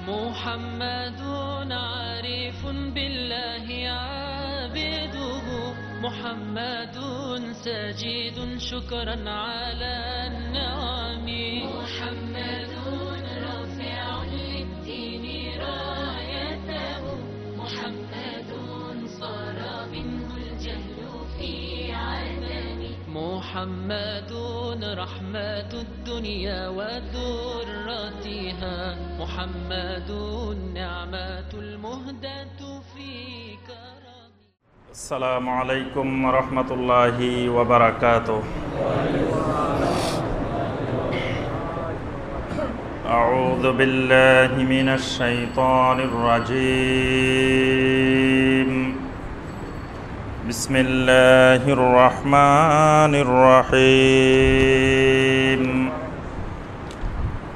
محمد عارف بالله عابده، محمد ساجد شكرا على النعم، محمد رافع للدين رايته، محمد صار منه الجهل في عدم، محمد رحمة الدنيا ودرتها، محمد النعمة المهدة في كرم. السلام عليكم ورحمة الله وبركاته. أعوذ بالله من الشيطان الرجيم. بسم الله الرحمن الرحيم.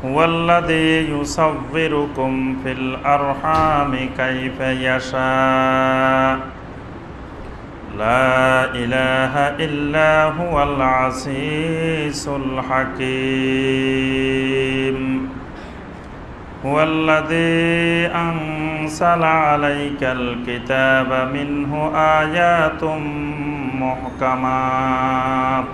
هو الذي يصوركم في الأرحام كيف يشاء لا إله إلا هو العزيز الحكيم. هو الذي أنزل عليك الكتاب منه آيات محكمات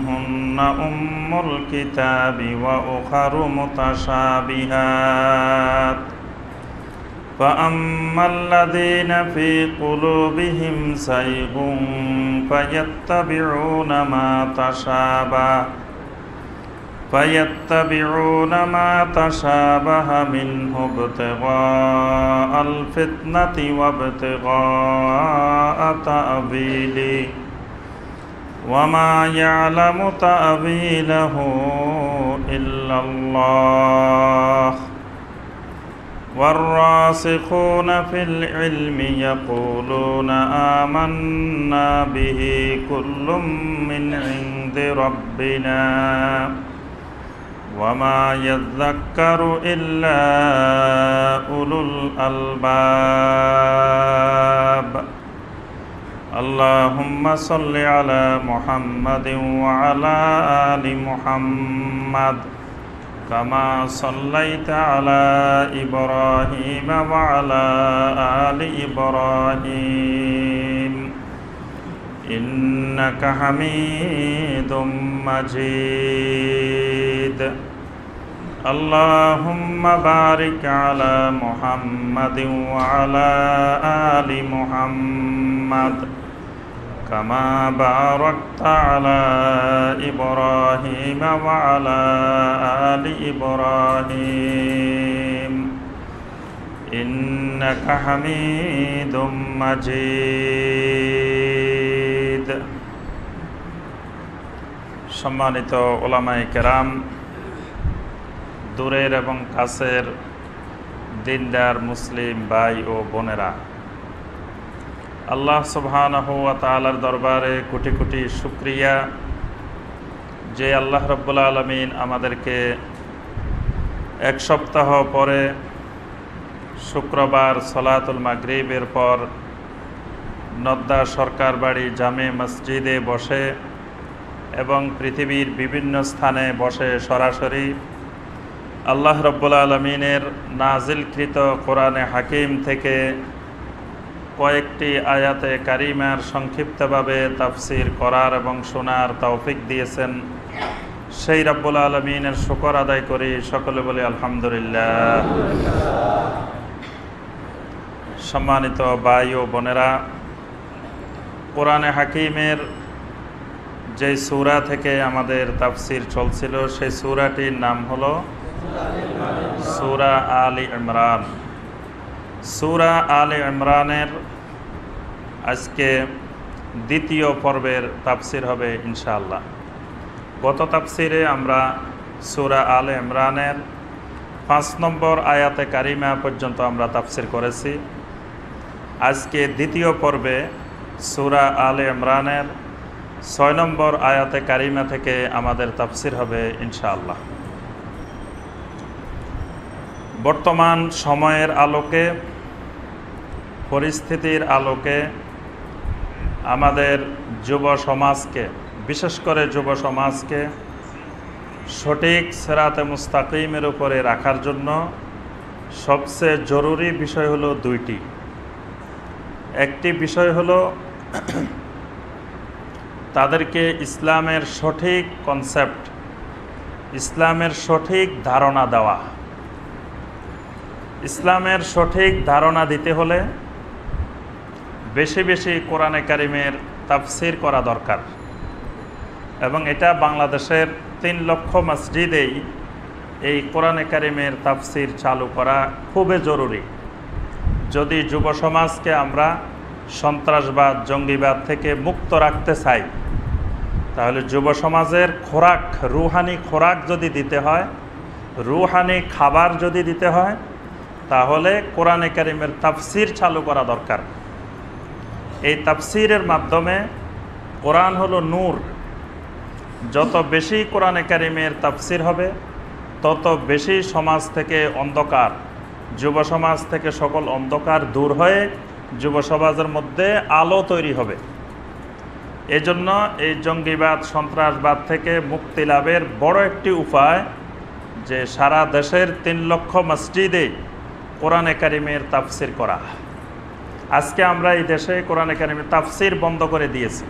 هن أم الكتاب وأخر متشابهات، فأما الذين في قلوبهم زيغ فيتبعون ما تشابه منه ابتغاء الفتنة وابتغاء تأويله، وما يعلم تأويله إلا الله، والراسخون في العلم يقولون آمنا به كل من عند ربنا وما يذكر إلا أولو الألباب. اللهم صل على محمد وعلى آل محمد كما صليت على إبراهيم وعلى آل إبراهيم إنك حميد مجيد. اللهم بارك على محمد وعلى آل محمد كما باركت على إبراهيم وعلى آل إبراهيم إنك حميد مجيد. সম্মানিত উলামায়ে কেরাম, দূরের এবং কাছের দিনদার মুসলিম ভাই ও বোনেরা, আল্লাহ সুবহানাহু ওয়া তাআলার দরবারে কোটি কোটি শুকরিয়া যে আল্লাহ রাব্বুল আলামিন আমাদেরকে এক সপ্তাহ পরে শুক্রবার সলাতুল মাগরিবের পর নদ্দা সরকার বাড়ি জামে মসজিদে বসে এবং পৃথিবীর বিভিন্ন স্থানে বসে সরাসরি আল্লাহ রাব্বুল আলামিনের নাজিলকৃত কোরআনে হাকিম থেকে কয়েকটি আয়াতে কারিমার সংক্ষিপ্তভাবে তাফসির করার এবং শোনার তৌফিক দিয়েছেন, সেই রাব্বুল আলামিনের শুকর আদায় করি। সকলে বলি আলহামদুলিল্লাহ। সম্মানিত ভাই ও বোনেরা, কোরআনে হাকিমের যে সূরা থেকে আমাদের তাফসির চলছিল সেই সূরাটির নাম হলো সূরা আলে ইমরান। সূরা আলে ইমরানের আজকে দ্বিতীয় পর্বের তাফসির হবে ইনশাআল্লাহ। গত তাফসিরে আমরা সূরা আলে ইমরানের 5 নম্বর আয়াতে কারিমা পর্যন্ত আমরা তাফসির করেছি। আজকে দ্বিতীয় পর্বে সূরা আলে ইমরানের 6 নম্বর আয়াতে কারিমা থেকে আমাদের তাফসির হবে ইনশাআল্লাহ। বর্তমান সময়ের আলোকে, পরিস্থিতির আলোকে আমাদের যুব সমাজকে, বিশেষ করে যুব সমাজকে সঠিক সিরাতে মুস্তাকিমের উপরে রাখার জন্য সবচেয়ে জরুরি বিষয় হলো দুইটি। একটি বিষয় হলো তাদেরকে ইসলামের সঠিক কনসেপ্ট, ইসলামের সঠিক ধারণা দেওয়া। ইসলামের সঠিক ধারণা দিতে হলে বেশি বেশি কোরআনে কারিমের তাফসির করা দরকার, এবং এটা বাংলাদেশের 3 লক্ষ মসজিদেই এই কোরআনে কারিমের তাফসির চালু করা খুবই জরুরি। যদি যুব সমাজকে আমরা সন্ত্রাসবাদ, জঙ্গিবাদ থেকে মুক্ত রাখতে চাই, তাহলে যুব সমাজের খোরাক, রুহানি খোরাক যদি দিতে হয়, রুহানি খাবার যদি দিতে হয়, তাহলে কোরআনে কারিমের তাফসির চালু করা দরকার। এই তাফসিরের মাধ্যমে, কোরআন হলো নূর, যত বেশি কোরআনে কারিমের তাফসির হবে তত বেশি সমাজ থেকে অন্ধকার, যুব সমাজ থেকে সকল অন্ধকার দূর হয়ে যুব সমাজের মধ্যে আলো তৈরি হবে। এজন্য এই জঙ্গিবাদ, সন্ত্রাসবাদ থেকে মুক্তি লাভের বড় একটি উপায় যে সারা দেশের 3 লক্ষ মসজিদে কোরআনে কারিমের তাফসির করা। আজকে আমরা এই দেশে কোরআনে কারিমের তাফসির বন্ধ করে দিয়েছি,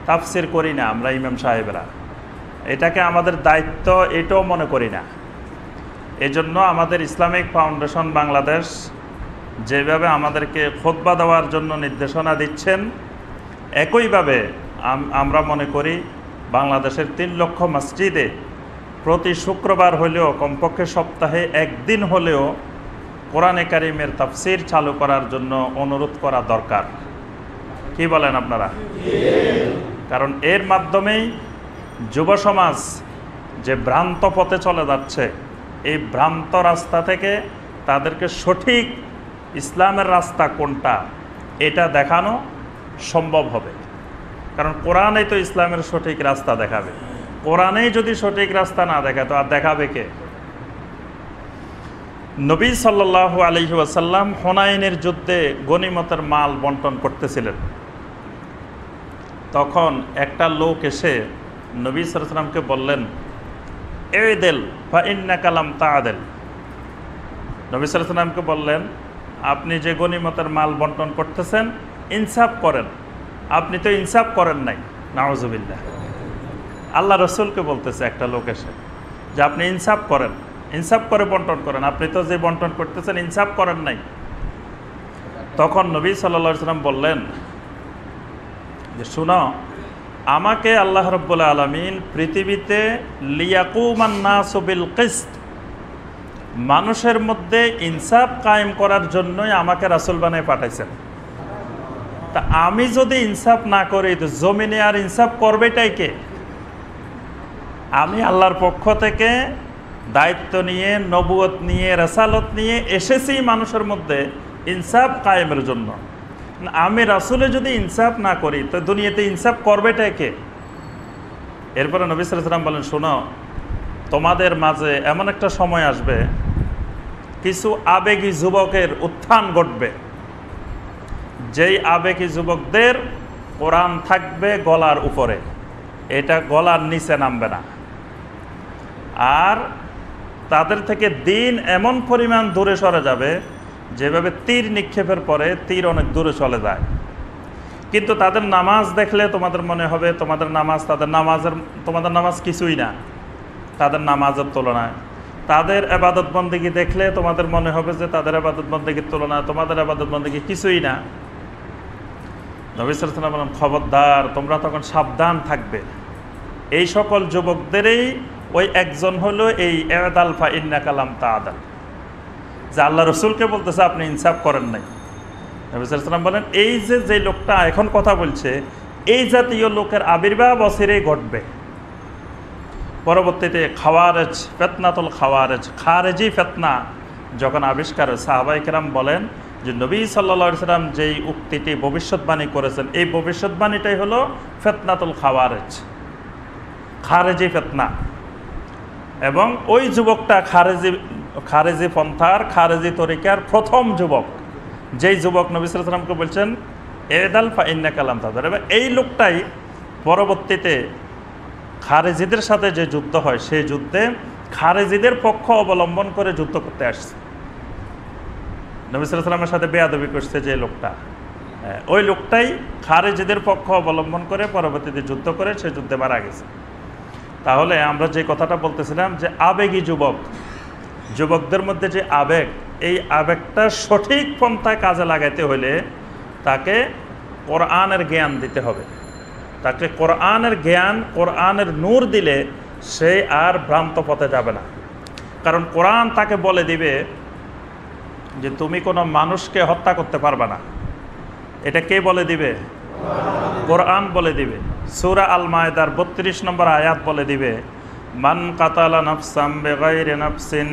তাফসির করি না আমরা ইমাম সাহেবরা, এটাকে আমাদের দায়িত্ব এটাও মনে করি না। এজন্য আমাদের ইসলামিক ফাউন্ডেশন বাংলাদেশ যেভাবে আমাদেরকে খুতবা দেওয়ার জন্য নির্দেশনা দিচ্ছেন, একইভাবে আমরা মনে করি বাংলাদেশের 3 লক্ষ মসজিদে প্রতি শুক্রবার হলেও, কমপক্ষে সপ্তাহে 1 দিন হলেও কোরআনে কারিমের তাফসির চালু করার জন্য অনুরোধ করা দরকার। কি বলেন আপনারা? কারণ এর মাধ্যমেই যুব সমাজ যে ভ্রান্ত পথে চলে যাচ্ছে, এই ভ্রান্ত রাস্তা থেকে তাদেরকে সঠিক ইসলামের রাস্তা কোনটা এটা দেখানো সম্ভব হবে। কারণ কোরআনেই তো ইসলামের সঠিক রাস্তা দেখাবে। কোরআনেই যদি সঠিক রাস্তা না দেখায় তো আর দেখাবে কে? নবী সাল্লাল্লাহু আলাইহি ওয়াসাল্লাম হুনাইনের যুদ্ধে গনিমতের মাল বন্টন করতেছিলেন। তখন একটা লোক এসে নবী সাল্লাল্লাহু আলাইহি ওয়াসাল্লামকে বললেন, ইদিল ফা ইন্নাকা লাম তা'দিল। নবী সাল্লাল্লাহু আলাইহি ওয়াসাল্লামকে বললেন, আপনি যে গনিমতের মাল বন্টন করতেছেন, ইনসাফ করেন। আপনি তো ইনসাফ করেন নাই। নাউজুবিল্লাহ। আল্লাহ রসুলকে বলতেছে একটা লোক এসে যে আপনি ইনসাফ করেন, ইনসাফ করে বন্টন করেন, আপনি তো যে বন্টন করতেছেন ইনসাফ করেন নাই। তখন নবী সাল্লাল্লাহু আলাইহি ওয়াসাল্লাম বললেন যে শুনো, আমাকে আল্লাহ রাব্বুল আলামিন পৃথিবীতে লিয়াকুমান নাসু বিল কিসত, মানুষের মধ্যে ইনসাফ কায়েম করার জন্যই আমাকে রাসূল বানিয়ে পাঠাইছেন। তা আমি যদি ইনসাফ না করি তো জমিনে আর ইনসাফ করবেটাই কে? আমি আল্লাহর পক্ষ থেকে দায়িত্ব নিয়ে, নবুয়ত নিয়ে, রাসালত নিয়ে এসেছি মানুষের মধ্যে ইনসাফ কায়েমের জন্য। আমি রাসূলে যদি ইনসাফ না করি তো দুনিয়াতে ইনসাফ করবেটাই কে? এরপরে নবী সাল্লাল্লাহু আলাইহি ওয়াসাল্লাম বলেন, শোনো, তোমাদের মাঝে এমন একটা সময় আসবে, কিছু আবেগী যুবকের উত্থান ঘটবে, যেই আবেগী যুবকদের কোরআন থাকবে গলার উপরে, এটা গলার নিচে নামবে না। আর তাদের থেকে দিন এমন পরিমাণ দূরে সরে যাবে যেভাবে তীর নিক্ষেপের পরে তীর অনেক দূরে চলে যায়। কিন্তু তাদের নামাজ দেখলে তোমাদের মনে হবে তোমাদের নামাজ কিছুই না তাদের নামাজের তুলনায়। তাদের ইবাদত বন্দেগী দেখলে তোমাদের মনে হবে যে তাদের ইবাদত বন্দেগীর তুলনায় তোমাদের ইবাদত বন্দেগী কিছুই না। নবী সাল্লাল্লাহু আলাইহি ওয়াসাল্লাম বলেন, খবরদার, তোমরা তখন সাবধান থাকবে। এই সকল যুবকদেরই ওই একজন হলো এই ইদিল ফা ইন্নাকা লাম তা'দিল, যে আল্লাহ রসুলকে বলতেছে আপনি ইনসাফ করেন নাই। নবী সাল্লাল্লাহু আলাইহি ওয়াসাল্লাম বলেন, এই যে লোকটা এখন কথা বলছে, এই জাতীয় লোকের আবির্ভাব অচিরেই ঘটবে। পরবর্তীতে খাওয়ারেজ, ফিতনাতুল খাওয়ারেজ, খারেজি ফিতনা যখন আবিষ্কার হয়, সাহাবায়ে কেরাম বলেন যে নবী সাল্লাল্লাহু আলাইহি ওয়াসাল্লাম যেই উক্তিটি ভবিষ্যৎবাণী করেছেন, এই ভবিষ্যৎবাণীটাই হলো ফিতনাতুল খাওয়ারেজ, খারেজি ফিতনা। এবং ওই যুবকটা খারেজি পন্থার, খারেজি তরিকার প্রথম যুবক, যেই যুবক নবী সাল্লাল্লাহু আলাইহি ওয়াসাল্লামকে বলছেন ইদিল ফা ইন্নাকা লাম তা'দিল। এবং এই লোকটাই পরবর্তীতে খারেজিদের সাথে যে যুদ্ধ হয় সেই যুদ্ধে খারেজিদের পক্ষ অবলম্বন করে যুদ্ধ করতে আসছে। নবী সাল্লাল্লাহু আলাইহি ওয়াসাল্লামের সাথে বেয়াদবি করছে যে লোকটা, ওই লোকটাই খারেজিদের পক্ষ অবলম্বন করে পরবর্তীতে যুদ্ধ করে সে যুদ্ধে মারা গেছে। তাহলে আমরা যে কথাটা বলতেছিলাম যে আবেগী যুবকদের মধ্যে যে আবেগ, এই আবেগটা সঠিক পন্থায় কাজে লাগাইতে হলে তাকে কোরআনের জ্ঞান দিতে হবে। তাকে কোরআনের জ্ঞান, কোরআনের নূর দিলে সে আর ভ্রান্ত পথে যাবে না। কারণ কোরআন তাকে বলে দিবে যে তুমি কোনো মানুষকে হত্যা করতে পারবে না। এটা কে বলে দিবে? কোরআন বলে দিবে। সূরা আল মায়েদার ৩২ নম্বর আয়াত বলে দিবে, মান কাতালা নাফসাম বিগাইরি নাফসিন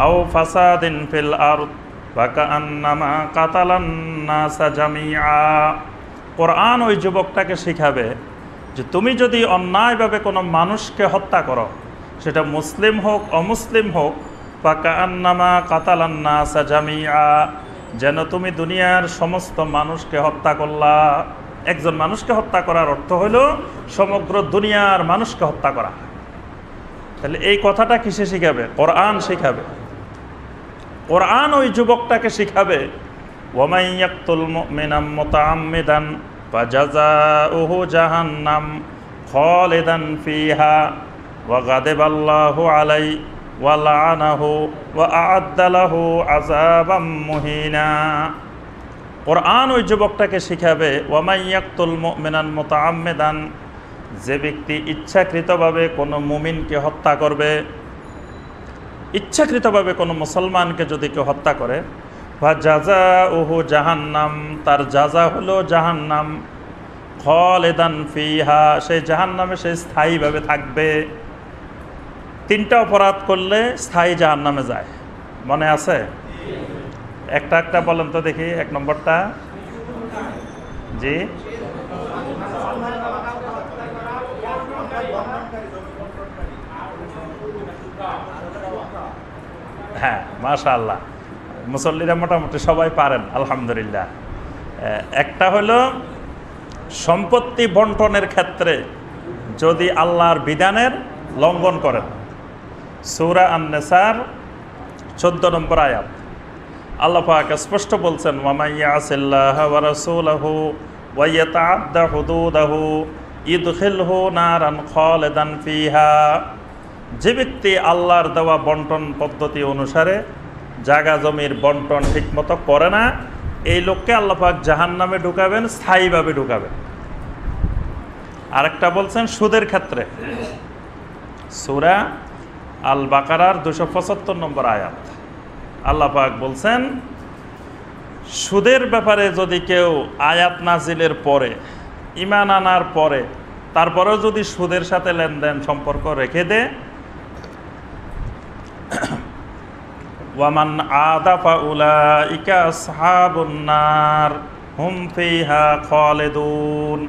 আও ফাসাদিন ফিল আরদ ফাকান্নামা কাতালান নাসা জামিআ। কোরআন ওই যুবকটাকে শিখাবে যে তুমি যদি অন্যায়ভাবে কোনো মানুষকে হত্যা করো, সেটা মুসলিম হোক অমুসলিম হোক, ফাকান্নামা কাতালান নাসা জামিআ, যেন তুমি দুনিয়ার সমস্ত মানুষকে হত্যা করলা। একজন মানুষকে হত্যা করার অর্থ হলো সমগ্র দুনিয়ার মানুষকে হত্যা করা। তাহলে এই কথাটা কিসে শিখাবে? কোরআন শিখাবে। কোরআন ওই যুবকটাকে শিখাবে, ওয়ামান ইয়াকতুল মুমিনাম মুতাআম্মিদান ফাজাযাউহু জাহান্নাম খালিদান ফিহা ওয়া গাদিবাল্লাহু আলাইহি ওয়া লাআনাহু ওয়া আ'আদ্দা লাহু আযাবাম মুহিনা। কোরআন ওই যুবকটাকে শিখাবে, ওয়ামান ইয়াকতুল মুমিনান মুতাআম্মিদান, যে ব্যক্তি ইচ্ছাকৃতভাবে কোনো মুমিনকে হত্যা করবে, ইচ্ছাকৃতভাবে কোনো মুসলমানকে যদি কেউ হত্যা করে, ফাজাযাউহু জাহান্নাম, তার জাযা হলো জাহান্নাম, খালিদান ফিহা, সেই জাহান্নামে সে স্থায়ীভাবে থাকবে। 3টা অপরাধ করলে স্থায়ী জাহান্নামে যায়, মনে আছে? একটা একটা বলেন তো দেখি। 1 নম্বরটা জি, হ্যাঁ মাশাআল্লাহ, মুসল্লিরা মোটামুটি সবাই পারেন আলহামদুলিল্লাহ। একটা হলো সম্পত্তি বন্টনের ক্ষেত্রে যদি আল্লাহর বিধানের লঙ্ঘন করেন। সূরা আন-নিসার 14 নম্বর আয়াত আল্লাহ পাক স্পষ্ট বলছেন, ওয়া মান ইয়াসিল্লাহা ওয়া রাসূলাহু ওয়া ইয়াতাআদ্দা হুদুদাহু ইদখিলহু নারান খালিদান ফিহা। যে ব্যক্তি আল্লাহর দেওয়া বন্টন পদ্ধতি অনুসারে জায়গা জমির বন্টন ঠিকমতো করে না, এই লোককে আল্লাহ পাক জাহান্নামে ঢুকাবেন, স্থায়ীভাবে ঢুকাবেন। আরেকটা বলছেন সুদের ক্ষেত্রে, সূরা আল বাকারার 275 নম্বর আয়াত আল্লাহ পাক বলছেন, সুদের ব্যাপারে যদি কেউ আয়াত নাজিলের পরে, ঈমান আনার পরে, তারপরেও যদি সুদের সাথে লেনদেন সম্পর্ক রেখে দেয়, ওয়ামান আদা ফাউলাইকা আসহাবুন নার হুম ফিহা খালিদুন।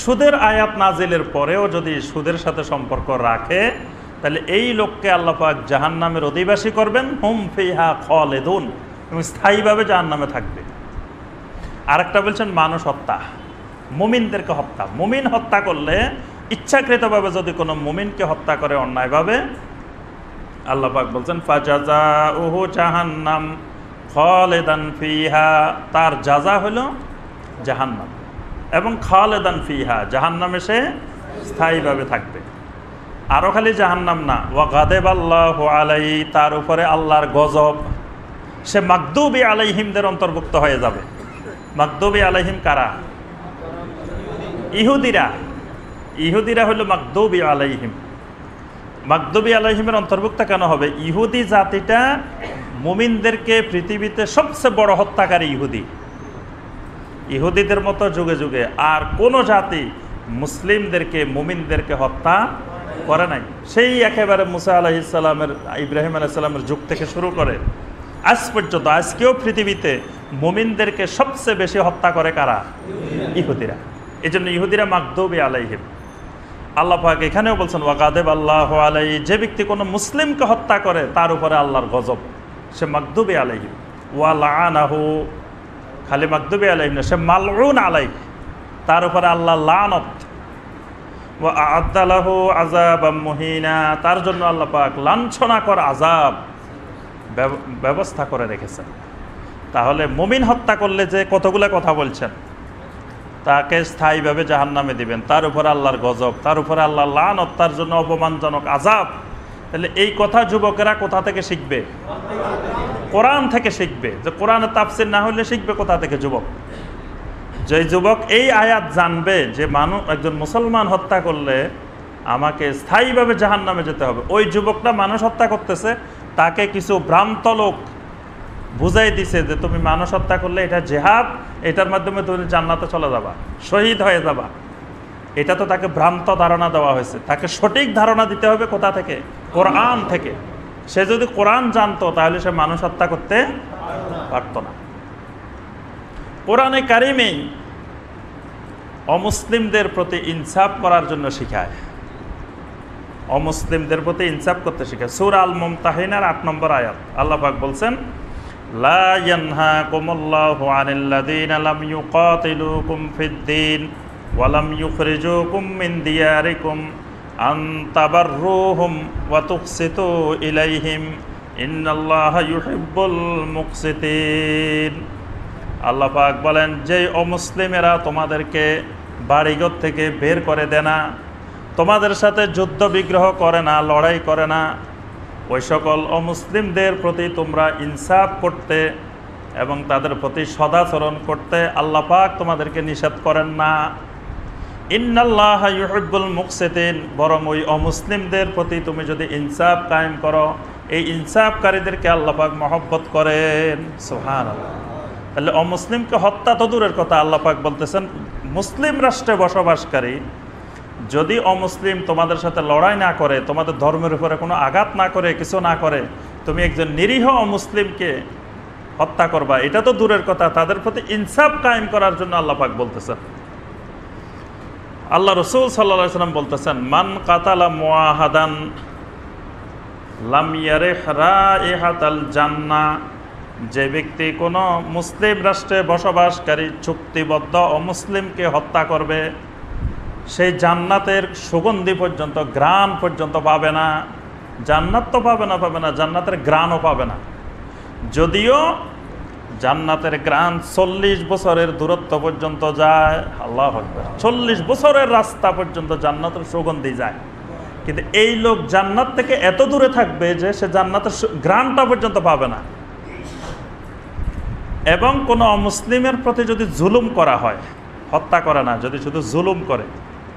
সুদের আয়াত নাজিলের পরেও যদি সুদের সাথে সম্পর্ক রাখে, তাহলে এই লোককে আল্লাহ পাক জাহান্নামের অধিবাসী করবেন, হুম ফিহা খালিদুন, এবং স্থায়ীভাবে জাহান্নামে থাকবে। আরেকটা বলছেন মানুষ হত্যা, মুমিনদেরকে হত্যা। মুমিন হত্যা করলে, ইচ্ছাকৃতভাবে যদি কোনো মুমিনকে হত্যা করে অন্যায়ভাবে, আল্লাহ পাক বলছেন ফাজাযাউহু জাহান্নাম খালিদান ফিহা, তার জাযা হলো জাহান্নাম, এবং খালিদান ফিহা, জাহান্নামে সে স্থায়ীভাবে থাকবে। আরও খালি জাহান্নাম না, ওয়া গাদিবাল্লাহু আলাইহি, তার উপরে আল্লাহর গজব, সে মাগদুবি আলাইহিমদের অন্তর্ভুক্ত হয়ে যাবে। মাগদুবি আলাইহিম কারা? ইহুদিরা। ইহুদিরা হলো মাগদুবি আলাইহিম। মাগদুবি আলাইহিমের অন্তর্ভুক্ত কেন হবে? ইহুদি জাতিটা মুমিনদেরকে পৃথিবীতে সবচেয়ে বড় হত্যাকারী ইহুদি। ইহুদিদের মতো যুগে যুগে আর কোনো জাতি মুসলিমদেরকে, মুমিনদেরকে হত্যা করে নাই। সেই একেবারে মুসা আলাইহিস সালামের, ইব্রাহিম আলাইহিস সালামের যুগ থেকে শুরু করে আজ পর্যন্ত, আজকেও পৃথিবীতে মুমিনদেরকে সবচেয়ে বেশি হত্যা করে কারা? ইহুদিরা। এই জন্য ইহুদিরা মাগদুবি আলাইহিম। আল্লাহ পাক এখানেও বলছেন, ওয়া গাদিবাল্লাহু আলাইহি, যে ব্যক্তি কোনো মুসলিমকে হত্যা করে তার উপরে আল্লাহর গজব, সে মাগদুবি আলাইহিম। ওয়া লাআনাহু, খালি মাগদুবি আলাইহিম না, সে মালউন আলাইহি, তার উপরে আল্লাহর লানত। ওয়া আ'আদ্দা লাহু আযাবাম মুহিনা, তার জন্য আল্লাহ পাক লাঞ্ছনাকর আযাব ব্যবস্থা করে রেখেছেন। তাহলে মুমিন হত্যা করলে যে কতগুলো কথা বলছেন, তাকে স্থায়ীভাবে জাহান্নামে দিবেন, তার উপর আল্লাহর গজব, তার উপরে আল্লাহর লানত, তার জন্য অপমানজনক আযাব। তাহলে এই কথা যুবকেরা কোথা থেকে শিখবে? কোরআন থেকে শিখবে। যে কোরআনের তাফসীর না হলে শিখবে কোথা থেকে যুবক? যে যুবক এই আয়াত জানবে যে একজন মুসলমান হত্যা করলে আমাকে স্থায়ীভাবে জাহান্নামে যেতে হবে, ওই যুবকটা মানুষ হত্যা করতেছে, তাকে কিছু ভ্রান্ত লোক বুঝাই দিছে যে তুমি মানুষ হত্যা করলে এটা জিহাদ, এটার মাধ্যমে তুমি জান্নাতে চলে যাবা, শহীদ হয়ে যাবা। এটা তো তাকে ভ্রান্ত ধারণা দেওয়া হয়েছে। তাকে সঠিক ধারণা দিতে হবে কোথা থেকে? কোরআন থেকে। সে যদি কোরআন জানতো তাহলে সে মানুষ হত্যা করতে পারত না। কোরআনে কারিমেই অমুসলিমদের প্রতি ইনসাফ করার জন্য শিখায়, অমুসলিমদের প্রতি ইনসাফ করতে শিখায়। সূরা আল মুমতাহিনার ৮ নম্বর আয়াত আল্লাহ পাক বলছেন, লা ইয়ানহাকুমুল্লাহু আনিল্লাযীনা লাম ইউকাতিলুকুম ফিদ-দীন ওয়া লাম ইউখরিজুকুম মিন দিয়ারিকুম আন তাবাররুহুম ওয়া তুকসিতু ইলাইহিম ইন্নাল্লাহা ইউহিব্বুল মুকসিতিন। আল্লাহ পাক বলেন, যে অমুসলিমেরা তোমাদেরকে বাড়িঘর থেকে বের করে দেয় না, তোমাদের সাথে যুদ্ধ বিগ্রহ করে না, লড়াই করে না, ওই সকল অমুসলিমদের প্রতি তোমরা ইনসাফ করতে এবং তাদের প্রতি সদাচরণ করতে আল্লাহ পাক তোমাদেরকে নিষেধ করেন না। ইন্নাল্লাহা ইউহিব্বুল মুকসিতিন, বরং ওই অমুসলিমদের প্রতি তুমি যদি ইনসাফ কায়েম করো, এই ইনসাফকারীদেরকে আল্লাহ পাক মহব্বত করেন। সুবহানাল্লাহ। তাহলে অমুসলিমকে হত্যা তো দূরের কথা, আল্লাহ পাক বলতেছেন মুসলিম রাষ্ট্রে বসবাসকারী যদি অমুসলিম তোমাদের সাথে লড়াই না করে, তোমাদের ধর্মের উপরে কোনো আঘাত না করে, কিছু না করে, তুমি একজন নিরীহ অমুসলিমকে হত্যা করবা, এটা তো দূরের কথা, তাদের প্রতি ইনসাফ কায়েম করার জন্য আল্লাহ পাক বলতেছেন। আল্লাহ রাসূল সাল্লাল্লাহু আলাইহি ওয়াসাল্লাম বলতেছেন, মান কাতালা মুআহাদান লাম ইয়ারিহ রাইহাতাল জান্নাহ, যে ব্যক্তি কোনো মুসলিম রাষ্ট্রে বসবাসকারী চুক্তিবদ্ধ অমুসলিমকে হত্যা করবে, সেই জান্নাতের সুগন্ধি পর্যন্ত, ঘ্রাণ পর্যন্ত পাবে না। জান্নাত তো পাবে না, জান্নাতের ঘ্রাণও পাবে না। যদিও জান্নাতের ঘ্রাণ 40 বছরের দূরত্ব পর্যন্ত যায়। আল্লাহু আকবার, 40 বছরের রাস্তা পর্যন্ত জান্নাতের সুগন্ধি যায়, কিন্তু এই লোক জান্নাত থেকে এত দূরে থাকবে যে সে জান্নাতের ঘ্রাণটা পর্যন্ত পাবে না। এবং কোনো অমুসলিমের প্রতি যদি জুলুম করা হয়, হত্যা করে না, যদি শুধু জুলুম করে,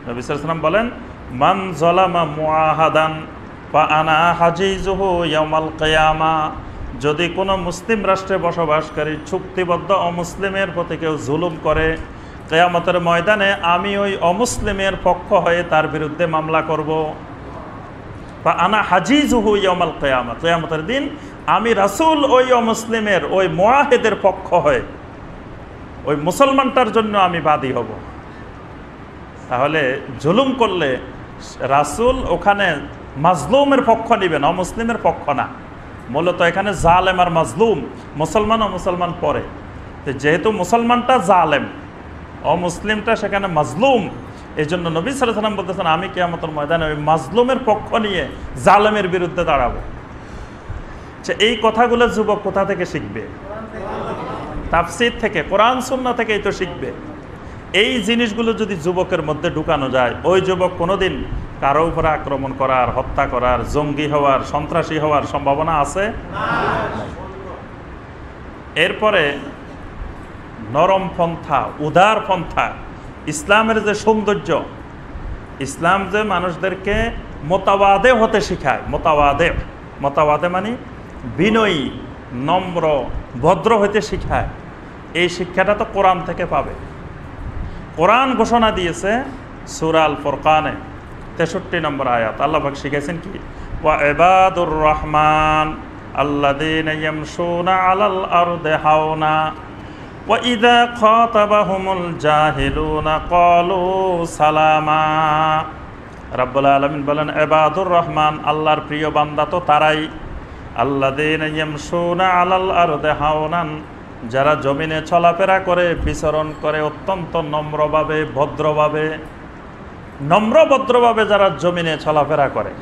নবী সাল্লাল্লাহু আলাইহি ওয়াসাল্লাম বলেন, মান যালামা মুআহাদান ফা আনা হাজিজুহু ইয়াউমাল কিয়ামা, যদি কোনো মুসলিম রাষ্ট্রে বসবাসকারী চুক্তিবদ্ধ অমুসলিমের প্রতি কেউ জুলুম করে, কিয়ামতের ময়দানে আমি ওই অমুসলিমের পক্ষ হয়ে তার বিরুদ্ধে মামলা করব। ফা আনা হাজিজুহু ইয়াউমাল কিয়ামা, কিয়ামতের দিন আমি রাসূল ওই অমুসলিমের, ওই মুআহিদের পক্ষ হয়ে ওই মুসলমানটার জন্য আমি বাদী হব। তাহলে জুলুম করলে রাসূল ওখানে মাজলুমের পক্ষ নেবেন, অমুসলিমের পক্ষ না। মূলত এখানে জালেম আর মাজলুম, মুসলমান ও মুসলমান পরে। যেহেতু মুসলমানটা জালেম, অমুসলিমটা সেখানে মাজলুম, এই জন্য নবী সাল্লাল্লাহু আলাইহি ওয়াসাল্লাম বলতেছেন, আমি কিয়ামতের ময়দানে ওই মাজলুমের পক্ষ নিয়ে জালেমের বিরুদ্ধে দাঁড়াবো। এই কথাগুলো যুবক কোথা থেকে শিখবে? তাফসীর থেকে, কোরআন সুন্নাহ থেকেই তো শিখবে। এই জিনিসগুলো যদি যুবকের মধ্যে ঢুকানো যায়, ওই যুবক কোনোদিন কারো উপরে আক্রমণ করার, হত্যা করার, জঙ্গি হওয়ার, সন্ত্রাসী হওয়ার সম্ভাবনা আছে? এরপরে নরম পন্থা, উদার পন্থা, ইসলামের যে সৌন্দর্য, ইসলাম যে মানুষদেরকে মোতাওয়াদে হতে শেখায়, মোতাওয়াদে মানে বিনয়ী, নম্র, ভদ্র হইতে শেখায়। এই শিক্ষাটা তো কোরআন থেকে পাবে। কোরআন ঘোষণা দিয়েছে সূরা আল ফুরকানে 63 নম্বর আয়াত, আল্লাহ পাক শিখাইছেন কি, ওয়া ইবাদুর রহমান আল্লাযীনা ইয়ামশুনা আলাল আরদি হাওনা ওয়া ইযা খাতাবাহুমুল জাহিলুনা ক্বালু সালামা। রাব্বুল আলামিন বলেন, ইবাদুর রহমান, আল্লাহর প্রিয় বান্দা তো তারাই, আল্লাযীনা ইয়ামশুনা আলাল আরদি হাওনান, যারা জমিনে চলাফেরা করে, বিচরণ করে অত্যন্ত নম্রভাবে, ভদ্রভাবে। নম্রভদ্রভাবে যারা জমিনে চলাফেরা করে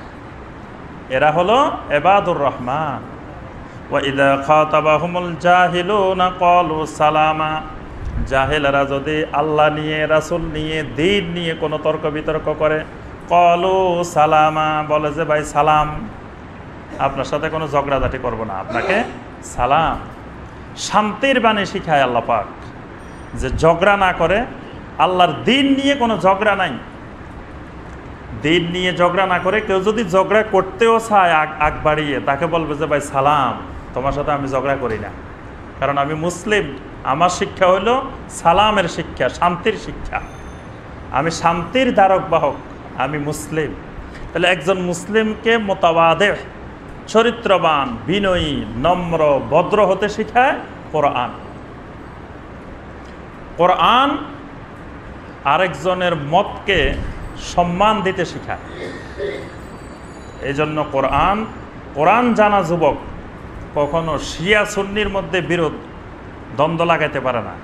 এরা হলো ইবাদুর রহমান। ওয়া ইযা খাতাবাহুমুল জাহিলুনা ক্বালু সালামা। জাহেলেরা যদি আল্লাহ নিয়ে, রাসূল নিয়ে, দ্বীন নিয়ে কোনো তর্ক বিতর্ক করে, ক্বালু সালামা, বলে যে ভাই সালাম, আপনার সাথে কোনো ঝগড়াঝাটি করব না, আপনাকে সালাম। শান্তির বাণী শিখায় আল্লাহ পাক, যে ঝগড়া না করে। আল্লাহর দ্বীন নিয়ে কোনো ঝগড়া নাই, দ্বীন নিয়ে ঝগড়া না করে। কেউ যদি ঝগড়া করতেও চায় আগ বাড়িয়ে, তাকে বলবে যে ভাই সালাম, তোমার সাথে আমি ঝগড়া করি না, কারণ আমি মুসলিম। আমার শিক্ষা হলো সালামের শিক্ষা, শান্তির শিক্ষা। আমি শান্তির ধারক বাহক, আমি মুসলিম। তাহলে একজন মুসলিমকে মোতাবাদে, চরিত্রবান, বিনয়ী, নম্র, ভদ্র হতে শিখায় কোরআন। কোরআন আরেকজনের মতকে সম্মান দিতে শিখায়। এই জন্য কোরআন জানা যুবক কখনো শিয়া সুন্নির মধ্যে বিরোধ, দ্বন্দ্ব লাগাইতে পারে না।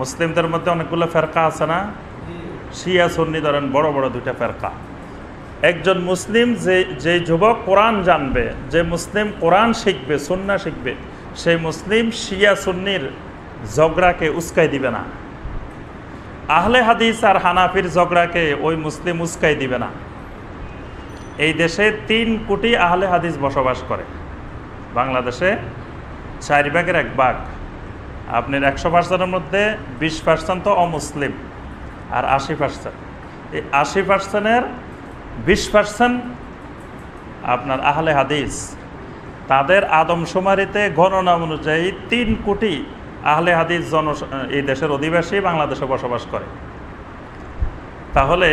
মুসলিমদের মধ্যে অনেকগুলো ফেরকা আছে না, শিয়া সুন্নি ধরেন বড় বড় দুইটা ফেরকা। একজন মুসলিম যে যুবক কোরআন জানবে, যে মুসলিম কোরআন শিখবে, সুন্নাহ শিখবে, সেই মুসলিম শিয়া সুন্নির ঝগড়াকে উস্কাই দিবে না। আহলে হাদিস আর হানাফির ঝগড়াকে ওই মুসলিম উস্কাই দিবে না। এই দেশে 3 কোটি আহলে হাদিস বসবাস করে। বাংলাদেশে 4 ভাগের 1 ভাগ। আপনার 100%-এর মধ্যে 20% তো অমুসলিম, আর 80%। এই 80%-এর 20% আপনার আহলে হাদিস। তাদের আদমশুমারিতে গণনা অনুযায়ী 3 কোটি আহলে হাদিস এই দেশের অধিবাসী বাংলাদেশে বসবাস করে। তাহলে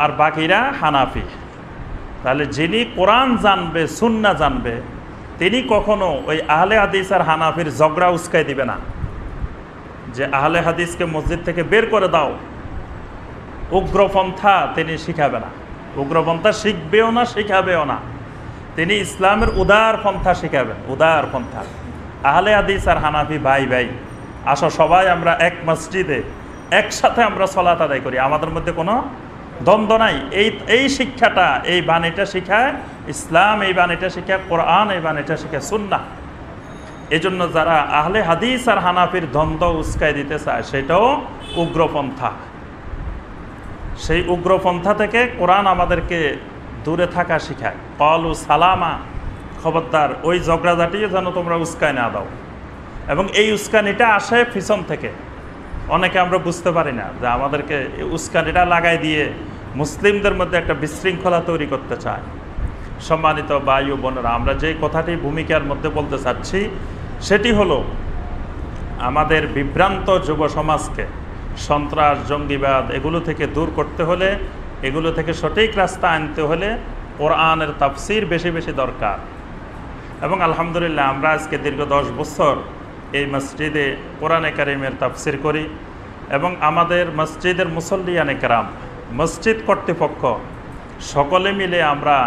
আর বাকিরা হানাফি। তাহলে যিনি কোরআন জানবে, সুন্নাহ জানবে, তিনি কখনো ওই আহলে হাদিস আর হানাফির ঝগড়া উস্কাই দিবে না, যে আহলে হাদিসকে মসজিদ থেকে বের করে দাও। উগ্রপন্থা তিনি শিখাবে না, উগ্রপন্থা শিখবেও না, শিখাবেও না। তিনি ইসলামের উদার পন্থা শিখাবেন, উদার পন্থা। আহলে হাদিস আর হানাফি ভাই ভাই, আসো সবাই আমরা এক মসজিদে একসাথে আমরা সালাত আদায় করি, আমাদের মধ্যে কোনো দ্বন্দ্ব নাই। এই শিক্ষাটা, এই বাণীটা শিখায় ইসলাম, এই বাণীটা শিখায় কোরআন, এই বাণীটা শিখায় সুন্নাহ। এই জন্য যারা আহলে হাদিস আর হানাফির দ্বন্দ্ব উস্কাই দিতে চায়, সেটাও উগ্রপন্থা। সেই উগ্রপন্থা থেকে কোরআন আমাদেরকে দূরে থাকা শিখায়। ক্বালু সালামা, খবরদার ওই ঝগড়াঝাটিও যেন তোমরা উস্কাই না দাও। এবং এই উস্কানিটা আসে পিছন থেকে। অনেকে আমরা বুঝতে পারি না যে আমাদেরকে এই উস্কানিটা লাগাই দিয়ে মুসলিমদের মধ্যে একটা বিশৃঙ্খলা তৈরি করতে চায়। সম্মানিত ভাই ও বোনেরা, আমরা যে কথাটি ভূমিকার মধ্যে বলতে চাচ্ছি, সেটি হলো আমাদের বিভ্রান্ত যুব সমাজকে সন্ত্রাস, জঙ্গিবাদ এগুলো থেকে দূর করতে হলে, এগুলো থেকে সঠিক রাস্তা আনতে হলে কোরআনের তাফসির বেশি বেশি দরকার। এবং আলহামদুলিল্লাহ আমরা আজকে দীর্ঘ 10 বছর এই মসজিদে কোরআনে কারিমের তাফসির করি। এবং আমাদের মসজিদের মুসল্লিয়ানে কেরাম, মসজিদ কর্তৃপক্ষ সকলে মিলে আমরা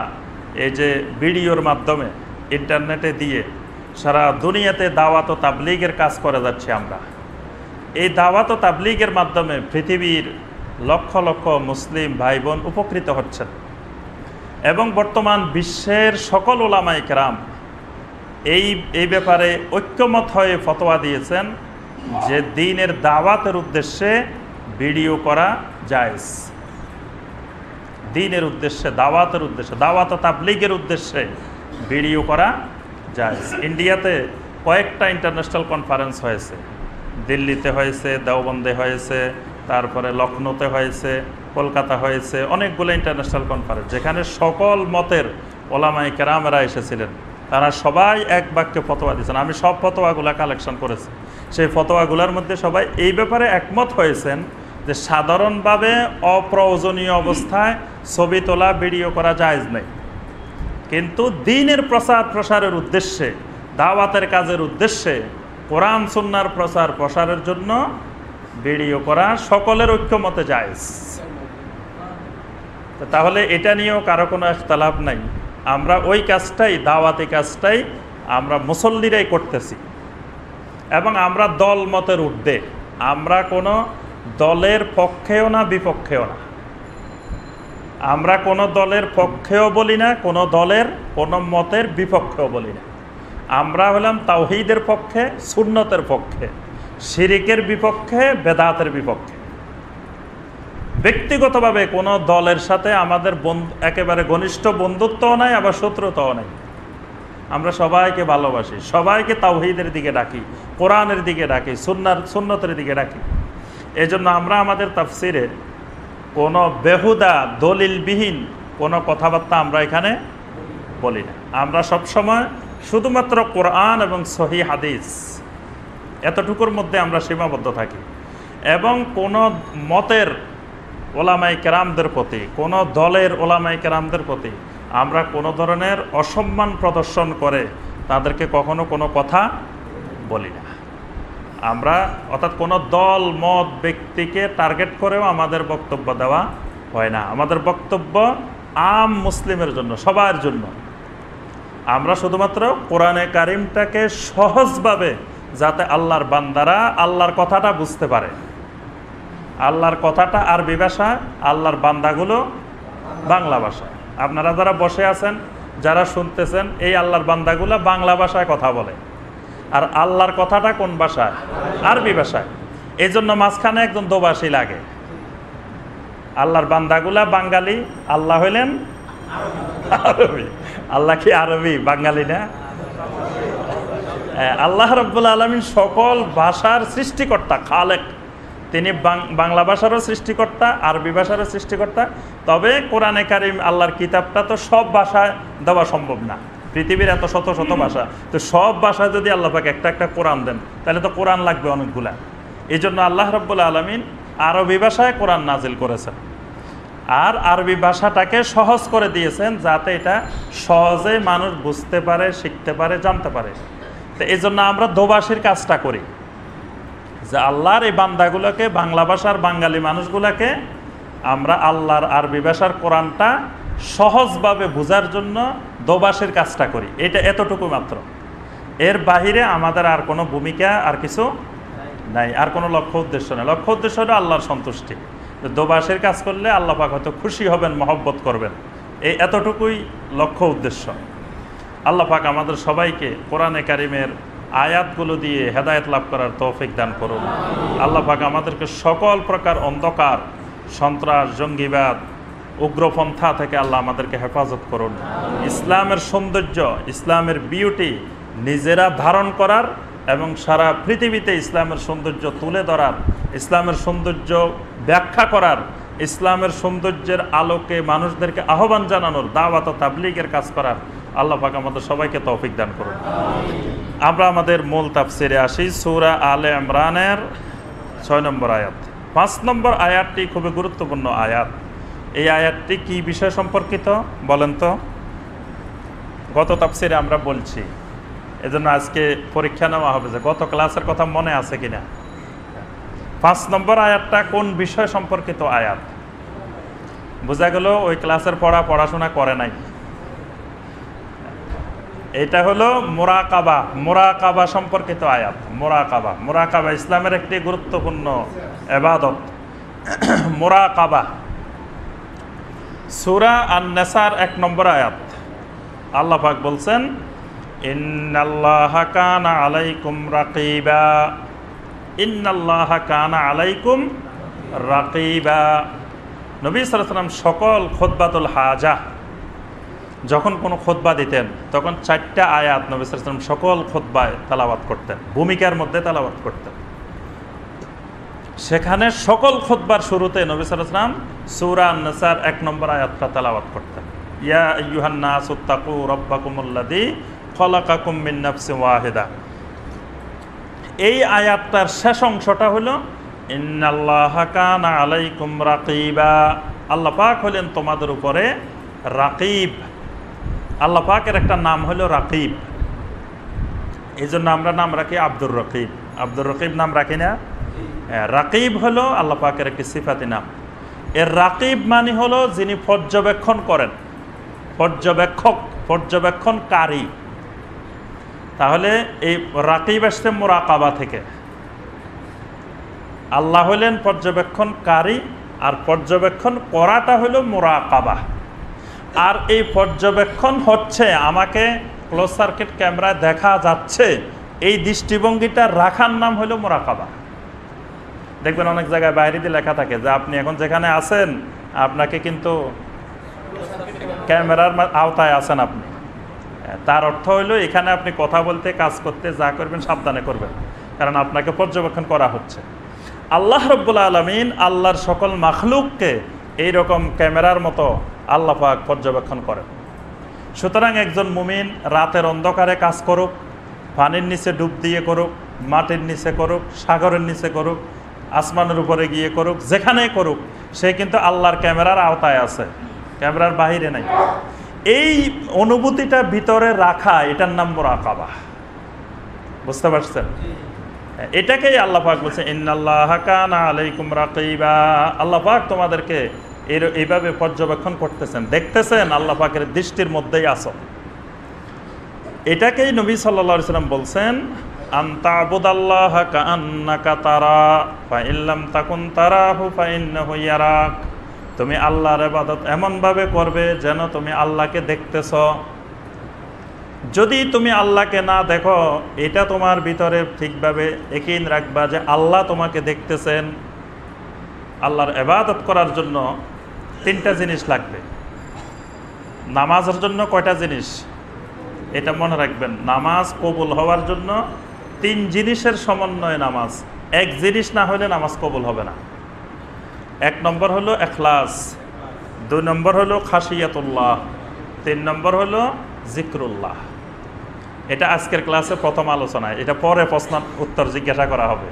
এই যে ভিডিওর মাধ্যমে, ইন্টারনেটে দিয়ে সারা দুনিয়াতে দাওয়াত ও তাবলীগের কাজ করে যাচ্ছি আমরা। এই দাওয়াত ও তাবলীগের মাধ্যমে পৃথিবীর লক্ষ লক্ষ মুসলিম ভাই বোন উপকৃত হচ্ছেন। এবং বর্তমান বিশ্বের সকল উলামায়ে কেরাম এই ব্যাপারে ঐক্যমত হয়ে ফতোয়া দিয়েছেন যে দ্বীনের দাওয়াতের উদ্দেশ্যে ভিডিও করা জায়েজ। দ্বীনের উদ্দেশ্যে, দাওয়াতের উদ্দেশ্যে, দাওয়াত ও তাবলীগের উদ্দেশ্যে ভিডিও করা জায়েজ। ইন্ডিয়াতে কয়েকটা ইন্টারন্যাশনাল কনফারেন্স হয়েছে, দিল্লিতে হয়েছে, দেওবন্দে হয়েছে, তারপরে লখনৌতে হয়েছে, কলকাতা হয়েছে, অনেকগুলো ইন্টারন্যাশনাল কনফারেন্স, যেখানে সকল মতের ওলামায়ে কেরামেরা এসেছিলেন। তারা সবাই এক বাক্যে ফতোয়া দিয়েছেন। আমি সব ফতোয়াগুলো কালেকশন করেছি। সেই ফতোয়াগুলোর মধ্যে সবাই এই ব্যাপারে একমত হয়েছেন যে সাধারণভাবে অপ্রয়োজনীয় অবস্থায় ছবি তোলা, ভিডিও করা জায়েজ নেই। কিন্তু দ্বীনের প্রসারের উদ্দেশ্যে, দাওয়াতের কাজের উদ্দেশ্যে, কোরআন সুন্নাহর প্রসারের জন্য ভিডিও করা সকলের ঐক্যমতে জায়েজ। তাহলে এটা নিয়েও কারো কোনো ইখতিলাফ নাই। আমরা ওই কাজটাই, দাওয়াতি কাজটাই আমরা মুসল্লিরাই করতেছি। এবং আমরা দল মতের ঊর্ধ্বে, আমরা কোনো দলের পক্ষেও না, বিপক্ষেও না। আমরা কোনো দলের পক্ষেও বলি না, কোনো দলের কোনো মতের বিপক্ষেও বলি না। আমরা হলাম তাওহীদের পক্ষে, সুন্নতের পক্ষে, শিরিকের বিপক্ষে, বেদাতের বিপক্ষে। ব্যক্তিগতভাবে কোনো দলের সাথে আমাদের একেবারে ঘনিষ্ঠ বন্ধুত্বও নাই, আবার শত্রুতাও নাই। আমরা সবাইকে ভালোবাসি, সবাইকে তাওহীদের দিকে ডাকি, কোরআনের দিকে ডাকি, সুন্নতের দিকে ডাকি। এই জন্য আমরা আমাদের তাফসিরে কোনো বেহুদা দলিলবিহীন কোনো কথাবার্তা আমরা এখানে বলি না। আমরা সবসময় শুধুমাত্র কোরআন এবং সহিহ হাদিস এতটুকুর মধ্যে আমরা সীমাবদ্ধ থাকি। এবং কোনো মতের ওলামায়ে কেরামদের প্রতি, কোনো দলের ওলামায়ে কেরামদের প্রতি আমরা কোনো ধরনের অসম্মান প্রদর্শন করে তাদেরকে কখনো কোনো কথা বলি না। আমরা অর্থাৎ কোনো দল মত ব্যক্তিকে টার্গেট করেও আমাদের বক্তব্য দেওয়া হয় না। আমাদের বক্তব্য আম মুসলিমের জন্য, সবার জন্য। আমরা শুধুমাত্র কোরআনে কারিমটাকে সহজভাবে, যাতে আল্লাহর বান্দারা আল্লাহর কথাটা বুঝতে পারে। আল্লাহর কথাটা আরবি ভাষায়, আল্লাহর বান্দাগুলো বাংলা ভাষায়। আপনারা যারা বসে আছেন, যারা শুনতেছেন, এই আল্লাহর বান্দাগুলো বাংলা ভাষায় কথা বলে, আর আল্লাহর কথাটা কোন ভাষায়? আরবি ভাষায়। এই জন্য মাঝখানে একজন দোভাষী লাগে। আল্লাহর বান্দাগুলা বাঙালি, আল্লাহ হইলেন আরবি। আল্লাহ কি আরবি, বাঙালি না? আল্লাহ রাব্বুল আলামিন সকল ভাষার সৃষ্টিকর্তা, খালেক। তিনি বাংলা ভাষারও সৃষ্টিকর্তা, আরবি ভাষারও সৃষ্টিকর্তা। তবে কোরআনে কারিম আল্লাহর কিতাবটা তো সব ভাষায় দেওয়া সম্ভব না। পৃথিবীর এত শত শত ভাষা, তো সব ভাষায় যদি আল্লাহ পাক একটা একটা কোরআন দেন, তাহলে তো কোরআন লাগবে অনেকগুলা। এই জন্য আল্লাহ রাব্বুল আলামিন আরবি ভাষায় কোরআন নাজিল করেছেন, আর আরবি ভাষাটাকে সহজ করে দিয়েছেন, যাতে এটা সহজে মানুষ বুঝতে পারে, শিখতে পারে, জানতে পারে। তো এই জন্য আমরা দোভাষীর কাজটা করি, যে আল্লাহর এই বান্দাগুলোকে, বাংলা ভাষার বাঙালি মানুষগুলোকে আমরা আল্লাহর আরবি ভাষার কোরআনটা সহজভাবে বোঝার জন্য দোভাষীর কাজটা করি। এটা এতটুকু মাত্র। এর বাহিরে আমাদের আর কোনো ভূমিকা, আর কিছু নাই, আর কোনো লক্ষ্য উদ্দেশ্য নেই। লক্ষ্য উদ্দেশ্য হলো আল্লাহর সন্তুষ্টি। দোভাষীর কাজ করলে আল্লাহ পাক হয়তো খুশি হবেন, মহব্বত করবেন, এই এতটুকুই লক্ষ্য উদ্দেশ্য। আল্লাহ পাক আমাদের সবাইকে কোরআনে কারিমের আয়াতগুলো দিয়ে হেদায়েত লাভ করার তৌফিক দান করুন। আল্লাহ পাক আমাদেরকে সকল প্রকার অন্ধকার, সন্ত্রাস, জঙ্গিবাদ, উগ্রপন্থা থেকে আল্লাহ আমাদেরকে হেফাজত করুন। ইসলামের সৌন্দর্য, ইসলামের বিউটি নিজেরা ধারণ করার এবং সারা পৃথিবীতে ইসলামের সৌন্দর্য তুলে ধরার, ইসলামের সৌন্দর্য ব্যাখ্যা করার, ইসলামের সৌন্দর্যের আলোকে মানুষদেরকে আহ্বান জানানোর, দাওয়াত ও তাবলীগের কাজ করার আল্লাহ পাক আমাদের সবাইকে তৌফিক দান করুন। আমরা আমাদের মূল তাফসিরে আসি। সূরা আলে ইমরানের 6 নম্বর আয়াত। 5 নম্বর আয়াতটি খুবই গুরুত্বপূর্ণ আয়াত। এই আয়াতটি কি বিষয় সম্পর্কিত বলেন তো? গত তাফসিরে আমরা বলছি, এজন্য আজকে পরীক্ষা নেওয়া হবে যে গত ক্লাসের কথা মনে আছে কিনা। 5 নম্বর আয়াতটা কোন বিষয় সম্পর্কিত আয়াত? বোঝা গেল ওই ক্লাসের পড়াশোনা করে নাই। এটা হলো মুরাকাবা, মুরাকাবা সম্পর্কিত আয়াত। মুরাকাবা, মুরাকাবা ইসলামের একটি গুরুত্বপূর্ণ ইবাদত। মুরাকাবা সূরা আন-নিসার 1 নম্বর আয়াত। আল্লাহ পাক বলছেন, ইন্নাল্লাহা কানা আলাইকুম রাকিবা, ইন্নাল্লাহা কানা আলাইকুম রাকিবা। নবী সাল্লাল্লাহু আলাইহি ওয়াসাল্লাম সকল খুতবাতুল হাজা, যখন কোনো খুতবা দিতেন, তখন 4টা আয়াত নবী সাল্লাল্লাহু আলাইহি ওয়াসাল্লাম সকল খুতবায় তেলাওয়াত করতেন, ভূমিকার মধ্যে তেলাওয়াত করতেন। সেখানে সকল খুতবার শুরুতে নবী সাল্লাল্লাহু আলাইহি ওয়াসাল্লাম সূরা আন-নিসার 1 নম্বর আয়াতটা তেলাওয়াত করতেন। ইয়া আইয়ুহান নাসু তাকু রাব্বাকুমুল্লাযী খলাকাকুম মিন নাফসিন ওয়াহিদা। এই আয়াতটার শেষ অংশটা হলো ইন্নাল্লাহা কানা আলাইকুম রাকিবা। আল্লাহ পাক হলেন তোমাদের উপরে রাকিব। আল্লাহ পাকের একটা নাম হলো রাকিব। এই জন্য আমরা নাম রাখি আব্দুর রকিব। আব্দুর রকিব নাম রাখি না? রাকিব হলো আল্লাহ পাকের একটি সিফাতি নাম। এর রাকিব মানে হলো যিনি পর্যবেক্ষণ করেন, পর্যবেক্ষক, পর্যবেক্ষণকারী। তাহলে এই রাকিব আসছে মুরাকাবা থেকে। আল্লাহ হলেন পর্যবেক্ষণকারী, আর পর্যবেক্ষণ করাটা হলো মুরাকাবা। আর এই পর্যবেক্ষণ হচ্ছে আমাকে ক্লোজ সার্কিট ক্যামেরায় দেখা যাচ্ছে, এই দৃষ্টিভঙ্গিটা রাখার নাম হলো মুরাকাবা। দেখবেন অনেক জায়গায় বাইরে দিয়ে লেখা থাকে যে আপনি এখন যেখানে আছেন আপনাকে কিন্তু ক্যামেরার আওতায় আছেন আপনি। তার অর্থ হলো এখানে আপনি কথা বলতে, কাজ করতে, যা করবেন সাবধানে করবেন, কারণ আপনাকে পর্যবেক্ষণ করা হচ্ছে। আল্লাহ রাব্বুল আলামিন আল্লাহর সকল মাখলুককে এইরকম ক্যামেরার মতো আল্লাহ পাক পর্যবেক্ষণ করেন। সুতরাং একজন মুমিন রাতের অন্ধকারে কাজ করুক, পানির নিচে ডুব দিয়ে করুক, মাটির নিচে করুক, সাগরের নিচে করুক, আসমানের উপরে গিয়ে করুক, যেখানেই করুক, সে কিন্তু আল্লাহর ক্যামেরার আওতায় আছে, ক্যামেরার বাহিরে নাই। এই অনুভূতিটা ভিতরে রাখা, এটার নাম মুরাকাবা। বুঝতে পারছেন? এটাকেই আল্লাহ পাক বলছে ইন্নাল্লাহা কানা আলাইকুম রাকিবা। আল্লাহ পাক তোমাদেরকে এইভাবে পর্যবেক্ষণ করতেছেন, দেখতেছেন, আল্লাহ পাকের দৃষ্টির মধ্যেই আছো। এটাকেই নবী সাল্লাল্লাহু আলাইহি সাল্লাম বলছেন আনতাবুদাল্লাহা কাআন্নাকা তারা ফা ইল্লাম তাকুন তারাহু ফা ইন্নাহু ইয়ারাক। তুমি আল্লাহর ইবাদত এমনভাবে করবে যেন তুমি আল্লাহকে দেখতেছ। যদি তুমি আল্লাহকে না দেখো, এটা তোমার ভিতরে ঠিকভাবে ইয়াকিন রাখবা যে আল্লাহ তোমাকে দেখতেছেন। আল্লাহর ইবাদত করার জন্য তিনটা জিনিস লাগবে। নামাজের জন্য কয়টা জিনিস? এটা মনে রাখবেন, নামাজ কবুল হওয়ার জন্য তিন জিনিসের সমন্বয়ে নামাজ। এক জিনিস না হলে নামাজ কবুল হবে না। এক নম্বর হলো ইখলাস, দুই নম্বর হলো খাশিয়াতুল্লাহ, তিন নম্বর হলো জিক্রুল্লাহ। এটা আজকের ক্লাসে প্রথম আলোচনায়, এটা পরে প্রশ্ন উত্তর জিজ্ঞাসা করা হবে।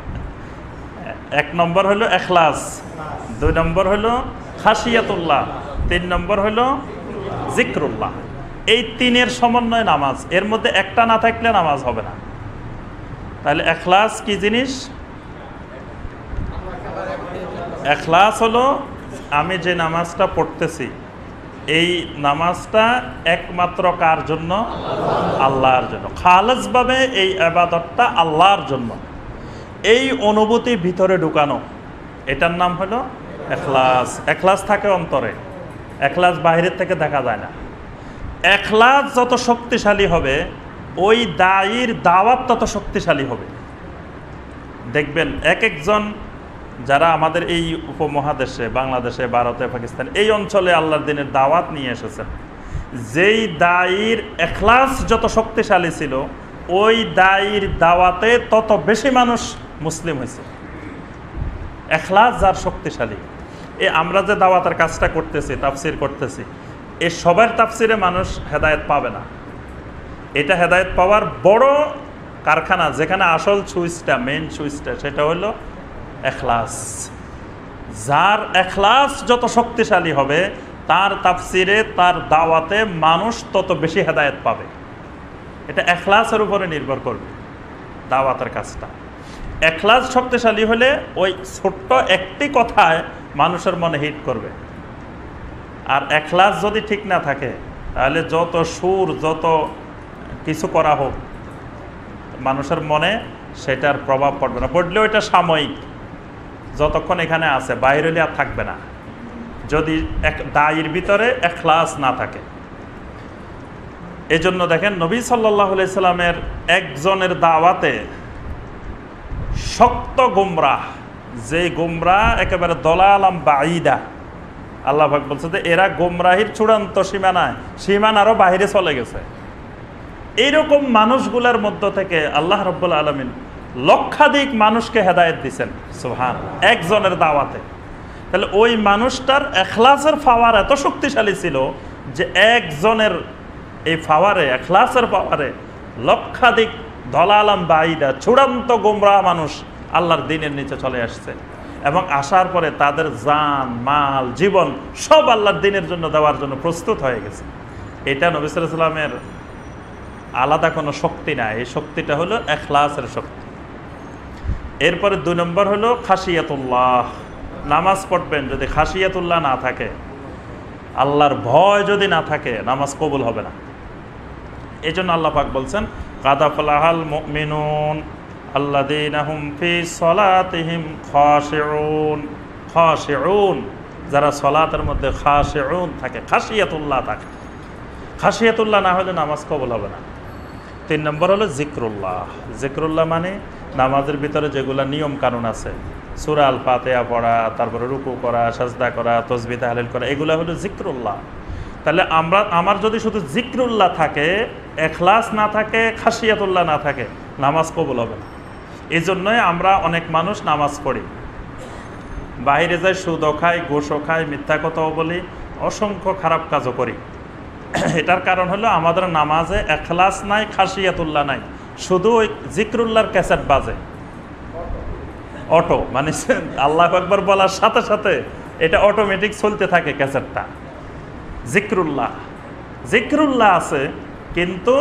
এক নম্বর হলো ইখলাস, দুই নম্বর হলো খাশিয়াতুল্লাহ, তিন নম্বর হলো জিক্রুল্লাহ। এই তিনের সমন্বয় নামাজ। এর মধ্যে একটা না থাকলে নামাজ হবে না। তাহলে ইখলাস কি জিনিস? ইখলাস হলো আমি যে নামাজটা পড়তেছি, এই নামাজটা একমাত্র কার জন্য? আল্লাহর জন্য। খালেসভাবে এই ইবাদতটা আল্লাহর জন্য, এই অনুভূতি ভিতরে ঢুকানো, এটার নাম হলো ইখলাস। ইখলাস থাকে অন্তরে, ইখলাস বাইরের থেকে দেখা যায় না। ইখলাস যত শক্তিশালী হবে, ওই দায়ীর দাওয়াত তত শক্তিশালী হবে। দেখবেন এক একজন যারা আমাদের এই উপমহাদেশে, বাংলাদেশে, ভারতে, পাকিস্তান, এই অঞ্চলে আল্লাহর দিনের দাওয়াত নিয়ে এসেছেন, যেই দায়ীর ইখলাস যত শক্তিশালী ছিল, ওই দায়ীর দাওয়াতে তত বেশি মানুষ মুসলিম হয়েছে। ইখলাস যার শক্তিশালী, আমরা যে দাওয়াতের কাজটা করতেছি, তাফসির করতেছি, এই সবার তাফসিরে মানুষ হেদায়েত পাবে না। এটা হেদায়েত পাওয়ার বড় কারখানা, যেখানে আসল সুইচটা, মেইন সুইচটা, সেটা হলো ইখলাস। যার ইখলাস যত শক্তিশালী হবে, তার তাফসিরে, তার দাওয়াতে মানুষ তত বেশি হেদায়েত পাবে। এটা ইখলাসের উপরে নির্ভর করবে দাওয়াতের কাজটা। ইখলাস শক্তিশালী হলে ওই ছোট্ট একটি কথায় মানুষের মনে হিট করবে। আর ইখলাস যদি ঠিক না থাকে, তাহলে যত সুর, যত কিছু করা হোক, মানুষের মনে সেটার প্রভাব পড়বে না। পড়লেও এটা সাময়িক, যতক্ষণ এখানে আছে, বাইরে হলে আর থাকবে না, যদি এক দায়ের ভিতরে ইখলাস না থাকে। এই জন্য দেখেন নবী সাল্লাল্লাহু আলাইহি সাল্লামের একজনের দাওয়াতে শক্ত গুমরাহ, যে গুমরাহ একেবারে দলালাম বাঈদা, আল্লাহ পাক বলছে যে এরা গুমরাহির চূড়ান্ত সীমানারও বাইরে চলে গেছে। এইরকম মানুষগুলোর মধ্য থেকে আল্লাহ রাব্বুল আলামিন লক্ষাধিক মানুষকে হেদায়েত দিয়েছেন, সুবহান, একজনের দাওয়াতে। তাহলে ওই মানুষটার ইখলাসের পাওয়ার এত শক্তিশালী ছিল যে একজনের এই পাওয়ারে, ইখলাসের পাওয়ারে লক্ষাধিক দলালাম বাঈদা, চূড়ান্ত গোমরাহ মানুষ আল্লাহর দ্বীনের নিচে চলে আসছে, এবং আসার পরে তাদের জান, মাল, জীবন সব আল্লাহর দ্বীনের জন্য দেওয়ার জন্য প্রস্তুত হয়ে গেছে। এটা নবী সাল্লাল্লাহু আলাইহি ওয়াসাল্লামের আলাদা কোনো শক্তি নাই, এই শক্তিটা হলো ইখলাসের শক্তি। এরপরে দুই নম্বর হলো খাশিয়াতুল্লাহ। নামাজ পড়বেন, যদি খাশিয়াতুল্লাহ না থাকে, আল্লাহর ভয় যদি না থাকে, নামাজ কবুল হবে না। এই জন্য আল্লাহ পাক বলছেন কাদ আফলাহাল মুমিনুন আল্লাযীনা হুম ফি সলাতিহিম খাশিউন। খাশিউন, যারা সলাতের মধ্যে খাশিউন থাকে, খাশিয়াতুল্লাহ থাকে। খাশিয়াতুল্লাহ না হলে নামাজ কবুল হবে না। 3 নম্বর হলো জিক্রুল্লাহ। জিক্রুল্লাহ মানে নামাজের ভিতরে যেগুলো নিয়ম কানুন আছে, সূরা আল ফাতিহা পড়া, তারপরে রুকু করা, সাজদা করা, তাসবিহ তাহলিল করা, এগুলো হলো জিক্রুল্লাহ। তাহলে আমার যদি শুধু জিক্রুল্লাহ থাকে, ইখলাস না থাকে, খাশিয়াতুল্লাহ না থাকে, নামাজ কবুল হবে না। এই জন্যই আমরা অনেক মানুষ নামাজ পড়ি, বাইরে যাই, সুদও খাই, ঘুষও খাই, মিথ্যা কথাও বলি, অসংখ্য খারাপ কাজও করি। এটার কারণ হলো আমাদের নামাজে ইখলাস নাই, খাশিয়াতুল্লাহ নাই, শুধু ওই জিক্রুল্লাহর ক্যাসেট বাজে অটো, মানে আল্লাহু আকবার বলার সাথে সাথে এটা অটোমেটিক চলতে থাকে ক্যাসেটটা। জিক্রুল্লাহ জিক্রুল্লাহ আছে কিন্তু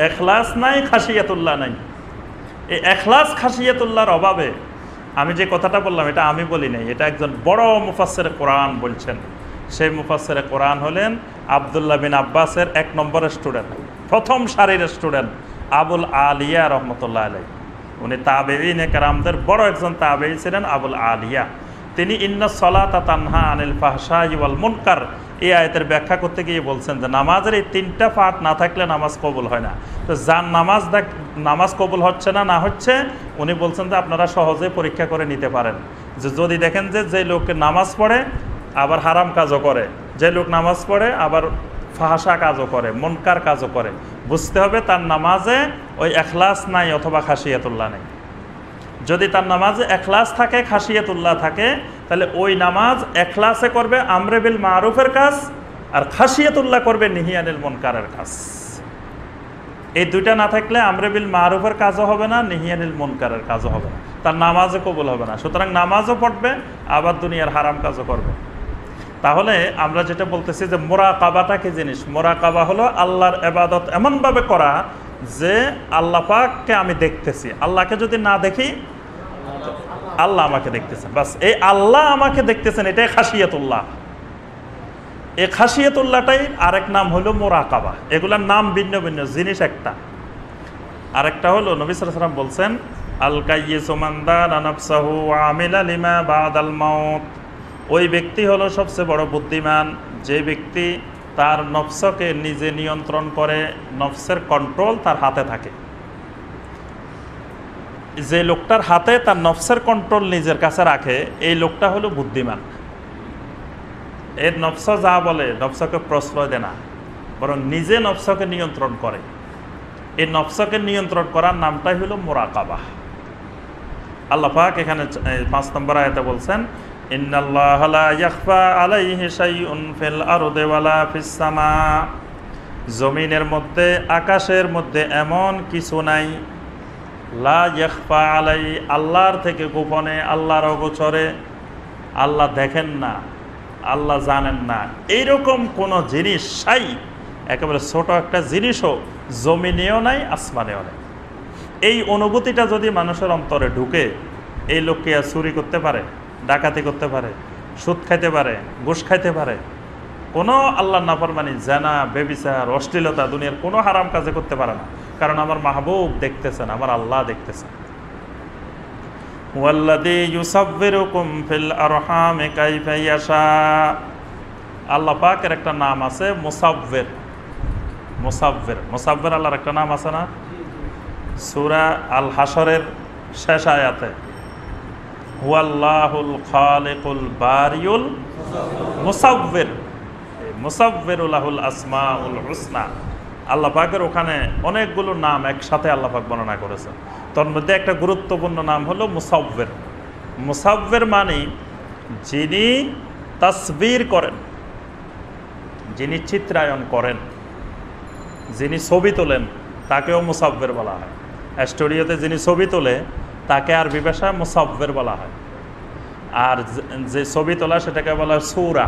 ইখলাস নাই, খাশিয়াতুল্লাহ নাই। এই ইখলাস খাশিয়াতুল্লাহর অভাবে, আমি যে কথাটা বললাম এটা আমি বলি নাই, এটা একজন বড় মুফাসসিরে কোরআন বলছেন। সেই মুফাসসিরে কোরআন হলেন আব্দুল্লাহ বিন আব্বাসের 1 নম্বরের স্টুডেন্ট, প্রথম সারির স্টুডেন্ট আবুল আলিয়া রহমতুল্লাহ আলাইহি। উনি তাবেঈনে কেরামদের বড় একজন তাবেঈ ছিলেন আবুল আলিয়া। তিনি ইন্নাস সালাতা তানহা আনিল ফাহশাই ওয়াল মুনকার এই আয়াতের ব্যাখ্যা করতে গিয়ে বলছেন যে নামাজের এই 3টা পার্ট না থাকলে নামাজ কবুল হয় না। তো যার নামাজ কবুল হচ্ছে না হচ্ছে, উনি বলছেন যে আপনারা সহজে পরীক্ষা করে নিতে পারেন যে যদি দেখেন যে লোকে নামাজ পড়ে আবার হারাম কাজও করে, যে লোক নামাজ পড়ে আবার ফাহশা কাজও করে, মুনকার কাজও করে, বুঝতে হবে তার নামাজে ওই ইখলাস নাই অথবা খাশিয়াতুল্লাহ নেই। যদি তার নামাজে ইখলাস থাকে, খাশিয়াতুল্লাহ থাকে, তাহলে ওই নামাজ ইখলাসে করবে আমরে বিল মারুফের কাজ, আর খাশিয়াতুল্লাহ করবে নিহিয়ানিল মুনকারের কাজ। এই দুইটা না থাকলে আমরে বিল মারুফের কাজও হবে না, নিহিয়ানিল মুনকারের কাজও হবে না, তার নামাজও কবুল হবে না। সুতরাং নামাজও পড়বে আবার দুনিয়ার হারাম কাজও করবে। তাহলে আমরা যেটা বলতেছি যে মুরাকাবাটা কি জিনিস? মুরাকাবা হলো আল্লাহর ইবাদত এমনভাবে করা যে আল্লাহ পাককে আমি দেখতেছি, আল্লাহকে যদি না দেখি আল্লাহ আমাকে দেখতেছেন, বাস এই আল্লাহ আমাকে দেখতেছেন, এটাই খাশিয়াতুল্লাহ। এই খাশিয়াতুল্লাহটাই আরেক নাম হলো মুরাকাবা। এগুলার নাম ভিন্ন ভিন্ন, জিনিস একটা। আরেকটা হলো নবী সাল্লাল্লাহু আলাইহি ওয়াসাল্লাম বলছেন আল কাইয়িসু মান দানা নাফসাহু ওয়া আমিলা লিমা বাদাল মাউত। ওই ব্যক্তি হলো সবচেয়ে বড় বুদ্ধিমান, যে ব্যক্তি তার নফসকে নিজে নিয়ন্ত্রণ করে, নফসের কন্ট্রোল তার হাতে থাকে। যে লোকটার হাতে তার নফসের কন্ট্রোল নিজের কাছে রাখে, এই লোকটা হলো বুদ্ধিমান। এর নফস যা বলে নফসকে প্রশ্রয় দেয় না, বরং নিজে নফসকে নিয়ন্ত্রণ করে। এই নফসকে নিয়ন্ত্রণ করার নামটাই হলো মুরাকাবা। আল্লাহ পাক এখানে 5 নম্বর আয়াতে বলছেন ইন্নাল্লাহা লা ইয়াখফা আলাইহি শাইউন ফিল আরদি ওয়ালা ফিস সামা। জমিনের মধ্যে, আকাশের মধ্যে এমন কিছু নাই, লা ইয়াখফা আলাইহি, আল্লাহর থেকে গোপনে, আল্লাহর অগোচরে, আল্লাহ দেখেন না, আল্লাহ জানেন না, এইরকম কোন জিনিস সাই, একেবারে ছোট একটা জিনিসও জমিনেও নাই, আসমানেও নাই। এই অনুভূতিটা যদি মানুষের অন্তরে ঢুকে, এই লোককে আর চুরি করতে পারে, ডাকাতি করতে পারে, সুদ খাইতে পারে, ঘুষ খাইতে পারে, কোনো আল্লাহর নাফরমানি, জানা, বেবিচার, অশ্লীলতা, দুনিয়ার কোনো হারাম কাজে করতে পারে না, কারণ আমার মাহবুব দেখতেছেন, আমার আল্লাহ দেখতেছেন। ওয়াল্লাযী ইউসাব্বিরুকুম ফিল আরহামি কাইফা ইয়াশা। আল্লাহ পাকের একটা নাম আছে মুসাব্বির। মুসাব্বির, মুসাব্বির আল্লাহর একটা নাম আছে না? সূরা আল হাশরের শেষ আয়াতে হুয়াল্লাহুল খালিকুল বারিউল মুসাব্বির, মুসাব্বিরুল লাহুল আসমাউল হুসনা। আল্লাহ পাকের ওখানে অনেকগুলো নাম একসাথে আল্লাহ পাক বর্ণনা করেছেন। তার মধ্যে একটা গুরুত্বপূর্ণ নাম হলো মুসাব্বির। মুসাব্বির মানে যিনি তাসবির করেন, যিনি চিত্রায়ন করেন, যিনি ছবি তোলেন, তাকেও মুসাব্বির বলা হয়। স্টুডিওতে যিনি ছবি তোলে তাকে আরবি ভাষায় মুসাব্বির বলা হয়। আর যে ছবি তোলা সেটাকে বলা হয় সূরা।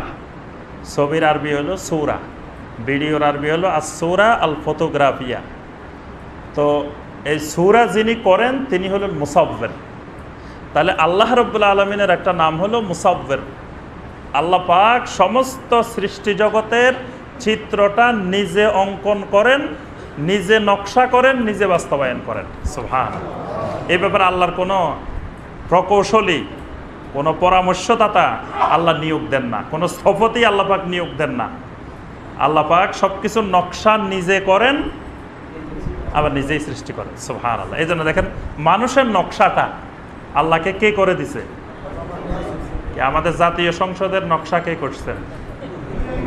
ছবির আরবি হলো সূরা, ভিডিওর আরবি হলো আস-সূরা আল ফটোগ্রাফিয়া। তো এই সূরা যিনি করেন তিনি হলেন মুসাব্বির। তাহলে আল্লাহ রাব্বুল আলামিনের একটা নাম হলো মুসাব্বির। আল্লাহ পাক সমস্ত সৃষ্টি জগতের চিত্রটা নিজে অঙ্কন করেন, নিজে নকশা করেন, নিজে বাস্তবায়ন করেন। সুবহানাল্লাহ। এই ব্যাপারে আল্লাহর কোনো প্রকৌশলী কোনো পরামর্শদাতা আল্লাহ নিয়োগ দেন না, কোনো স্থপতি আল্লাহ পাক নিয়োগ দেন না। আল্লাহ পাক সব কিছুর নকশা নিজে করেন, আবার নিজেই সৃষ্টি করেন। সুবহানাল্লাহ। এই জন্য দেখেন মানুষের নকশাটা আল্লাহকে কে করে দিছে? আমাদের জাতীয় সংসদের নকশা কে করছেন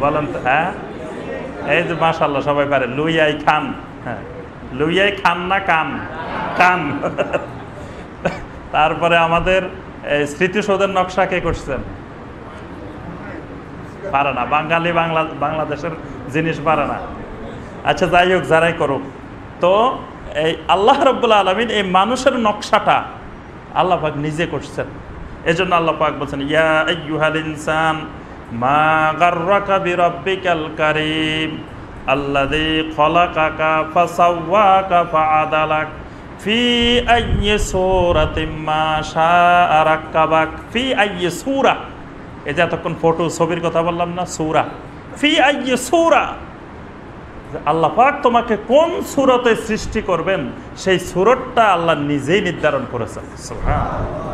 বলেন তো? হ্যাঁ, এই যে মাশাআল্লাহ সবাই পারে, লুইয়াই খান। হ্যাঁ, লুইয়াই খান না কান? কান। তারপরে আমাদের স্মৃতিসৌধের নকশা কে করছেন? পারে না, বাঙালি বাংলাদেশের জিনিস পারে না। আচ্ছা যাই হোক, যারাই করুক, তো এই আল্লাহ রাব্বুল আলামিন এই মানুষের নকশাটা আল্লাহ পাক নিজে করছেন। এই জন্য আল্লাহ পাক বলছেন, ইয়া আইয়ুহাল ইনসান মা গাররাকা বিরাব্বিকাল কারীম আল্লাযী খালাকাকা ফাসাওয়াকা ফাআদালাক ফি আইয়ি সূরাতিন মা শাআ রাক্কাবাক। ফি আইয়ি সূরা, এই যে এতক্ষণ ফটো ছবির কথা বললাম না, সূরা। ফি আইয়ি সূরা, আল্লাহ পাক তোমাকে কোন সূরতে সৃষ্টি করবেন সেই সূরতটা আল্লাহ নিজেই নির্ধারণ করেছেন। সুবহানাল্লাহ।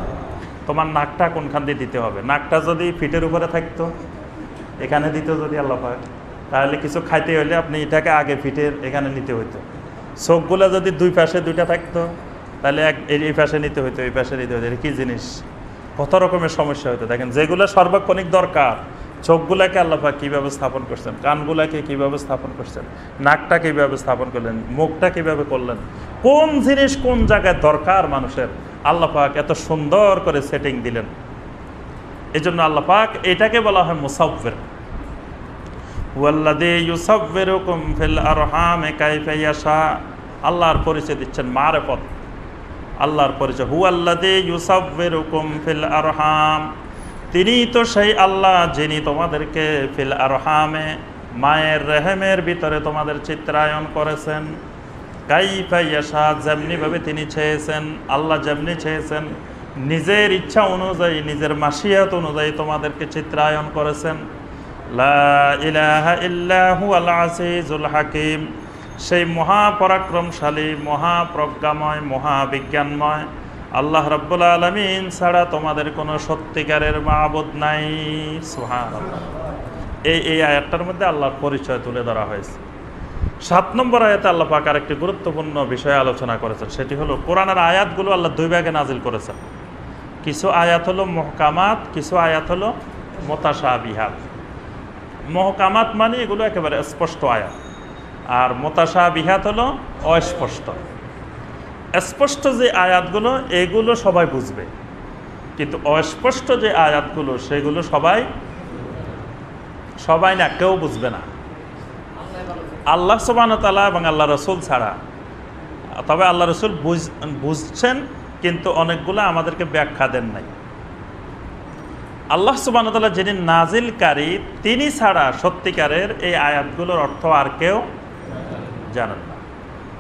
তোমার নাকটা কোনখান দিয়ে দিতে হবে, নাকটা যদি ফিটের উপরে থাকতো, এখানে দিত যদি আল্লাহ পাক, তাহলে কিছু খাইতে হলে আপনি এটাকে আগে ফিটের এখানে নিতে হইতো। চোখগুলো যদি দুই পাশে দুইটা থাকতো, তাহলে এই পাশে নিতে হইতো, এই পাশে নিতে হইতো। এটা কি জিনিস, কত রকমের সমস্যা হতো। দেখেন যেগুলো সর্বক্ষণিক দরকার, চোখগুলাকে আল্লাহ পাক কীভাবে স্থাপন করছেন, কানগুলাকে কীভাবে স্থাপন করছেন, নাকটা কীভাবে স্থাপন করলেন, মুখটা কীভাবে করলেন, কোন জিনিস কোন জায়গায় দরকার মানুষের, আল্লাহ পাক এত সুন্দর করে সেটিং দিলেন। এই জন্য আল্লাহ পাক এটাকে বলা হয় মুসাব্বির। ওয়াল্লাযী ইউসাব্বিরুকুম ফিল আরহাম কাইফা ইয়াশা। আল্লাহর পরিচয় দিচ্ছেন মারিফত, আল্লাহর পরিচয়। হুয়াল্লাযী ইউসাব্বিরুকুম ফিল আরহাম, তিনি তো সেই আল্লাহ যিনি তোমাদেরকে ফিল আরহামে, মায়ের রেহেমের ভিতরে তোমাদের চিত্রায়ন করেছেন। কাইফা ইয়াশা, যেমনিভাবে তিনি চেয়েছেন, আল্লাহ যেমনি চেয়েছেন, নিজের ইচ্ছা অনুযায়ী, নিজের মাশিয়াত অনুযায়ী তোমাদেরকে চিত্রায়ন করেছেন। লা ইলাহা ইল্লা হুয়াল আজিজুল হাকিম, সেই মহাপরাক্রমশালী, মহাপ্রজ্ঞাময়, মহাবিজ্ঞানময় আল্লাহ রাব্বুল আলামিন ছাড়া তোমাদের কোনো সত্যিকারের মাবুদ নাই। সুবহানাল্লাহ। এই আয়াতটার মধ্যে আল্লাহর পরিচয় তুলে ধরা হয়েছে। 7 নম্বর আয়াতে আল্লাহ পাক আরেকটি গুরুত্বপূর্ণ বিষয় আলোচনা করেছেন, সেটি হলো কোরআনের আয়াতগুলো আল্লাহ দুই ভাগে নাজিল করেছেন। কিছু আয়াত হলো মুহকামাত, কিছু আয়াত হলো মুতাশাবিহাত। মুহকামাত মানে এগুলো একেবারে স্পষ্ট আয়াত, আর মুতাশাবিহাত হলো অস্পষ্ট। স্পষ্ট যে আয়াতগুলো এগুলো সবাই বুঝবে, কিন্তু অস্পষ্ট যে আয়াতগুলো সেগুলো সবাই না, কেউ বুঝবে না, আল্লাহ সুবহানাহু ওয়া তাআলা এবং আল্লাহ রাসূল ছাড়া। তবে আল্লাহ রাসূল বুঝছেন, কিন্তু অনেকগুলো আমাদেরকে ব্যাখ্যা দেন নাই। আল্লাহ সুবহানাহু ওয়া তাআলা যিনি নাজিলকারী, তিনি ছাড়া সত্যিকারের এই আয়াতগুলোর অর্থ আর কেউ জানেন না।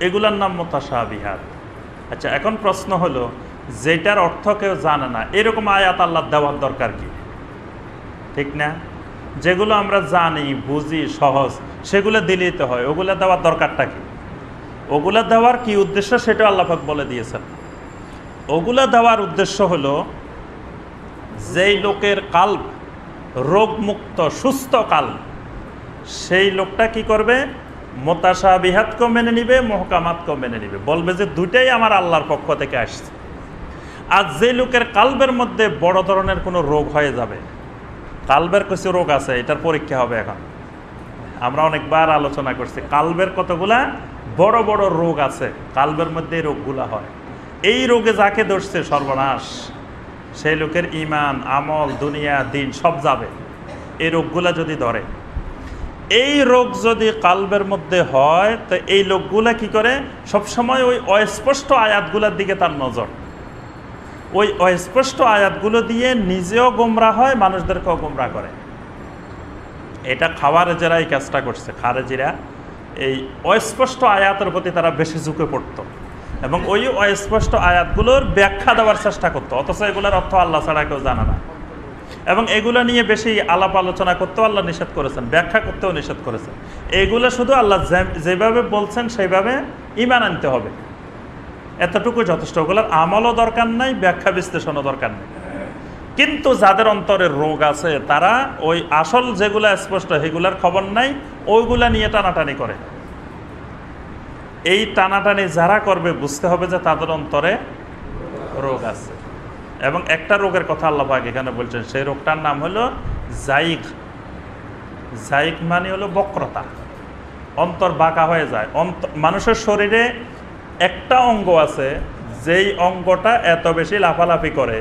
এগুলোর নাম মুতাশাবিহাত। আচ্ছা, এখন প্রশ্ন হলো, যেটার অর্থ কেউ জানে না এরকম আয়াত আল্লাহ দেওয়ার দরকার কি? ঠিক না? যেগুলো আমরা জানি, বুঝি, সহজ, সেগুলো দিলেই তো হয়। ওগুলো দেওয়ার দরকারটা কি? ওগুলো দেওয়ার কি উদ্দেশ্য সেটা আল্লাহ পাক বলে দিয়েছেন। ওগুলো দেওয়ার উদ্দেশ্য হলো, যেই লোকের কাল্ব রোগমুক্ত, সুস্থ কাল্ব, সেই লোকটা কি করবে? মুতাশাবিহাতকেও মেনে নিবে, মুহকামাতকেও মেনে নিবে, বলবে যে দুইটাই আমার আল্লাহর পক্ষ থেকে আসছে। আর যে লোকের কাল্বের মধ্যে বড় ধরনের কোনো রোগ হয়ে যাবে, কাল্বের কিছু রোগ আছে, এটার পরীক্ষা হবে এখন। আমরা অনেকবার আলোচনা করছি, কাল্বের কতগুলা বড় বড় রোগ আছে, কাল্বের মধ্যে এই রোগগুলা হয়। এই রোগে যাকে ধরছে সর্বনাশ, সেই লোকের ঈমান, আমল, দুনিয়া, দিন সব যাবে এই রোগগুলা যদি ধরে। এই রোগ যদি কাল্বের মধ্যে হয়, তো এই লোকগুলা কি করে? সবসময় ওই অস্পষ্ট আয়াতগুলোর দিকে তার নজর, ওই অস্পষ্ট আয়াতগুলো দিয়ে নিজেও গোমরাহ হয়, মানুষদেরকেও গোমরাহ করে। এটা খাওয়ারেজেরা এই কাজটা করছে। খারেজিরা এই অস্পষ্ট আয়াতের প্রতি তারা বেশি ঝুঁকে পড়ত এবং ওই অস্পষ্ট আয়াতগুলোর ব্যাখ্যা দেওয়ার চেষ্টা করতো, অথচ এগুলোর অর্থ আল্লাহ ছাড়া কেউ জানে না। এবং এগুলো নিয়ে বেশি আলাপ আলোচনা করতেও আল্লাহ নিষেধ করেছেন, ব্যাখ্যা করতেও নিষেধ করেছেন। এগুলো শুধু আল্লাহ যেভাবে বলছেন সেইভাবে ঈমান আনতে হবে, এতটুকু যথেষ্ট। ওগুলোর আমলও দরকার নাই, ব্যাখ্যা বিশ্লেষণও দরকার নেই। কিন্তু যাদের অন্তরে রোগ আছে তারা ওই আসল যেগুলা স্পষ্ট সেগুলার খবর নাই, ওইগুলা নিয়ে টানাটানি করে। এই টানাটানি যারা করবে বুঝতে হবে যে তাদের অন্তরে রোগ আছে। এবং একটা রোগের কথা আল্লাহ পাক এখানে বলছেন, সেই রোগটার নাম হলো জাইক। জাইক মানে হলো বক্রতা, অন্তর বাঁকা হয়ে যায়। মানুষের শরীরে একটা অঙ্গ আছে যেই অঙ্গটা এত বেশি লাফালাফি করে,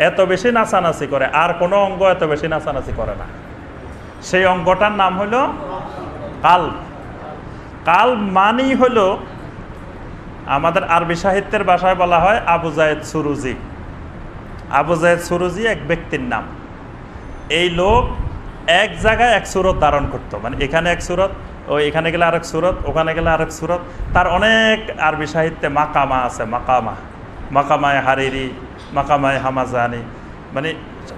এত বেশি নাচানাচি করে, আর কোনো অঙ্গ এত বেশি নাচানাচি করে না। সেই অঙ্গটার নাম হলো কাল্ব। কাল্ব মানেই হলো, আমাদের আরবি সাহিত্যের ভাষায় বলা হয় আবু জায়েদ সুরুজি। আবু জায়েদ সুরুজি এক ব্যক্তির নাম। এই লোক এক জায়গায় এক সুরত ধারণ করতো, মানে এখানে এক সুরত, ওই এখানে গেলে আরেক সুরত, ওখানে গেলে আরেক সুরত। তার অনেক আরবি সাহিত্যে মাকামা আছে, মাকামায় হারিরি, মাকামায় হামাজানি। মানে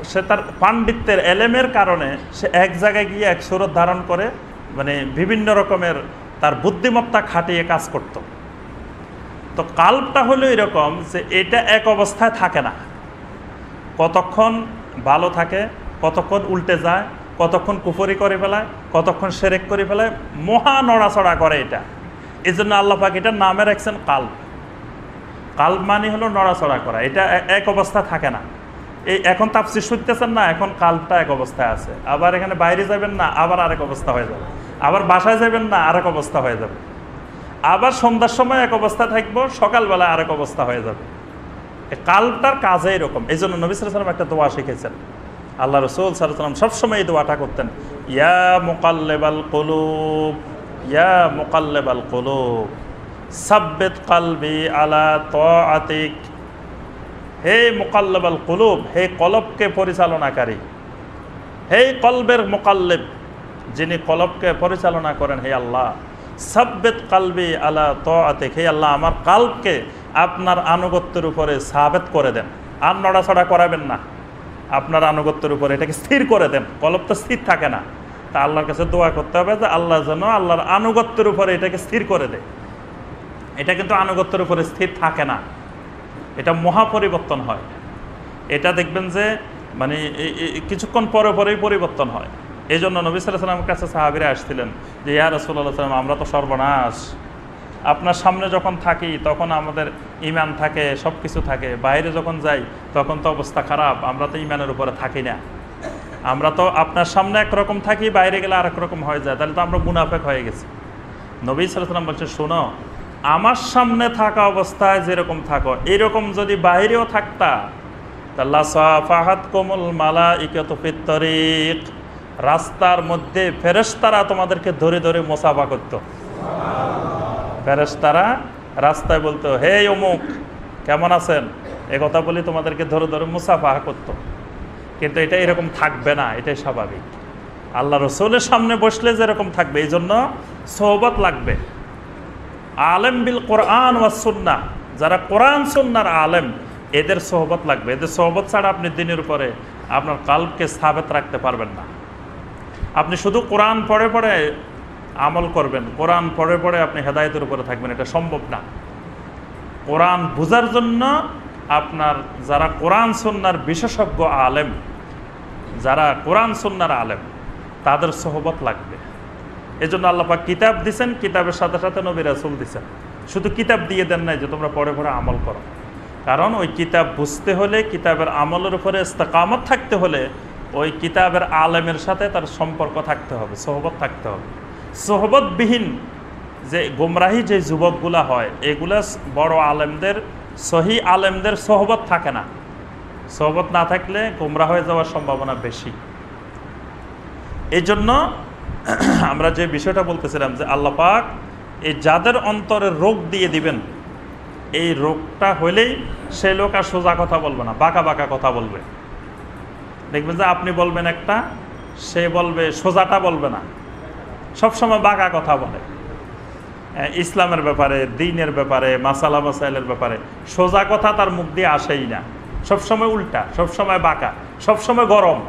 সে তার পাণ্ডিত্যের এলেমের কারণে সে এক জায়গায় গিয়ে এক সুরত ধারণ করে, মানে বিভিন্ন রকমের তার বুদ্ধিমত্তা খাটিয়ে কাজ করত। তো কাল্পটা হলো এরকম যে এটা এক অবস্থায় থাকে না, কতক্ষণ ভালো থাকে, কতক্ষণ উল্টে যায়, কতক্ষণ কুফরি করে ফেলায়, কতক্ষণ সেরেক করে ফেলায়, মহা নড়াচড়া করে এটা। এই জন্য আল্লাহ পাক এটার নামে রাখছেন কাল্ব। কাল্ব মানে হলো নড়াচড়া করা, এটা এক অবস্থা থাকে না। এই এখন তাফসীর শুনতেছেন না, এখন কাল্বটা এক অবস্থায় আছে, আবার এখানে বাইরে যাবেন না, আবার আরেক অবস্থা হয়ে যাবে, আবার বাসায় যাবেন না, আরেক অবস্থা হয়ে যাবে, আবার সন্ধ্যার সময় এক অবস্থা থাকবো, সকালবেলা আরেক অবস্থা হয়ে যাবে। কাল্বটার কাজে এরকম। এই জন্য নবী সাল্লাল্লাহু আলাইহি ওয়াসাল্লাম একটা দোয়া শিখেছেন। আল্লাহ রাসূল সাল্লাল্লাহু আলাইহি ওয়াসাল্লাম সবসময় এই দোয়াটা করতেন, ইয়া মুকাল্লিবাল কুলুব, ইয়া মুকাল্লিবাল কুলুব সাব্বিত কলবি আলা তাআতিক। হে মুকাল্লিবাল কুলুব, হে কলবকে পরিচালনাকারী, হে কলবের মুকাল্লিব, যিনি কলবকে পরিচালনা করেন, হে আল্লাহ, সাব্বিত কলবি আলা তাআতিক, হে আল্লাহ আমার কলবকে আপনার আনুগত্যের উপরে সাবেত করে দেন, আর নড়াচড়া করাবেন না, আপনার আনুগত্যের উপরে এটাকে স্থির করে দেন। কলব তো স্থির থাকে না, তা আল্লাহর কাছে দোয়া করতে হবে যে আল্লাহ যেন আল্লাহর আনুগত্যের উপরে এটাকে স্থির করে দেয়। এটা কিন্তু আনুগত্যের উপরে স্থির থাকে না, এটা মহা পরিবর্তন হয়। এটা দেখবেন যে মানে কিছুক্ষণ পরে পরেই পরিবর্তন হয়। এই জন্য নবী সাল্লাল্লাহু আলাইহি ওয়াসাল্লামের কাছে সাহাবীরা আসছিলেন যে ইয়া রাসূলুল্লাহ সাল্লাল্লাহু আলাইহি ওয়াসাল্লাম, আমরা তো সর্বনাশ, আপনার সামনে যখন থাকি তখন আমাদের ঈমান থাকে, সব কিছু থাকে, বাইরে যখন যাই তখন তো অবস্থা খারাপ, আমরা তো ঈমানের উপরে থাকি না, আমরা তো আপনার সামনে একরকম থাকি, বাইরে গেলে আরেক রকম হয়ে যায়, তাহলে তো আমরা মুনাফিক হয়ে গেছি। নবী সাল্লাল্লাহু আলাইহি ওয়াসাল্লাম বলছে, শোনো, আমার সামনে থাকা অবস্থায় যেরকম থাকো এরকম যদি বাইরেও থাকতা, তাল্লা সাফাহাত কুমুল মালাইকাতু ফিত তরিক, রাস্তার মধ্যে ফেরেশতারা তোমাদেরকে ধরে ধরে মুসাফা করতো। ফেরেশতারা রাস্তায় বলতো, হে অমুক কেমন আছেন, এ কথা বলি তোমাদেরকে ধরে ধরে মুসাফা করতো। কিন্তু এটা এরকম থাকবে না, এটাই স্বাভাবিক। আল্লাহ রসুলের সামনে বসলে যেরকম থাকবে, এই জন্য সোহবত লাগবে। আলেম বিল কোরআন ওয়াস সুন্নাহ, যারা কোরআন সুন্নাহর আলেম, এদের সোহবত লাগবে। এদের সোহবত ছাড়া আপনি দিনের উপরে আপনার কালবকে স্থাপিত রাখতে পারবেন না। আপনি শুধু কোরআন পড়ে পড়ে আমল করবেন, কোরআন পড়ে পড়ে আপনি হেদায়েতের উপরে থাকবেন, এটা সম্ভব না। কোরআন বোঝার জন্য আপনার যারা কোরআন সুন্নাহর বিশেষজ্ঞ আলেম, যারা কোরআন সুন্নাহর আলেম, তাদের সোহবত লাগবে। এই জন্য আল্লাহ পাক কিতাব দিয়েছেন, কিতাবের সাথে সাথে নবী রাসূল দিয়েছেন। শুধু কিতাব দিয়ে দেন নাই যে তোমরা পড়ে পড়ে আমল করো, কারণ ওই কিতাব বুঝতে হলে, কিতাবের আমলের উপরে ইস্তেকামত থাকতে হলে ওই কিতাবের আলেমের সাথে তার সম্পর্ক থাকতে হবে, সোহবত থাকতে হবে। সোহবতবিহীন যে গোমরাহী যে যুবকগুলা হয়, এগুলা বড় আলেমদের, সহি আলেমদের সোহবত থাকে না। সোহবত না থাকলে গোমরাহ হয়ে যাওয়ার সম্ভাবনা বেশি। এই জন্য আমরা যে বিষয়টা বলতেছিলাম যে আল্লাহ পাক এই যাদের অন্তরে রোগ দিয়ে দিবেন, এই রোগটা হলেই সে লোক আর সোজা কথা বলবে না, বাঁকা বাঁকা কথা বলবে। দেখবেন যে আপনি বলবেন একটা, সে বলবে সোজাটা বলবে না, সবসময় বাঁকা কথা বলে। ইসলামের ব্যাপারে, দ্বীনের ব্যাপারে, মাসালা মাসাইলের ব্যাপারে সোজা কথা তার মুখ দিয়ে আসেই না, সবসময় উল্টা, সবসময় বাঁকা, সবসময় গরম।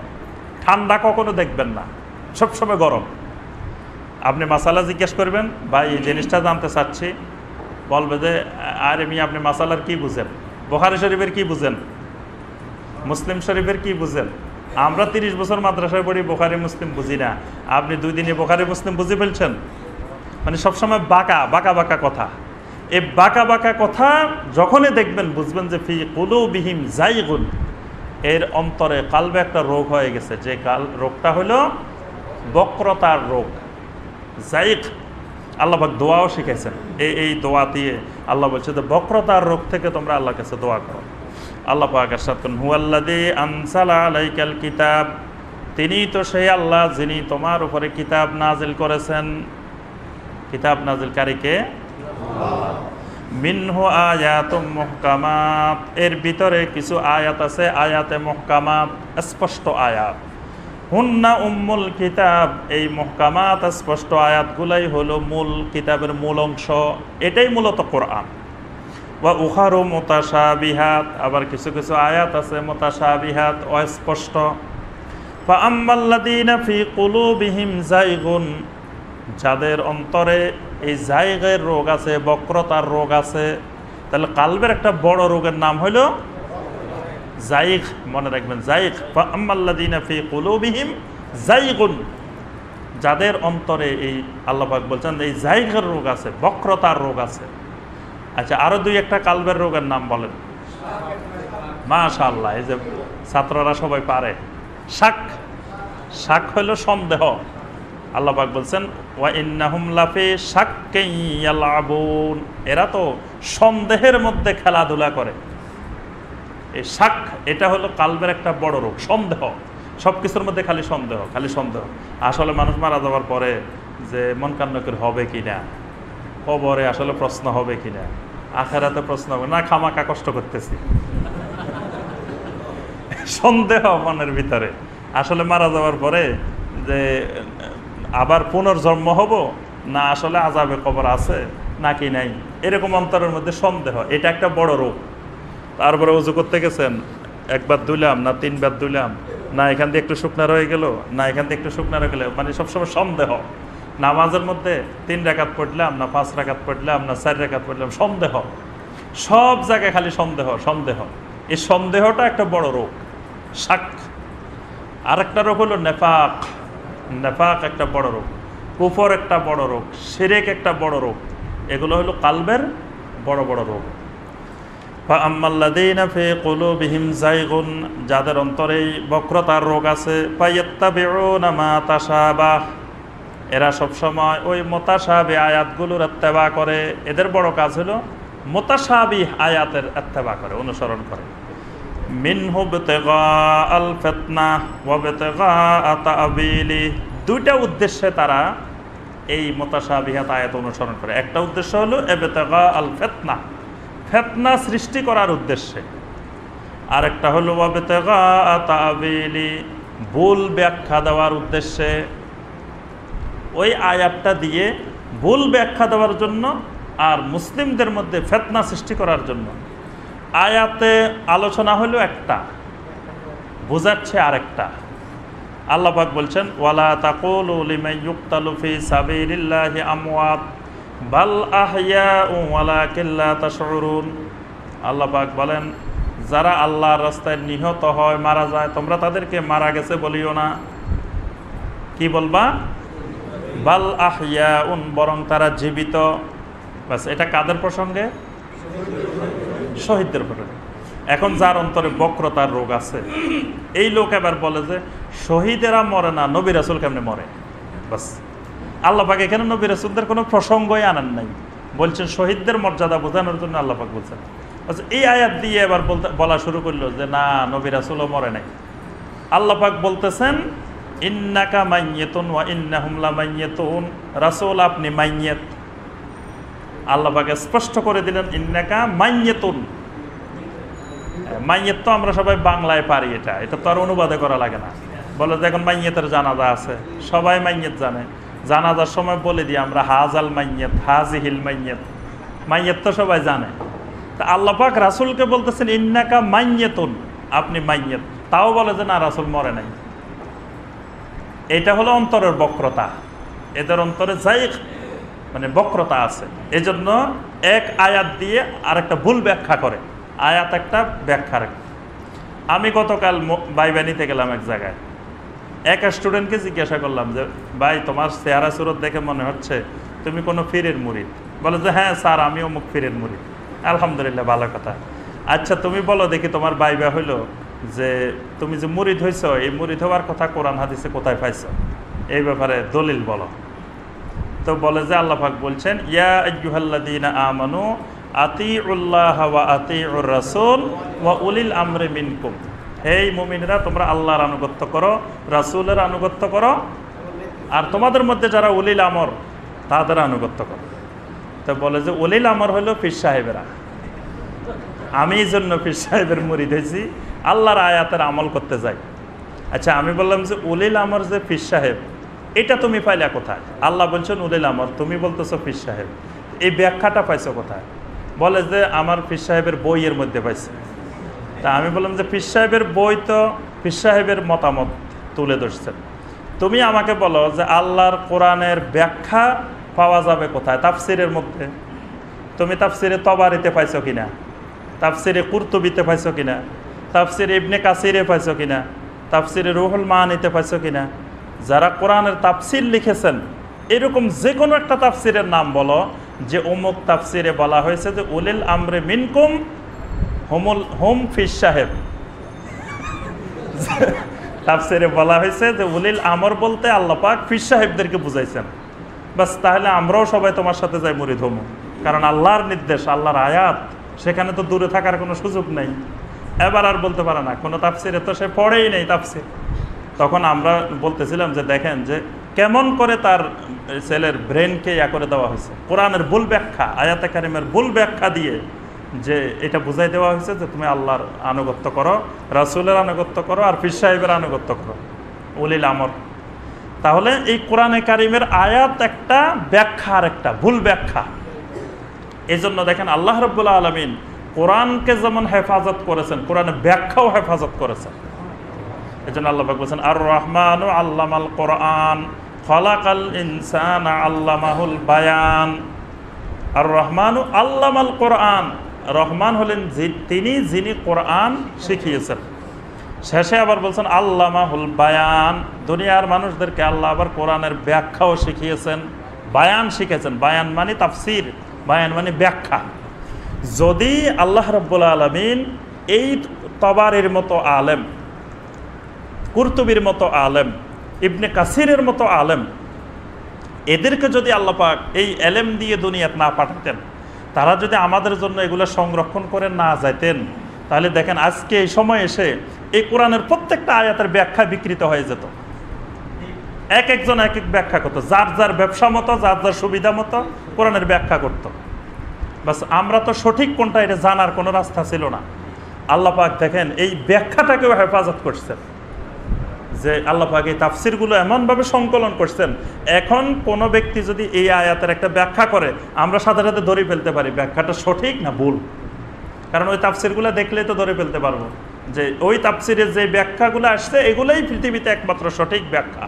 ঠান্ডা কখনো দেখবেন না, সবসময় গরম। আপনি মাসালা জিজ্ঞেস করবেন, ভাই এই জিনিসটা জানতে চাচ্ছি, বলবে যে আরে মিয়া আপনি মাসালার কি বুঝেন, বুখারী শরীফের কি বুঝেন, মুসলিম শরীফের কি বুঝেন? আমরা 30 বছর মাদ্রাসায় পড়ি, বুখারী মুসলিম বুঝি না। আপনি 2 দিনে বুখারী মুসলিম বুঝে ফেলছেন। মানে সবসময় বাঁকা বাঁকা বাঁকা কথা। এই বাঁকা বাঁকা কথা যখনই দেখবেন বুঝবেন যে ফি কুলুবিহিম যায়গুন, এর অন্তরে কালবে একটা রোগ হয়ে গেছে। যে রোগটা হলো বক্রতার রোগ, যায়গ। আল্লাহ পাক দোয়াও শিখাইছেন, এই দোয়া দিয়ে আল্লাহ বলছে যে বক্রতার রোগ থেকে তোমরা আল্লাহর কাছে দোয়া করো। আল্লাহ পাক ارشاد করেন, হুয়াল্লাযী আনজালা আলাইকাল কিতাব, তিনি তো সেই আল্লাহ যিনি তোমার উপরে কিতাব নাজিল করেছেন। কিতাব নাজিলকারীকে আল্লাহ। মিনহু আয়াতুম মুহকামাত, এর ভিতরে কিছু আয়াত আছে, আয়াতে মুহকামাত, স্পষ্ট আয়াত। হুন্না উম্মুল কিতাব, এই মুহকামাত স্পষ্ট আয়াতগুলাই হলো মূল কিতাবের মূল অংশ, এটাই মূলত কোরআন। ওয়া উখারু মুতাশাবিহাত, আবার কিছু কিছু আয়াত আছে মুতাশাবিহাত, অস্পষ্ট। ফা আম্মাল্লাযীনা ফি কুলুবিহিম যায়গুন, যাদের অন্তরে এই জায়গের রোগ আছে, বক্রতার রোগ আছে, তাহলে কালবের একটা বড় রোগের নাম হলো যায়গ। মনে রাখবেন, যায়গ। ফা আম্মাল্লাযীনা ফি কুলুবিহিম যায়গুন, যাদের অন্তরে এই আল্লাহ পাক বলছেন এই জায়গের রোগ আছে, বক্রতার রোগ আছে। আচ্ছা, আরো 2-1টা কালবের রোগের নাম বলেন। মাশাআল্লাহ, এই যে ছাত্ররা সবাই পারে। শাক, শাক হলো সন্দেহ। আল্লাহ পাক বলছেন ওয়া ইন্নাহুম লাফি শাক্কিন ইয়ালআবুন, এরা তো সন্দেহের মধ্যে খেলাধুলা করে। এই শাক, এটা হলো কালবের একটা বড় রোগ, সন্দেহ। সব কিছুর মধ্যে খালি সন্দেহ, খালি সন্দেহ। আসলে মানুষ মারা যাওয়ার পরে যে মন কান্নকের হবে কিনা, কবরে আসলে প্রশ্ন হবে কিনা, আখেরাতে প্রশ্ন হবে না, খামাকা কষ্ট করতেছি, সন্দেহ মনের ভিতরে। আসলে মারা যাওয়ার পরে যে আবার পুনর্জন্ম হব না, আসলে আযাবে কবর আছে নাকি নাই, এরকম অন্তরের মধ্যে সন্দেহ। এটা একটা বড় রোগ। তারপরে ওযু করতে গেছেন, 1 বার ধুইলাম না 3 বার ধুইলাম, না এখান দিয়ে একটু শুকনা রয়ে গেল, না এখান দিয়ে একটু শুকনা রয়ে গেল, মানে সবসময় সন্দেহ। নামাজের মধ্যে 3 রাকাত পড়লাম না 5 রাকাত পড়লাম না 4 রাকাত পড়লাম, সন্দেহ। সব জায়গায় খালি সন্দেহ সন্দেহ। এই সন্দেহটা একটা বড় রোগ, শাক। আরেকটা রোগ হলো নেফাক। নেফাক একটা বড় রোগ, কুফর একটা বড় রোগ, শিরক একটা বড় রোগ। এগুলো হলো কালবের বড় বড় রোগ। ফাআম্মাল্লাযীনা ফি কুলুবিহিম যায়গুন, যাদের অন্তরে বক্রতার রোগ আছে, ফায়াত্তাবিউনা মা তাশাবাহ, এরা সবসময় ওই মুতাশাবিহ আয়াতগুলোর ইত্তেবা করে। এদের বড় কাজ হলো মুতাশাবিহ আয়াতের ইত্তেবা করে, অনুসরণ করে। মিনহু বিতিগাআল ফিতনাহ ওয়া বিতিগাআ তা'বিলি, 2টা উদ্দেশ্যে তারা এই মুতাশাবিহাত আয়াত অনুসরণ করে। একটা উদ্দেশ্য হলো ইবতিগাআল ফিতনাহ, ফিতনা সৃষ্টি করার উদ্দেশ্যে। আরেকটা হলো ওয়া বিতিগাআ তা'বিলি, ভুল ব্যাখ্যা দেওয়ার উদ্দেশ্যে। ওই আয়াতটা দিয়ে ভুল ব্যাখ্যা দেওয়ার জন্য আর মুসলিমদের মধ্যে ফিতনা সৃষ্টি করার জন্য। আয়াতে আলোচনা হলো একটা, বোঝাচ্ছে আরেকটা। আল্লাহ পাক বলছেন ওয়ালা তাকুলু লিমান ইউকতালু ফি সাবিলিল্লাহি আমওয়াত বাল আহইয়াউ ওয়ালাকিন লা তাশউরুন। আল্লাহ পাক বলেন, যারা আল্লাহর রাস্তায় নিহত হয়, মারা যায়, তোমরা তাদেরকে মারা গেছে বলিও না। কি বলবা? বাল আহইয়াউন, বরং তারা জীবিত। বাস, এটা কাদের প্রসঙ্গে? শহীদদের প্রসঙ্গে। এখন যার অন্তরে বক্রতার রোগ আছে, এই লোক এবার বলে যে শহীদেরা মরে না, নবী রাসূল কেমনে মরে? বাস, আল্লাহ পাক এখানে নবী রাসূলদের কোনো প্রসঙ্গই আনেন নাই, বলছেন শহীদদের মর্যাদা বোঝানোর জন্য আল্লাহ পাক বলছেন। আচ্ছা, এই আয়াত দিয়ে এবার বলা শুরু করলো যে না, নবী রাসূলও মরে নাই। আল্লাহ পাক বলতেছেন ইন্নাকা মাইয়াতুন ওয়া ইন্নাহুম লামাইয়াতুন, রাসূল আপনি মাইয়াত। আল্লাহ পাক স্পষ্ট করে দিলেন ইন্নাকা মাইয়াতুন। মাইয়াত তো আমরা সবাই বাংলায় পারি, এটা তো আর অনুবাদে করা লাগে না। বলে যে এখন মাইয়াতের জানাজা আছে, সবাই মাইয়াত জানে। জানাজার সময় বলে দিই আমরা হাজাল মাইয়াত, হাজিহিল মাইয়াত, মাইয়াত তো সবাই জানে। তা আল্লাহ পাক রাসূলকে বলতেছেন ইন্নাকা মাইয়াতুন, আপনি মাইয়াত, তাও বলে যে না, রাসূল মরে নাই। এটা হলো অন্তরের বক্রতা। এদের অন্তরে যায়গ মানে বক্রতা আছে। এজন্য এক আয়াত দিয়ে আরেকটা ভুল ব্যাখ্যা করে। আয়াত একটা, ব্যাখ্যা রাখে। আমি গতকাল বাইবা নিতে গেলাম এক জায়গায়, এক স্টুডেন্টকে জিজ্ঞাসা করলাম যে ভাই তোমার চেহারা সুরত দেখে মনে হচ্ছে তুমি কোনো পীরের মুরিদ। বলে যে হ্যাঁ স্যার আমি অমুক পীরের মুরিদ। আলহামদুলিল্লাহ, ভালো কথা। আচ্ছা তুমি বলো দেখি তোমার বাইবা হইলো যে তুমি যে মুরিদ হয়েছ, এই মুরিদ হওয়ার কথা কোরআন হাদিসে কোথায় পাইছো, এই ব্যাপারে দলিল বলো। তো বলে যে আল্লাহ পাক বলছেন ইয়া আইয়ুহাল্লাযীনা আমানু আতিউল্লাহ ওয়া আতিউর রাসূল ওয়া উলিল আমরি মিনকুম। হে মুমিনরা, তোমরা আল্লাহর আনুগত্য করো, রাসূলের আনুগত্য করো, আর তোমাদের মধ্যে যারা উলিল আমর তাদের আনুগত্য করো। তো বলে যে উলিল আমর হলো পীর সাহেবেরা। আমি এই জন্য পীর সাহেবের মুরিদ হয়েছি, আল্লাহর আয়াতের আমল করতে যাই। আচ্ছা আমি বললাম যে উলিল আমর যে পীর সাহেব, এটা তুমি পাইলা কোথায়? আল্লাহ বলছেন উলিল আমর, তুমি বলতেছো পীর সাহেব, এই ব্যাখ্যাটা পাইছো কোথায়? বলে যে আমার পীর সাহেবের বইয়ের মধ্যে পাইছে। তা আমি বললাম যে পীর সাহেবের বই তো পীর সাহেবের মতামত তুলে ধরছেন, তুমি আমাকে বলো যে আল্লাহর কোরআনের ব্যাখ্যা পাওয়া যাবে কোথায়? তাফসিরের মধ্যে। তুমি তাফসিরে তবারিতে পাইছো কিনা, তাফসিরে কুরতুবিতে পাইছো কিনা, তাফসিরে ইবনে কাসিরে পাইছো কিনা, তাফসিরে রুহুল মানিতে পাইছো কিনা? যারা কোরআনের তাফসির লিখেছেন এরকম যে কোনো একটা তাফসিরের নাম বলো যে অমুক তাফসিরে বলা হয়েছে যে উলিল আমরে মিনকুম হুম পীর সাহেব। তাফসিরে বলা হয়েছে যে উলিল আমর বলতে আল্লাহ পাক পীর সাহেবদেরকে বুঝাইছেন। বাস, তাহলে আমরাও সবাই তোমার সাথে যাই মুরিদ হম, কারণ আল্লাহর নির্দেশ, আল্লাহর আয়াত, সেখানে তো দূরে থাকার কোনো সুযোগ নেই। এবার আর বলতে পারে না কোনো তাফসিরে তো সে পড়েই নেই তাফসির। তখন আমরা বলতেছিলাম যে দেখেন যে কেমন করে তার ছেলের ব্রেনকে ইয়া করে দেওয়া হয়েছে, কোরআনের ভুল ব্যাখ্যা, আয়াতে কারিমের ভুল ব্যাখ্যা দিয়ে যে এটা বুঝাই দেওয়া হয়েছে যে তুমি আল্লাহর আনুগত্য করো, রাসূলের আনুগত্য করো, আর পীর সাহেবের আনুগত্য করো, উলিল আমর। তাহলে এই কোরআনে কারিমের আয়াত একটা ব্যাখ্যা, আর একটা ভুল ব্যাখ্যা। এই জন্য দেখেন আল্লাহ রাব্বুল আলামিন কোরআনকে যেমন হেফাজত করেছেন, কোরআনের ব্যাখ্যাও হেফাজত করেছেন। এই জন্য আল্লাহ পাক বলেছেন আর রহমানু আল্লামাল কোরআন খালাকাল ইনসানা আল্লামাহুল বায়ান। আর রহমানু আল্লামাল কোরআন, রহমান হলেন তিনি যিনি কোরআন শিখিয়েছেন। শেষে আবার বলছেন আল্লামাহুল বায়ান, দুনিয়ার মানুষদেরকে আল্লাহ আবার কোরআনের ব্যাখ্যাও শিখিয়েছেন, বায়ান শিখেছেন। বায়ান মানে তাফসির, বায়ান মানে ব্যাখ্যা। যদি আল্লাহ রাব্বুল আলামিন এই তবারির মতো আলেম, কুরতুবির মতো আলেম, ইবনে কাসিরের মতো আলেম, এদেরকে যদি আল্লাহ পাক এই এলেম দিয়ে দুনিয়াতে না পাঠাতেন, তারা যদি আমাদের জন্য এগুলো সংরক্ষণ করে না যাইতেন, তাহলে দেখেন আজকে এই সময় এসে এই কোরআনের প্রত্যেকটা আয়াতের ব্যাখ্যা বিকৃত হয়ে যেত। এক একজন এক এক ব্যাখ্যা করতো, যার যার ব্যবসা মতো, যার যার সুবিধা মতো কোরআনের ব্যাখ্যা করতো। বাস, আমরা তো সঠিক কোনটা এটা জানার কোনো রাস্তা ছিল না। আল্লাহ পাক দেখেন এই ব্যাখ্যাটাকেও হেফাজত করছেন, যে আল্লাহ পাক এই তাফসিরগুলো এমনভাবে সংকলন করছেন, এখন কোনো ব্যক্তি যদি এই আয়াতের একটা ব্যাখ্যা করে, আমরা সাথে সাথে ধরে ফেলতে পারি ব্যাখ্যাটা সঠিক না ভুল। কারণ ওই তাফসিরগুলো দেখলেই তো ধরে ফেলতে পারবো যে ওই তাফসিরের যে ব্যাখ্যাগুলো আসছে এগুলোই পৃথিবীতে একমাত্র সঠিক ব্যাখ্যা।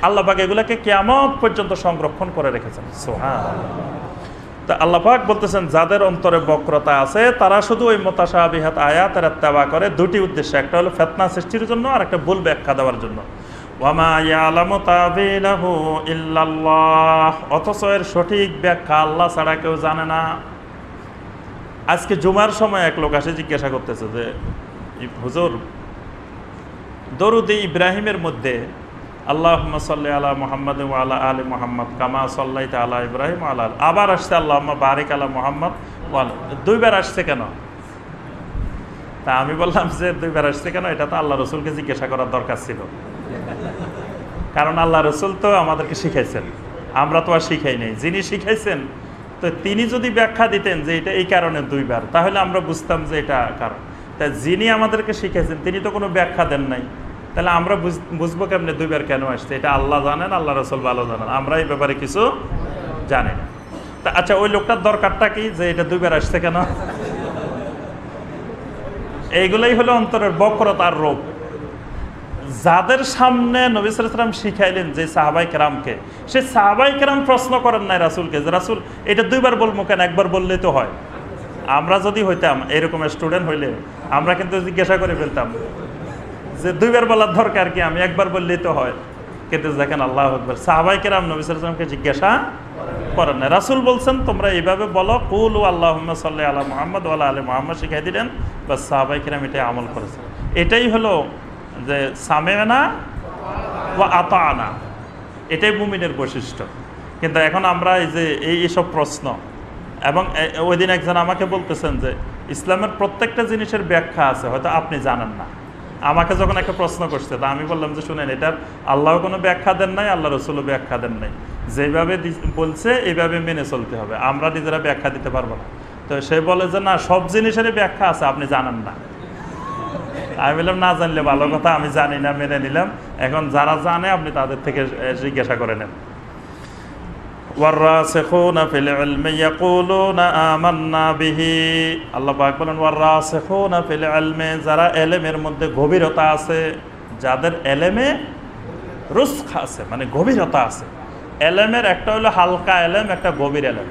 আল্লাহ পাক এগুলাকে কিয়ামত পর্যন্ত সংরক্ষণ করে রেখেছেন। সুবহানাল্লাহ। তা আল্লাহ পাক বলতেছেন যাদের অন্তরে বক্রতা আছে তারা শুধু ওই মুতাশাবিহাত আয়াতের ইত্তেবা করে দুটি উদ্দেশ্য, একটা হলো ফিতনা সৃষ্টির জন্য, আর একটা ভুল ব্যাখ্যা দেওয়ার জন্য। ওয়ামা ইয়ালামু তাবিলাহু ইল্লাল্লাহ, অথচ এর সঠিক ব্যাখ্যা আল্লাহ ছাড়া কেউ জানে না। আজকে জুমার সময় এক লোক এসে জিজ্ঞাসা করতেছে যে হুজুর, দরুদ ইব্রাহিমের মধ্যে আল্লাহুম্মা সাল্লি আলা মুহাম্মাদ ওয়া আলা আলি মুহাম্মাদ কামা সাল্লাইতা আলা ইব্রাহিম ওয়া আলা, আবার আসছে আল্লাহুম্মা বারিক আলা মুহাম্মাদ ওয়া আলা, দুইবার আসছে কেন? তা আমি বললাম যে দুইবার আসছে কেন, এটা তো আল্লাহ রসুলকে জিজ্ঞাসা করার দরকার ছিল। কারণ আল্লাহ রসুল তো আমাদেরকে শিখাইছেন, আমরা তো আর শিখাই নাই। যিনি শিখাইছেন তো তিনি যদি ব্যাখ্যা দিতেন যে এটা এই কারণে দুইবার, তাহলে আমরা বুঝতাম যে এটা কারণ। তাই যিনি আমাদেরকে শিখাইছেন তিনি তো কোনো ব্যাখ্যা দেন নাই, তাহলে আমরা বুঝবো কেমনে দুইবার কেন আসছে? এটা আল্লাহ জানেন, আল্লাহ রসুল ভালো জানেন, আমরা এই ব্যাপারে কিছু জানি না। তা আচ্ছা, ওই লোকটার দরকারটা কি যে এটা দুইবার আসছে কেন? এইগুলাই হলো অন্তরের বক্রতার রূপ। যাদের সামনে নবী সাল্লাল্লাহু আলাইহি ওয়াসাল্লাম শিখাইলেন যে সাহাবাই কেরামকে, সে সাহাবাই কেরাম প্রশ্ন করেন নাই রাসূলকে যে রাসূল এটা দুইবার বলবো কেন, একবার বললেই তো হয়। আমরা যদি হইতাম এরকম স্টুডেন্ট হইলে আমরা কিন্তু জিজ্ঞাসা করে ফেলতাম যে 2 বার বলার দরকার কি, আমি একবার বললেই তো হয়। কিন্তু দেখেন আল্লাহু আকবার, সাহাবায়ে কেরাম নবী সাল্লাল্লাহু আলাইহি ওয়াসাল্লামকে জিজ্ঞাসা করেন না। রাসূল বলছেন তোমরা এইভাবে বলো, কুলু আল্লাহুম্মা সাল্লি আলা মুহাম্মদ ওয়া আলা আলি মুহাম্মদ, শিখাই দিলেন, বাস সাহাবায়ে কেরাম এটাই আমল করেছেন। এটাই হলো যে সামি'না ওয়া আতা'না, এটাই মুমিনের বৈশিষ্ট্য। কিন্তু এখন আমরা এই যে এইসব প্রশ্ন, এবং ওই দিন একজন আমাকে বলতেছেন যে ইসলামের প্রত্যেকটা জিনিসের ব্যাখ্যা আছে, হয়তো আপনি জানেন না। আমাকে যখন একটা প্রশ্ন করছে, তা আমি বললাম যে শুনেন, এটার আল্লাহ কোনো ব্যাখ্যা দেন নাই, আল্লাহ রসুলও ব্যাখ্যা দেন নাই, যেভাবে বলছে এইভাবে মেনে চলতে হবে, আমরা নিজেরা ব্যাখ্যা দিতে পারবো না। তো সে বলে যে না, সব জিনিসেরই ব্যাখ্যা আছে, আপনি জানেন না। আমি বললাম না জানলে ভালো কথা, আমি জানি না, মেনে নিলাম। এখন যারা জানে আপনি তাদের থেকে জিজ্ঞাসা করে নেন। ওয়াররাসিখুনা ফিল ইলমি ইয়াকুলুনা আমান্না বিহি, আল্লাহ পাক বলেন ওয়াররাসিখুনা ফিল ইলমি, যারা ইলমের মধ্যে গভীরতা আছে, যাদের ইলমে রুসখ আছে, মানে গভীরতা আছে। ইলমের একটা হলো হালকা ইলম, একটা গভীর ইলম।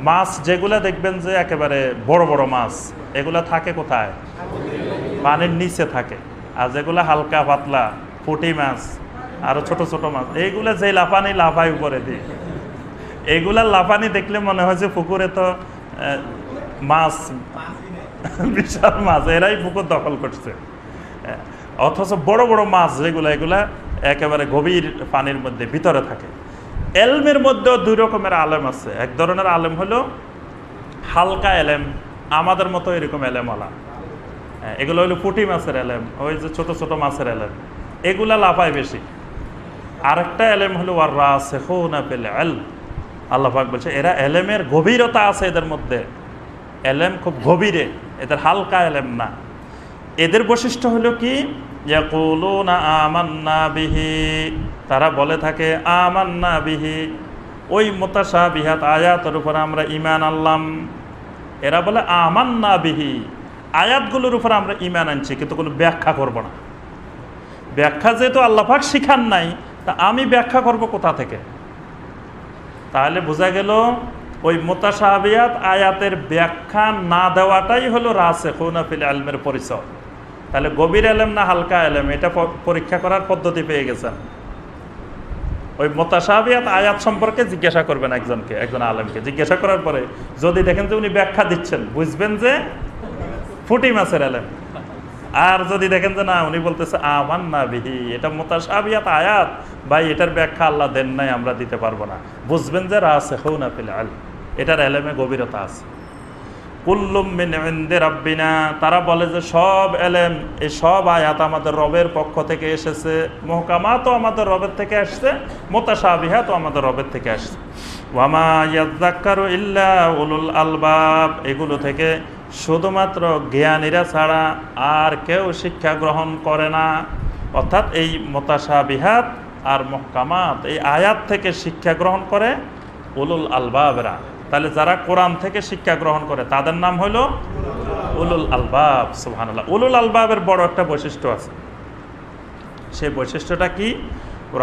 মাছ যেগুলা দেখবেন যে একেবারে বড় বড় মাছ, এগুলা থাকে কোথায়? পানির নিচে থাকে। আর যেগুলা হালকা পাতলা পুঁটি মাছ, আরো ছোট ছোট মাছ, এইগুলা যে লাফানি লাফায় উপরে দিয়ে, এইগুলা লাফানি দেখলে মনে হয় যে পুকুরে তো মাছ, বিশাল মাছ, এরাই পুকুর দখল করছে। অথচ বড় বড় মাছ যেগুলা, এগুলা একেবারে গভীর পানির মধ্যে ভিতরে থাকে। এলমের মধ্যেও 2 রকমের আলেম আছে। এক ধরনের আলেম হলো হালকা এলেম, আমাদের মতো এরকম এলেমওয়ালা, এগুলো হলো পুঁটি মাছের এলেম, ওই যে ছোট ছোট মাছের এলেম, এগুলা লাফায় বেশি। আরেকটা এলেম হলো ওয়াররাসিখুনা ফিল ইলম, আল্লাহ পাক বলছে এরা এলেমের গভীরতা আছে এদের মধ্যে, এলেম খুব গভীরে, এদের হালকা এলেম না। এদের বৈশিষ্ট্য হলো কি? ইয়াকুলুনা আমান্না বিহি, তারা বলে থাকে আমান্না বিহি, ওই মুতাশাবিহাত আয়াতের উপর আমরা ঈমান আনলাম। এরা বলে আমান্না বিহি, আয়াতগুলোর উপর আমরা ঈমান আনছি, কিন্তু কোনো ব্যাখ্যা করব না। ব্যাখ্যা যেহেতু আল্লাহ পাক শিখান নাই, তা আমি ব্যাখ্যা করব কোথা থেকে? তাহলে বোঝা গেল ওই মুতাশাবিহাত আয়াতের ব্যাখ্যা না দেওয়াটাই হলো রাসিখুনা ফিল ইলমের পরিচয়। তাহলে গভীর ইলম না হালকা ইলম, এটা পরীক্ষা করার পদ্ধতি পেয়ে গেছেন। ওই মুতাশাবিহাত আয়াত সম্পর্কে জিজ্ঞাসা করবেন একজনকে, একজন আলেমকে জিজ্ঞাসা করার পরে যদি দেখেন যে উনি ব্যাখ্যা দিচ্ছেন, বুঝবেন যে পুঁটি মাছের ইলম। আর যদি দেখেন যে না, উনি বলতেছে আমান্না বিহি, এটা মুতাশাবিহাত আয়াত, ভাই এটার ব্যাখ্যা আল্লাহ দেন নাই, আমরা দিতে পারবো না, বুঝবেন যে রাসিখুনা ফিল ইলম, এটার ইলমে গভীরতা আছে। কুল্লুম মিন ইনদি রাব্বিনা, তারা বলে যে সব ইলম, এই সব আয়াত আমাদের রবের পক্ষ থেকে এসেছে, মুহকামাতও আমাদের রবের থেকে আসছে, মুতাশাবিহাতও আমাদের রবের থেকে আসছে। ওয়ামা ইয়াযাক্কারু ইল্লা উলুল আলবাব, এগুলো থেকে শুধুমাত্র জ্ঞানীরা ছাড়া আর কেউ শিক্ষা গ্রহণ করে না। অর্থাৎ এই মুতাশাবিহাত আর মুহকামাত, এই আয়াত থেকে শিক্ষা গ্রহণ করে উলুল আলবাবরা। তাহলে যারা কোরআন থেকে শিক্ষা গ্রহণ করে তাদের নাম হলো উলুল আলবাব। সুবহানাল্লাহ। উলুল আলবাবের বড় একটা বৈশিষ্ট্য আছে, সেই বৈশিষ্ট্যটা কি?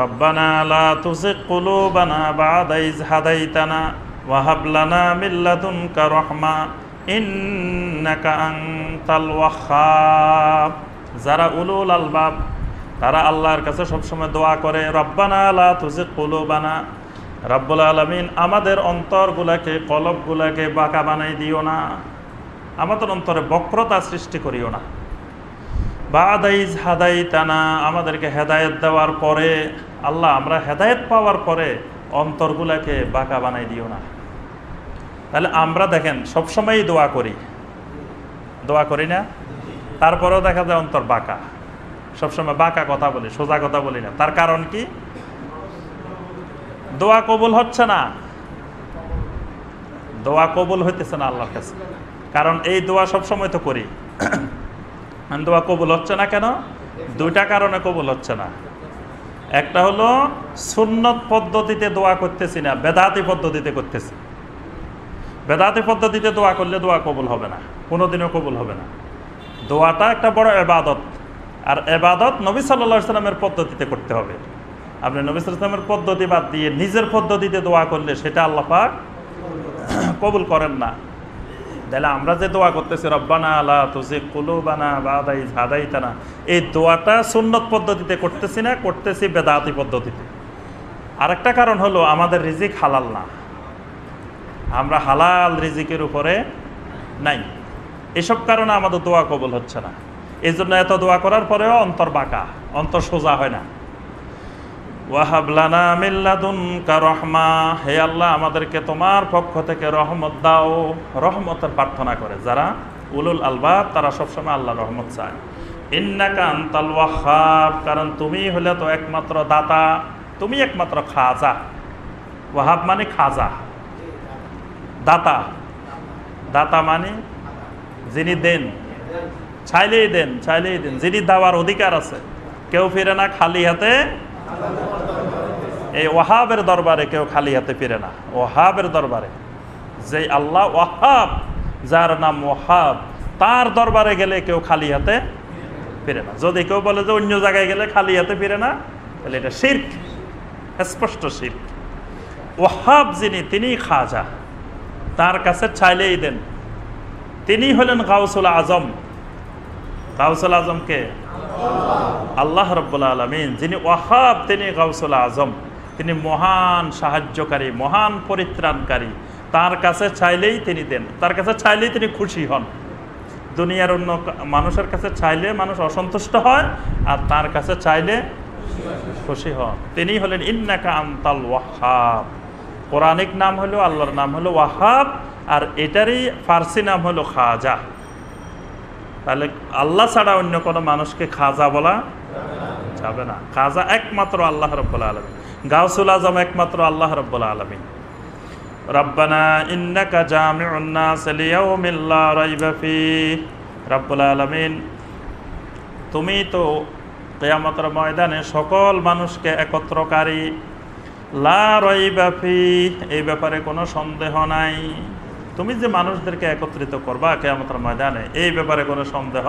রব্বানা লা তুযিগ কুলুবানা বা'দা ইয হাদাইতানা ওয়া হাব লানা মিন লাদুনকা রাহমা ইন্নাকা আনতাল ওয়াহ্হাব। যারা উলুল আলবাব, তারা আল্লাহর কাছে সবসময় দোয়া করে, রব্বানা লা তুযিগ কুলুবানা, রব্বুল আলামিন আমাদের অন্তরগুলাকে, কলবগুলাকে বাঁকা বানাই দিও না, আমাদের অন্তরে বক্রতা সৃষ্টি করিও না। বা'দা ইয হাদাইতানা, আমাদেরকে হেদায়েত দেওয়ার পরে, আল্লাহ আমরা হেদায়েত পাওয়ার পরে অন্তরগুলাকে বাঁকা বানাই দিও না। তাহলে আমরা দেখেন সবসময়ই দোয়া করি না, তারপরেও দেখা যায় অন্তর বাঁকা, সবসময় বাঁকা কথা বলি, সোজা কথা বলি না। তার কারণ কি? দোয়া কবুল হচ্ছে না, দোয়া কবুল হইতেছে না আল্লাহর কাছে। কারণ এই দোয়া সবসময় তো করি, দোয়া কবুল হচ্ছে না কেন? 2টা কারণে কবুল হচ্ছে না। একটা হলো সুন্নত পদ্ধতিতে দোয়া করতেছি না, বেদাতি পদ্ধতিতে করতেছি। বেদাতি পদ্ধতিতে দোয়া করলে দোয়া কবুল হবে না, কোনোদিনও কবুল হবে না। দোয়াটা একটা বড় ইবাদত, আর ইবাদত নবী সাল্লাল্লাহু আলাইহি সাল্লামের পদ্ধতিতে করতে হবে। আপনি নবী সাল্লাল্লাহু আলাইহি সাল্লামের পদ্ধতি বাদ দিয়ে নিজের পদ্ধতিতে দোয়া করলে সেটা আল্লাহ পাক কবুল করেন না। তাহলে আমরা যে দোয়া করতেছি রব্বানা লা তুজিগ কুলুবানা বাদা ইয হাদাইতানা, এই দোয়াটা সুন্নত পদ্ধতিতে করতেছি না, করতেছি বেদাতি পদ্ধতিতে। আরেকটা কারণ হলো আমাদের রিজিক হালাল না, আমরা হালাল রিজিকের উপরে নাই, এসব কারণে আমাদের দোয়া কবুল হচ্ছে না। এই জন্য এত দোয়া করার পরেও অন্তর বাঁকা, অন্তর সোজা হয় না। ওয়াহাব লানা মিন লাদুনকা রাহমা, হে আল্লাহ আমাদেরকে তোমার পক্ষ থেকে রহমত দাও। রহমতের প্রার্থনা করে যারা উলুল আলবাব তারা সবসময় আল্লাহর রহমত চায়। ইন্নাকা আনতাল ওয়াহ্হাব, কারণ তুমি হলে তো একমাত্র দাতা, তুমি একমাত্র খাজা। ওয়াহাব মানে খাজা, দাতা। দাতা মানে যিনি দেন, চাইলেই দেন, চাইলেই দেন, যিনি দেওয়ার অধিকার আছে। কেউ ফিরে না খালি হাতে, এই ওয়াহাবের দরবারে কেউ খালি হাতে ফিরে না। ওয়াহাবের দরবারে, যে আল্লাহ ওয়াহাব, যার নাম ওয়াহাব, তার দরবারে গেলে কেউ খালি হাতে ফিরে না। যদি কেউ বলে যে অন্য জায়গায় গেলে খালি হাতে ফিরে না, তাহলে এটা শিরক, স্পষ্ট শিরক। ওয়াহাব যিনি, তিনি খাজা, তার কাছে চাইলেই দেন। তিনি হলেন গাউসুল আজম। গাউসুল আজম কে? আল্লাহ রাব্বুল আলামিন। যিনি ওয়াহাব তিনি গাউসুল আজম, তিনি মহান সাহায্যকারী, মহান পরিত্রাণকারী। তার কাছে চাইলেই তিনি দেন, তার কাছে চাইলেই তিনি খুশি হন। দুনিয়ার অন্য মানুষের কাছে চাইলে মানুষ অসন্তুষ্ট হয়, আর তার কাছে চাইলে খুশি হন। তিনি হলেন ইন্নাকা আনতাল ওয়াহ্হাব। কোরআনিক নাম হলো, আল্লাহর নাম হলো ওয়াহাব, আর এটারই ফার্সি নাম হলো খাজা। তাহলে আল্লাহ ছাড়া অন্য কোনো মানুষকে খাজা বলা যাবে না। খাজা একমাত্র আল্লাহ রাব্বুল আলামিন, গাউসুল আজম একমাত্র আল্লাহ রাব্বুল আলামিন। রব্বানা ইন্নাকা জামিউন নাস লিয়াউমিল লা রাইবা ফীহ। রাব্বুল আলামিন, তুমি তো কিয়ামতের ময়দানে সকল মানুষকে একত্রকারী। লা রাইবা ফীহ, এই ব্যাপারে কোনো সন্দেহ নাই। তুমি যে মানুষদেরকে একত্রিত করবা কিয়ামতের ময়দানে, এই ব্যাপারে কোনো সন্দেহ।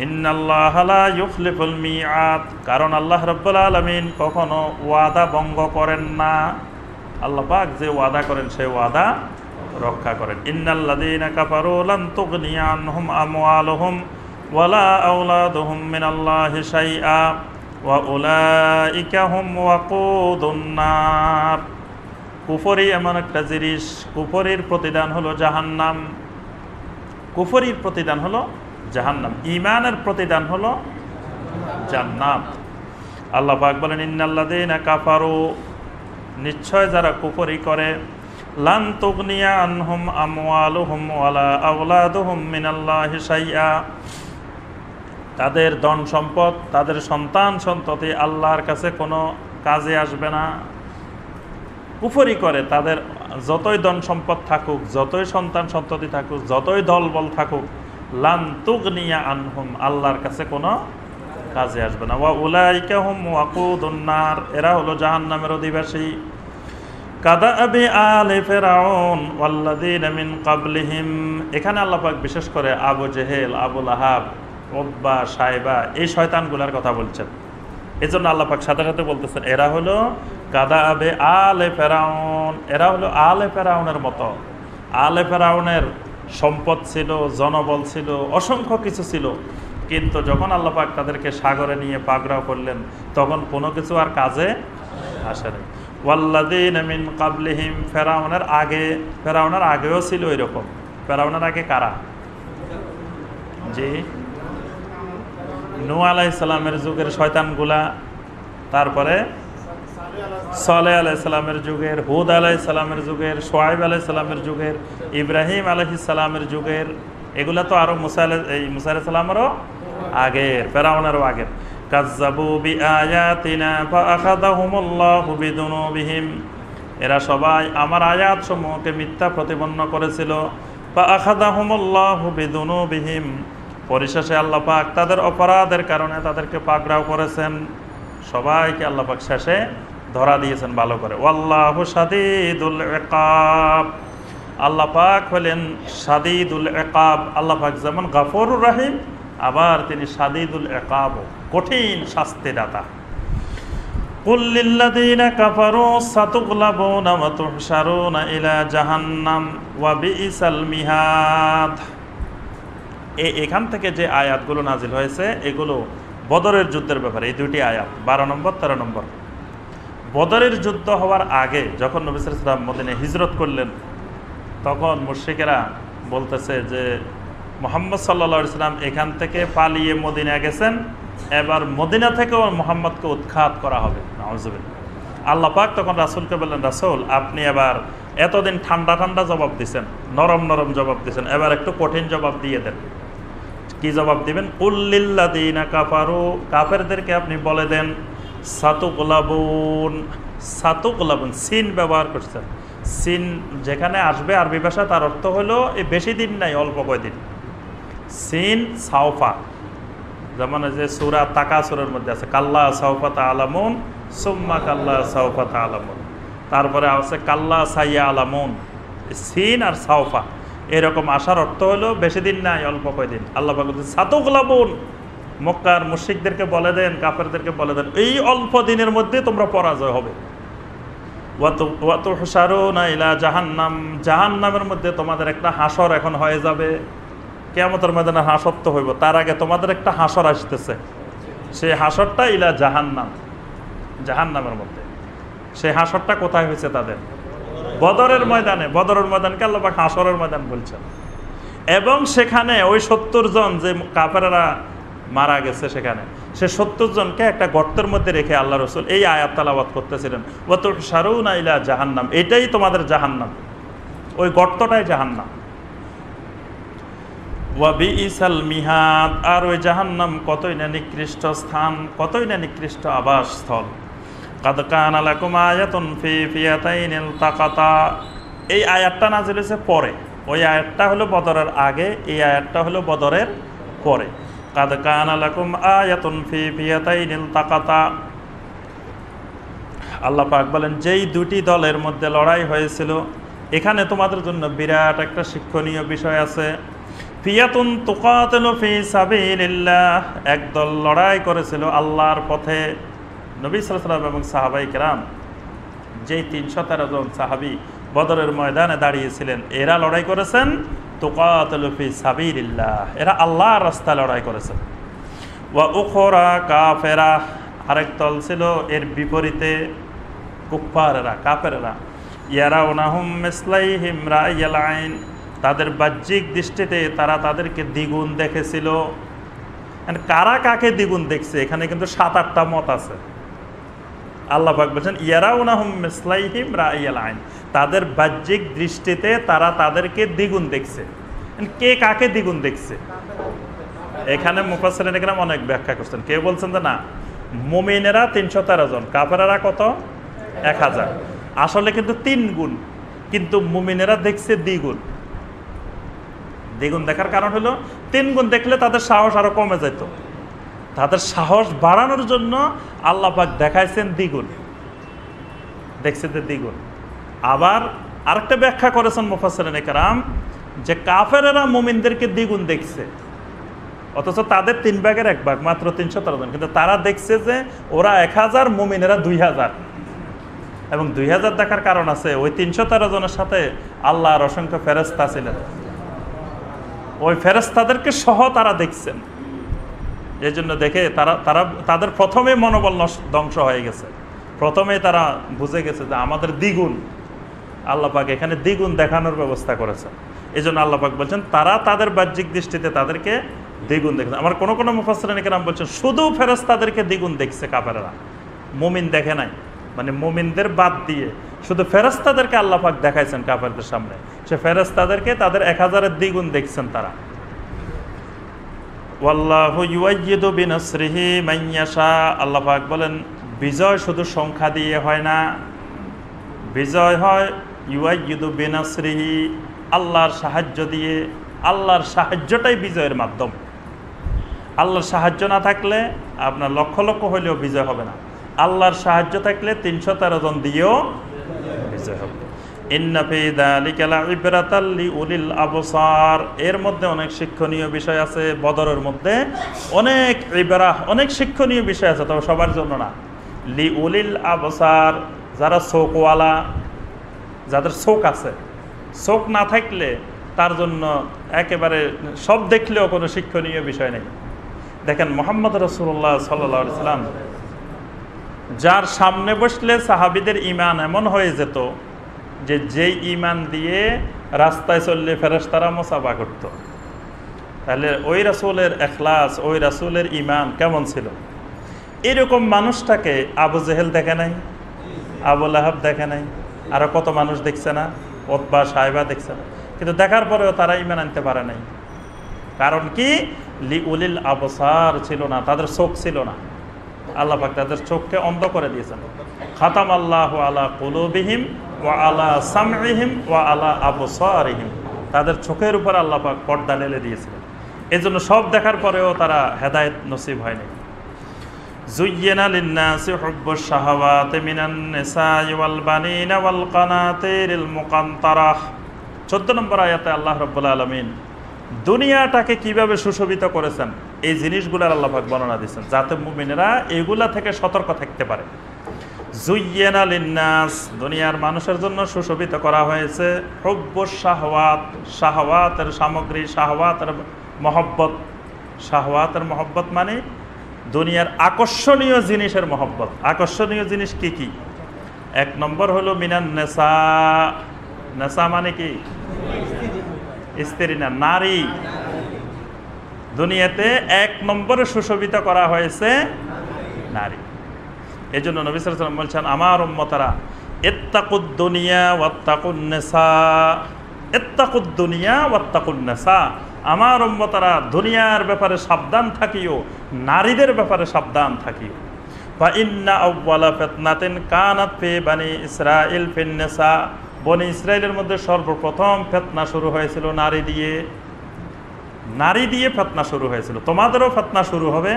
ইন্নাল্লাহা লা ইউখলিফুল মিআদ, কারণ আল্লাহ রাব্বুল আলামিন কখনো ওয়াদা ভঙ্গ করেন না। আল্লাহ পাক যে ওয়াদা করেন সেই ওয়াদা রক্ষা করেন। ইন্নাল্লাযীনা কাফারু লান তুগনিয়া আনহুম আমওয়ালুহুম ওয়ালা আওলাদুহুম মিনাল্লাহি শাইআ ওয়া উলাইকা হুম ওয়াকুদুন নার। কুফরি এমন একটা জিনিস, কুফরির প্রতিদান হলো জাহান্নাম। কুফরির প্রতিদান হলো জাহান্নাম, ঈমানের প্রতিদান হলো জান্নাত। আল্লাহ পাক বলেন ইন্নাল্লাযীনা কাফারু, নিশ্চয় যারা কুফরি করে, লান তুগনিয়া আনহুম আমওয়ালুহুম ওয়ালা আওলাদুহুম মিনাল্লাহি শাইআ, তাদের ধন সম্পদ, তাদের সন্তান সন্ততি আল্লাহর কাছে কোনো কাজে আসবে না। কুফরি করে, তাদের যতই ধন সম্পদ থাকুক, যতই সন্তান সন্ততি থাকুক, যতই দলবল থাকুক, লান তুগনিয়া আনহুম, আল্লাহর কাছে কোনো কাজে আসবে না। ওয়া উলাইকা হুম ওয়াকুদুন নার, এরা হলো জাহান্নামের অধিবাসী। কাদাবি আলে ফিরআউন ওয়াল্লাযীনা মিন ক্বাবলিহিম, এখানে আল্লাহ পাক বিশেষ করে আবু জেহেল, আবু লাহাব, উতবা, সাইবা, এই শয়তানগুলোর কথা বলছেন। এজন্য আল্লাহ পাক সাথে সাথে বলতেছেন এরা হলো কাদাবে আলে ফিরআউন, এরা হলো আলে ফিরআউনের মতো। আলে ফিরআউনের সম্পদ ছিল, জনবল ছিল, অসংখ্য কিছু ছিল, কিন্তু যখন আল্লাহ পাক তাদেরকে সাগরে নিয়ে পাকড়াও করলেন, তখন কোনো কিছু আর কাজে আসেনি। ওয়াল্লাযীনা মিন ক্বাবলিহিম, ফেরাউনের আগেও ছিল এরকম। ফেরাউনের আগে কারা? জি, নূহ আলাইহিস সালামের যুগের শয়তানগুলা, তারপরে সালেহ আলাইহিস সালামের যুগের, হুদ আলাইহিস সালামের যুগের, শুআয়ব আলাইহিস সালামের যুগের, ইব্রাহিম আলাইহিস সালামের যুগের, এগুলা তো আরো মুসা আলাইহিস সালামেরও আগের, ফেরাউনেরও আগের। কাযযাবু বিআয়াতিনা ফাআখাযাহুমুল্লাহু বিযুনুবিহিম, এরা সবাই আমার আয়াত সমূহকে মিথ্যা প্রতিপন্ন করেছিল। ফাআখাযাহুমুল্লাহু বিযুনুবিহিম, পরিশেষে আল্লাহ পাক তাদের অপরাধের কারণে তাদেরকে পাকড়াও করেছেন। সবাইকে আল্লাহ পাক শেষে ধরা দিয়েছেন ভালো করে। ওয়াল্লাহু শাদীদুল ইকাব, আল্লাহ পাক হলেন শাদীদুল ইকাব। আল্লাহ পাক যেমন গফুরুর রহিম, আবার তিনি শাদীদুল ইকাব, কঠিন শাস্তিদাতা। কুল লিল্লাযীনা কাফারু সাতুগলাবুনা ওয়া তুহশারুনা ইলা জাহান্নাম ওয়া বিইসাল মিহাদ। এখান থেকে যে আয়াতগুলো নাজিল হয়েছে এগুলো বদরের যুদ্ধের ব্যাপারে, এই দুইটি আয়াত 12 নম্বর 13 নম্বর। বদরের যুদ্ধ হওয়ার আগে যখন নবী সাল্লাল্লাহু আলাইহি ওয়াসাল্লাম মদিনায় হিজরত করলেন, তখন মুশরিকেরা বলতেছে যে মুহাম্মদ সাল্লাল্লাহু আলাইহি ওয়াসাল্লাম এখান থেকে পালিয়ে মদিনা গেছেন, এবার মদিনা থেকেও মুহাম্মদকে উৎখাত করা হবে। নাউজুবিল্লাহ। আল্লাহ পাক তখন রাসূলকে বললেন, রাসূল আপনি এবার এতদিন ঠান্ডা ঠান্ডা জবাব দিয়েছেন, নরম নরম জবাব দিয়েছেন, এবার একটু কঠিন জবাব দিয়ে দেন। কি জবাব দিবেন? কুল লিল্লাযীনা কাফারু, কাফেরদেরকে আপনি বলে দেন, সাতুগলাবুন, সাতুগলাবুন সিন ব্যবহার করছেন। সিন যেখানে আসবে আরবি ভাষা, তার অর্থ হলো এই বেশি দিন নাই, অল্প কয়দিন। সিন সাওফা, যেমন যে সূরা তাকাসুরের মধ্যে আছে কাল্লা সাওফা তাআলামুন সুম্মা কাল্লা সাওফা তাআলামুন, তারপরে আছে কাল্লা সাইয়ালামুন। সিন আর সাওফা এরকম আসার অর্থ হলো বেশি দিন নাই, অল্প কয়দিন। আল্লাহ পাক বলছেন সাতুগলাবুন, মক্কার মুশরিকদেরকে বলে দেন, কাফেরদেরকে বলে দেন, এই অল্প দিনের মধ্যে তোমরা পরাজয় হবে। ওয়া তুহশারুনা ইলা জাহান্নাম, জাহান্নামের মধ্যে তোমাদের একটা হাসর এখন হয়ে যাবে। কিয়ামতের ময়দানে হাসর তো হইব, তার আগে তোমাদের একটা হাসর আসতেছে। সেই হাসরটা ইলা জাহান্নাম, জাহান্নামের মধ্যে। সেই হাসরটা কোথায় হয়েছে তাদের? বদরের ময়দানে। বদরের ময়দানকে আল্লাহ পাক হাসরের ময়দান বলছেন। এবং সেখানে ওই 70 জন যে কাফেররা মারা গেছে, সেখানে সে 70 জনকে একটা গর্তের মধ্যে রেখে আল্লাহ রাসূল এই আয়াত তেলাওয়াত করতেছিলেন, ওয়া তুহশারুনা ইলা জাহান্নাম, এটাই তোমাদের জাহান্নাম, ওই গর্তটাই জাহান্নাম। ওয়া বিইসাল মিহাদ, আর ওই জাহান্নাম কতই না নিকৃষ্ট স্থান, কতই না নিকৃষ্ট আবাসস্থল। কাদ কানা লাকুম আয়াতুন ফি ফিয়াতাইনিল তাকাতা, এই আয়াতটা নাযিল হয়েছে পরে। ওই আয়াতটা হলো বদরের আগে, এই আয়াতটা হলো বদরের পরে। কাদ কানা লাকুম আয়াতুন ফি ফিয়াতাইনিল তাকাতা, আল্লাহ পাক বলেন যেই দুটি দলের মধ্যে লড়াই হয়েছিল, এখানে তোমাদের জন্য বিরাট একটা শিক্ষণীয় বিষয় আছে। ফিয়াতুন তুকাতিলু ফি সাবিলিল্লাহ, একদল লড়াই করেছিল আল্লাহর পথে। নবী সাল্লাল্লাহু আলাইহি ওয়াসাল্লাম এবং সাহাবায়ে কেরাম, যেই 313 জন সাহাবী বদরের ময়দানে দাঁড়িয়েছিলেন, এরা লড়াই করেছেন তুকাতিলু ফি সাবিলিল্লাহ, এরা আল্লাহর রাস্তায় লড়াই করেছেন। ওয়া উখরা কাফেরা, আরেক দল ছিল এর বিপরীতে কুফফাররা, কাফেররা। ইয়ারাউনাহুম মিসলাইহিম রা'য়াল আইন, তাদের বাহ্যিক দৃষ্টিতে তারা তাদেরকে দ্বিগুণ দেখেছিল। কারা কাকে দ্বিগুণ দেখছে এখানে কিন্তু 7-8টা মত আছে। আল্লাহ পাক বলেন ইয়ারাউনাহুম মিসলাইহিম রা'য়াল আইন, তাদের বাহ্যিক দৃষ্টিতে তারা তাদেরকে দ্বিগুণ দেখছে। কে কাকে দ্বিগুণ দেখছে? এখানে মুফাসসিরিন একরাম অনেক ব্যাখ্যা করছেন। কেউ বলছেন যে না, মুমিনেরা 313 জন, কাফেররা কত? 1000। আসলে কিন্তু 3 গুণ, কিন্তু মুমিনেরা দেখছে দ্বিগুণ। দ্বিগুণ দেখার কারণ হলো 3 গুণ দেখলে তাদের সাহস আরো কমে যেত। তাদের সাহস বাড়ানোর জন্য আল্লাহ পাক দেখাইছেন দ্বিগুণ, দেখছে যে দ্বিগুণ। আবার আরেকটা ব্যাখ্যা করেছেন মুফাসসিরিন একরাম যে কাফেরেরা মুমিনদেরকে দ্বিগুণ দেখছে, অথচ তাদের 3 ভাগের 1 ভাগ, মাত্র 313 জন, কিন্তু তারা দেখছে যে ওরা 1000, মুমিনেরা 2000। এবং 2000 দেখার কারণ আছে, ওই 313 জনের সাথে আল্লাহর অসংখ্য ফেরেশতা ছিলেন, ওই ফেরেশতাদেরকে সহ তারা দেখছেন। এই জন্য দেখে তাদের প্রথমে মনোবল ধ্বংস হয়ে গেছে, প্রথমেই তারা বুঝে গেছে যে আমাদের দ্বিগুণ। আল্লাহ পাক এখানে দ্বিগুণ দেখানোর ব্যবস্থা করেছেন। এই জন্য আল্লাহ পাক বলছেন তারা তাদের বাহ্যিক দৃষ্টিতে তাদেরকে দ্বিগুণ দেখছে। আমার কোনো কোনো মুফাসসিরিন কেরাম বলছেন শুধু ফেরেশতাদেরকে দ্বিগুণ দেখছে কাফেররা, মুমিন দেখে নাই। মানে মুমিনদের বাদ দিয়ে শুধু ফেরেশতাদেরকে আল্লাহ পাক দেখাইছেন কাফেরদের সামনে। সে ফেরেশতাদেরকে তাদের 1000-এর দ্বিগুণ দেখছেন তারা। ওয়াল্লাহু ইউআইয়িদু বিনাসরিহি মান ইয়াশা, আল্লাহ পাক বলেন বিজয় শুধু সংখ্যা দিয়ে হয় না, বিজয় হয় ইউআইয়িদু বিনাসরিহি, আল্লাহর সাহায্য দিয়ে। আল্লাহর সাহায্যটাই বিজয়ের মাধ্যম। আল্লাহর সাহায্য না থাকলে আপনার লক্ষ লক্ষ হইলেও বিজয় হবে না। আল্লাহর সাহায্য থাকলে 313 জন দিয়েও বিজয় হবে। ইন্না ফি যালিকা লাইবরাতাল লিউলিল আবসার, এর মধ্যে অনেক শিক্ষণীয় বিষয় আছে। বদরের মধ্যে অনেক ইবরা, অনেক শিক্ষণীয় বিষয় আছে, তবে সবার জন্য না। লি উলিল আবসার, যারা চোখওয়ালা, যাদের চোখ আছে, চোখ না থাকলে তার জন্য একেবারে সব দেখলেও কোনো শিক্ষণীয় বিষয় নেই। দেখেন মুহাম্মদ রাসূলুল্লাহ সাল্লাল্লাহু আলাইহি সাল্লাম, যার সামনে বসলে সাহাবীদের ঈমান এমন হয়ে যেত যে যেই ঈমান দিয়ে রাস্তায় চললে ফেরেশতারা মুসাফা করত। তাহলে ওই রাসূলের ইখলাস, ওই রাসূলের ঈমান কেমন ছিল? এরকম মানুষটাকে আবু জেহেল দেখে নাই, আবু লাহাব দেখে নাই, আরো কত মানুষ দেখছে না, উতবা সাইবা দেখছে না, কিন্তু দেখার পরেও তারা ঈমান আনতে পারে নাই। কারণ কি? লি উলিল আবসার ছিল না, তাদের চোখ ছিল না। আল্লাহ পাক তাদের চোখকে অন্ধ করে দিয়েছেন। খাতাম আল্লাহু আলা কুলুবিহিম ওয়া আলা সামইহিম ওয়া আলা আবসারিহিম, তাদের চোখের উপর আল্লাহ পাক পর্দা ঢেলে দিয়েছিলেন। এজন্য সব দেখার পরেও তারা হেদায়েত নসিব হয়নি। যুয়্যিনা লিন-নাসি হুব্বুশ শাহাওয়াতি মিনান নিসাই ওয়াল বানিনা ওয়াল কানাতিরিল মুকান্তারাহ। 14 নম্বর আয়াতে আল্লাহ রাব্বুল আলামিন দুনিয়াটাকে কিভাবে সুশোভিত করেছেন এই জিনিসগুলোর আল্লাহ পাক বর্ণনা দিয়েছেন, যাতে মুমিনেরা এগুলা থেকে সতর্ক থাকতে পারে। যুয়্যিনা লিন-নাস, দুনিয়ার মানুষের জন্য সুশোভিত করা হয়েছে হুব্বুশ শাহাওয়াত, শাহাওয়াতের সামগ্রী, শাহাওয়াতের মহব্বত। শাহাওয়াতের মহব্বত মানে দুনিয়ার আকর্ষণীয় জিনিসের মহব্বত। আকর্ষণীয় জিনিস কি কি? 1 নম্বর হলো মিনান নেসা। নেসা মানে কি? স্ত্রী না, নারী। দুনিয়াতে 1 নম্বরে সুশোভিত করা হয়েছে নারী। এই জন্য নবী সাল্লাল্লাহু আলাইহি ওয়াসাল্লাম বলছেন, আমার উম্মতরা ইত্তাকুদ দুনিয়া ওয়াত্তাকুন নিসা, ইত্তাকুদ দুনিয়া ওয়াত্তাকুন নিসা। আমার উম্মতরা দুনিয়ার ব্যাপারে সাবধান থাকিও, নারীদের ব্যাপারে সাবধান থাকিও। ফা ইন্না আউওয়ালা ফিতনাতিন কানাত ফি বানি ইসরাঈল ফিন নিসা, বনি ইসরাইলের মধ্যে সর্বপ্রথম ফিতনা শুরু হয়েছিল নারী দিয়ে। নারী দিয়ে ফিতনা শুরু হয়েছিল, তোমাদেরও ফিতনা শুরু হবে।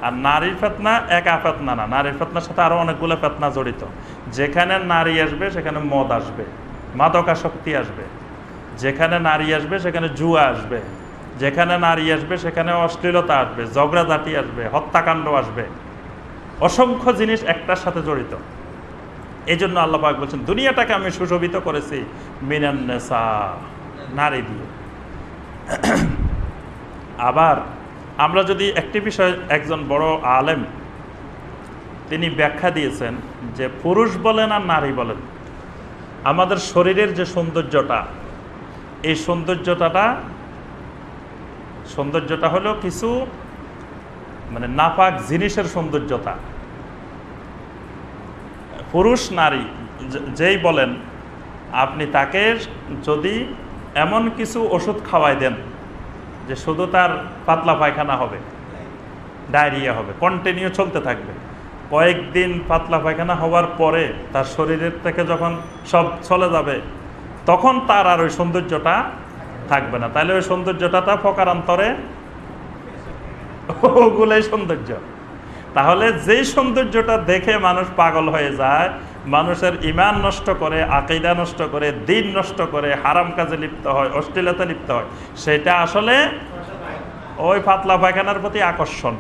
আর নারীর ফিতনা একা ফিতনা না, নারীর ফিতনার সাথে আরো অনেকগুলো ফিতনা জড়িত। যেখানে নারী আসবে সেখানে মদ আসবে, মাদকাসক্তি আসবে। যেখানে নারী আসবে সেখানে জুয়া আসবে। যেখানে নারী আসবে সেখানে অশ্লীলতা আসবে, ঝগড়াঝাটি আসবে, হত্যাকাণ্ড আসবে। অসংখ্য জিনিস একটার সাথে জড়িত। এই জন্য আল্লাহ পাক বলছেন দুনিয়াটাকে আমি সুশোভিত করেছি মিনান নিসা, নারী দিয়ে। আবার আমরা যদি একটি বিষয়, একজন বড় আলেম তিনি ব্যাখ্যা দিয়েছেন যে পুরুষ বলেন আর নারী বলেন, আমাদের শরীরের যে সৌন্দর্যটা, এই সৌন্দর্যটা হলো কিছু মানে নাপাক জিনিসের সৌন্দর্যতা। পুরুষ নারী যেই বলেন, আপনি তাকে যদি এমন কিছু ওষুধ খাওয়াই দেন যে শুধু তার পাতলা পায়খানা হবে, ডায়রিয়া হবে, কন্টিনিউ চলতে থাকবে, কয়েকদিন পাতলা পায়খানা হওয়ার পরে তার শরীরের থেকে যখন সব চলে যাবে তখন তার আর ওই সৌন্দর্যটা থাকবে না। তাহলে ওই সৌন্দর্যটা তার প্রকারান্তরে ওগুলোই সৌন্দর্য। তাহলে যেই সৌন্দর্যটা দেখে মানুষ পাগল হয়ে যায়, মানুষের ঈমান নষ্ট করে, আকীদা নষ্ট করে, দ্বীন নষ্ট করে, হারাম কাজে লিপ্ত হয়, অশ্লীলতা লিপ্ত হয়, সেটা আসলে ওই পাতলা পায়খানার প্রতি আকর্ষণ।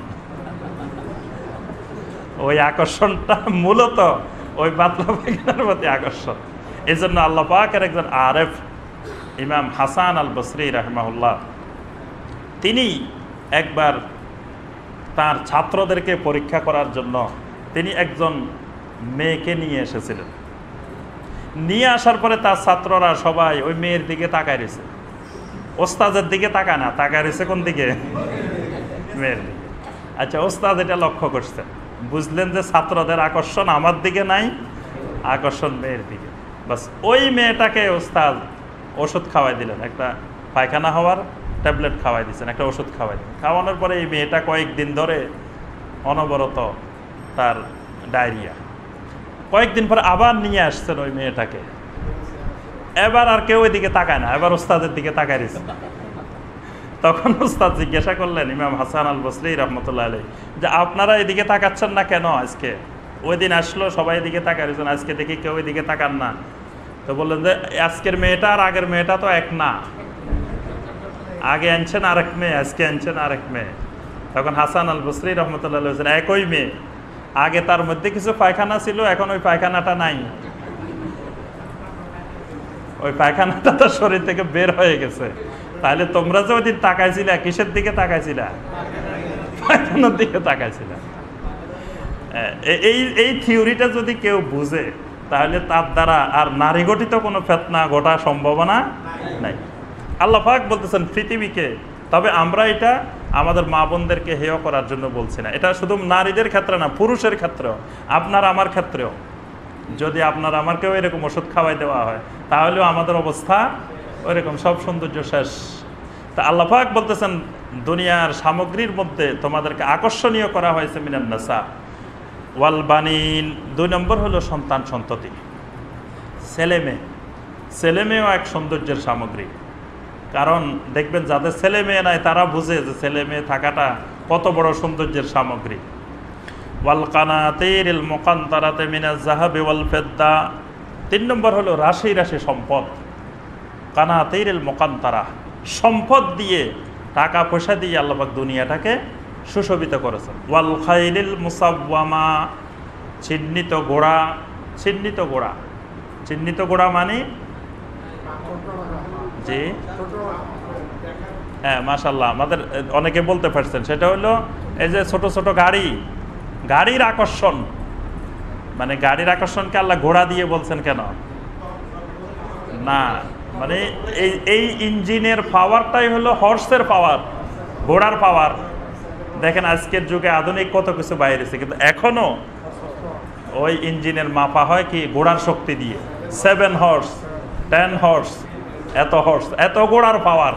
ওই আকর্ষণটা মূলত ওই পাতলা পায়খানার প্রতি আকর্ষণ। এই জন্য আল্লাহ পাকের একজন আরেফ ইমাম হাসান আল বসরি রাহিমাহুল্লাহ, তিনি একবার তার ছাত্রদেরকে পরীক্ষা করার জন্য তিনি একজন মেয়েকে নিয়ে এসেছিলেন। নিয়ে আসার পরে তার ছাত্ররা সবাই ওই মেয়ের দিকে তাকায় রয়েছে, ওস্তাদের দিকে তাকায় না, তাকায় রয়েছে কোন দিকে? মেয়ের দিকে। আচ্ছা, ওস্তাদ এটা লক্ষ্য করছেন, বুঝলেন যে ছাত্রদের আকর্ষণ আমার দিকে নাই, আকর্ষণ মেয়ের দিকে। বাস ওই মেয়েটাকে ওস্তাদ ওষুধ খাওয়াই দিলেন, একটা পায়খানা হওয়ার ট্যাবলেট খাওয়াই দিচ্ছেন, একটা ওষুধ খাওয়াই দিলেন। খাওয়ানোর পরে এই মেয়েটা কয়েকদিন ধরে অনবরত তার ডায়রিয়া। কয়েকদিন পরে আবার নিয়ে আসছেন ওই মেয়েটাকে, এবার আর কেউ ওই দিকে তাকায় না, এবার ওস্তাদের দিকে তাকায় দিচ্ছে। তখন ওস্তাদ জিজ্ঞাসা করলেন ইমাম হাসান আল বসরি রহমতুল্লাহ আলাইহি যে আপনারা এদিকে তাকাচ্ছেন না কেন আজকে? ওই দিন আসলো সবাই এদিকে তাকায় দিচ্ছেন, আজকে দেখি কেউ এদিকে তাকান না। তো বললেন যে আজকের মেয়েটা আর আগের মেয়েটা তো এক না, আগে আনছেন আরেক মেয়ে, আজকে আনছেন আরেক মেয়ে। তখন হাসান আল বসরি রহমতুল্লাহ বলছেন একই মেয়ে, আগে তার মধ্যে কিছু পায়খানা ছিল, এখন ওই পায়খানাটা নাই, ওই পায়খানাটা তো শরীর থেকে বের হয়ে গেছে। তাহলে তোমরা যে ওই দিন তাকাইছিলা, কিসের দিকে তাকাইছিলা? পায়খানার দিকে তাকাইছিলা। এই থিওরিটা যদি কেউ বুঝে, তাহলে তার দ্বারা আর নারী গঠিত কোনো ফিতনা ঘটার সম্ভাবনা নাই। আল্লাহ পাক বলতেছেন পৃথিবীকে, তবে আমরা এটা আমাদের মা বোনদেরকে হেয় করার জন্য বলছি না, এটা শুধু নারীদের ক্ষেত্রে না, পুরুষের ক্ষেত্রেও, আপনার আমার ক্ষেত্রেও। যদি আপনার আমারকেও এরকম ওষুধ খাওয়াই দেওয়া হয়, তাহলেও আমাদের অবস্থা ওইরকম, সব সৌন্দর্য শেষ। তা আল্লাহ পাক বলতেছেন দুনিয়ার সামগ্রীর মধ্যে তোমাদেরকে আকর্ষণীয় করা হয়েছে মিনান নিসা ওয়াল বানিন। 2 নম্বর হলো সন্তান সন্ততি, ছেলে মেয়ে। ছেলে মেয়েও এক সৌন্দর্যের সামগ্রী। কারণ দেখবেন যাদের ছেলে মেয়ে নাই তারা বুঝে যে ছেলে মেয়ে থাকাটা কত বড় সৌন্দর্যের সামগ্রী। ওয়াল কানাতিরিল মুকান্তারাতি মিনাজ যাহাবি ওয়াল ফিদ্দা। 3 নম্বর হলো রাশি রাশি সম্পদ। কানাতিরিল মুকান্তারা, সম্পদ দিয়ে, টাকা পয়সা দিয়ে আল্লাহ পাক দুনিয়াটাকে সুশোভিত করেছেন। ওয়াল খাইলিল মুসাওয়ামা, চিহ্নিত ঘোড়া। চিহ্নিত ঘোড়া, চিহ্নিত ঘোড়া মানে জি হ্যাঁ মাশাআল্লাহ, আমাদের অনেকে বলতে পারছেন, সেটা হলো এই যে ছোট ছোট গাড়ি, গাড়ির আকর্ষণ। মানে গাড়ির আকর্ষণকে আল্লাহ ঘোড়া দিয়ে বলছেন কেন? না, মানে এই ইঞ্জিনের পাওয়ারটাই হলো হর্সের পাওয়ার, ঘোড়ার পাওয়ার। দেখেন আজকের যুগে আধুনিক কত কিছু বাইরেছে, কিন্তু এখনো ওই ইঞ্জিনের মাপা হয় কি ঘোড়ার শক্তি দিয়ে। 7 হর্স, 10 হর্স, এত ঘোড়ার পাওয়ার।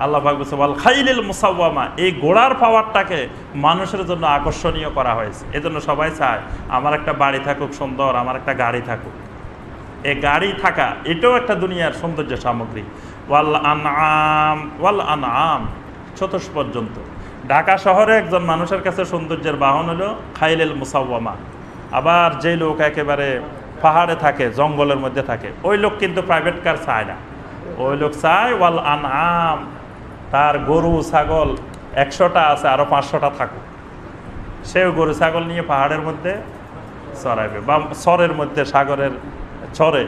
আল্লাহ পাক বলেছে ওয়াল খাইলিল মুসাওয়ামা, এই ঘোড়ার পাওয়ারটাকে মানুষের জন্য আকর্ষণীয় করা হয়েছে। এজন্য সবাই চায় আমার একটা বাড়ি থাকুক সুন্দর, আমার একটা গাড়ি থাকুক। এই গাড়ি থাকা এটাও একটা দুনিয়ার সৌন্দর্য সামগ্রী। ওয়াল আনআম, চতুষ পর্যন্ত। ঢাকা শহরে একজন মানুষের কাছে সৌন্দর্যের বাহন হলো খাইলিল মুসাওয়ামা। আবার যে লোক একেবারে পাহাড়ে থাকে, জঙ্গলের মধ্যে থাকে, ওই লোক কিন্তু প্রাইভেট কার চায় না। ওই লোক চায় ওয়াল আনআম, তার গরু ছাগল 100টা আছে, আরো 500টা থাকুক। সেও গরু ছাগল নিয়ে পাহাড়ের মধ্যে চড়াইবে, বা চরের মধ্যে, সাগরের চরে।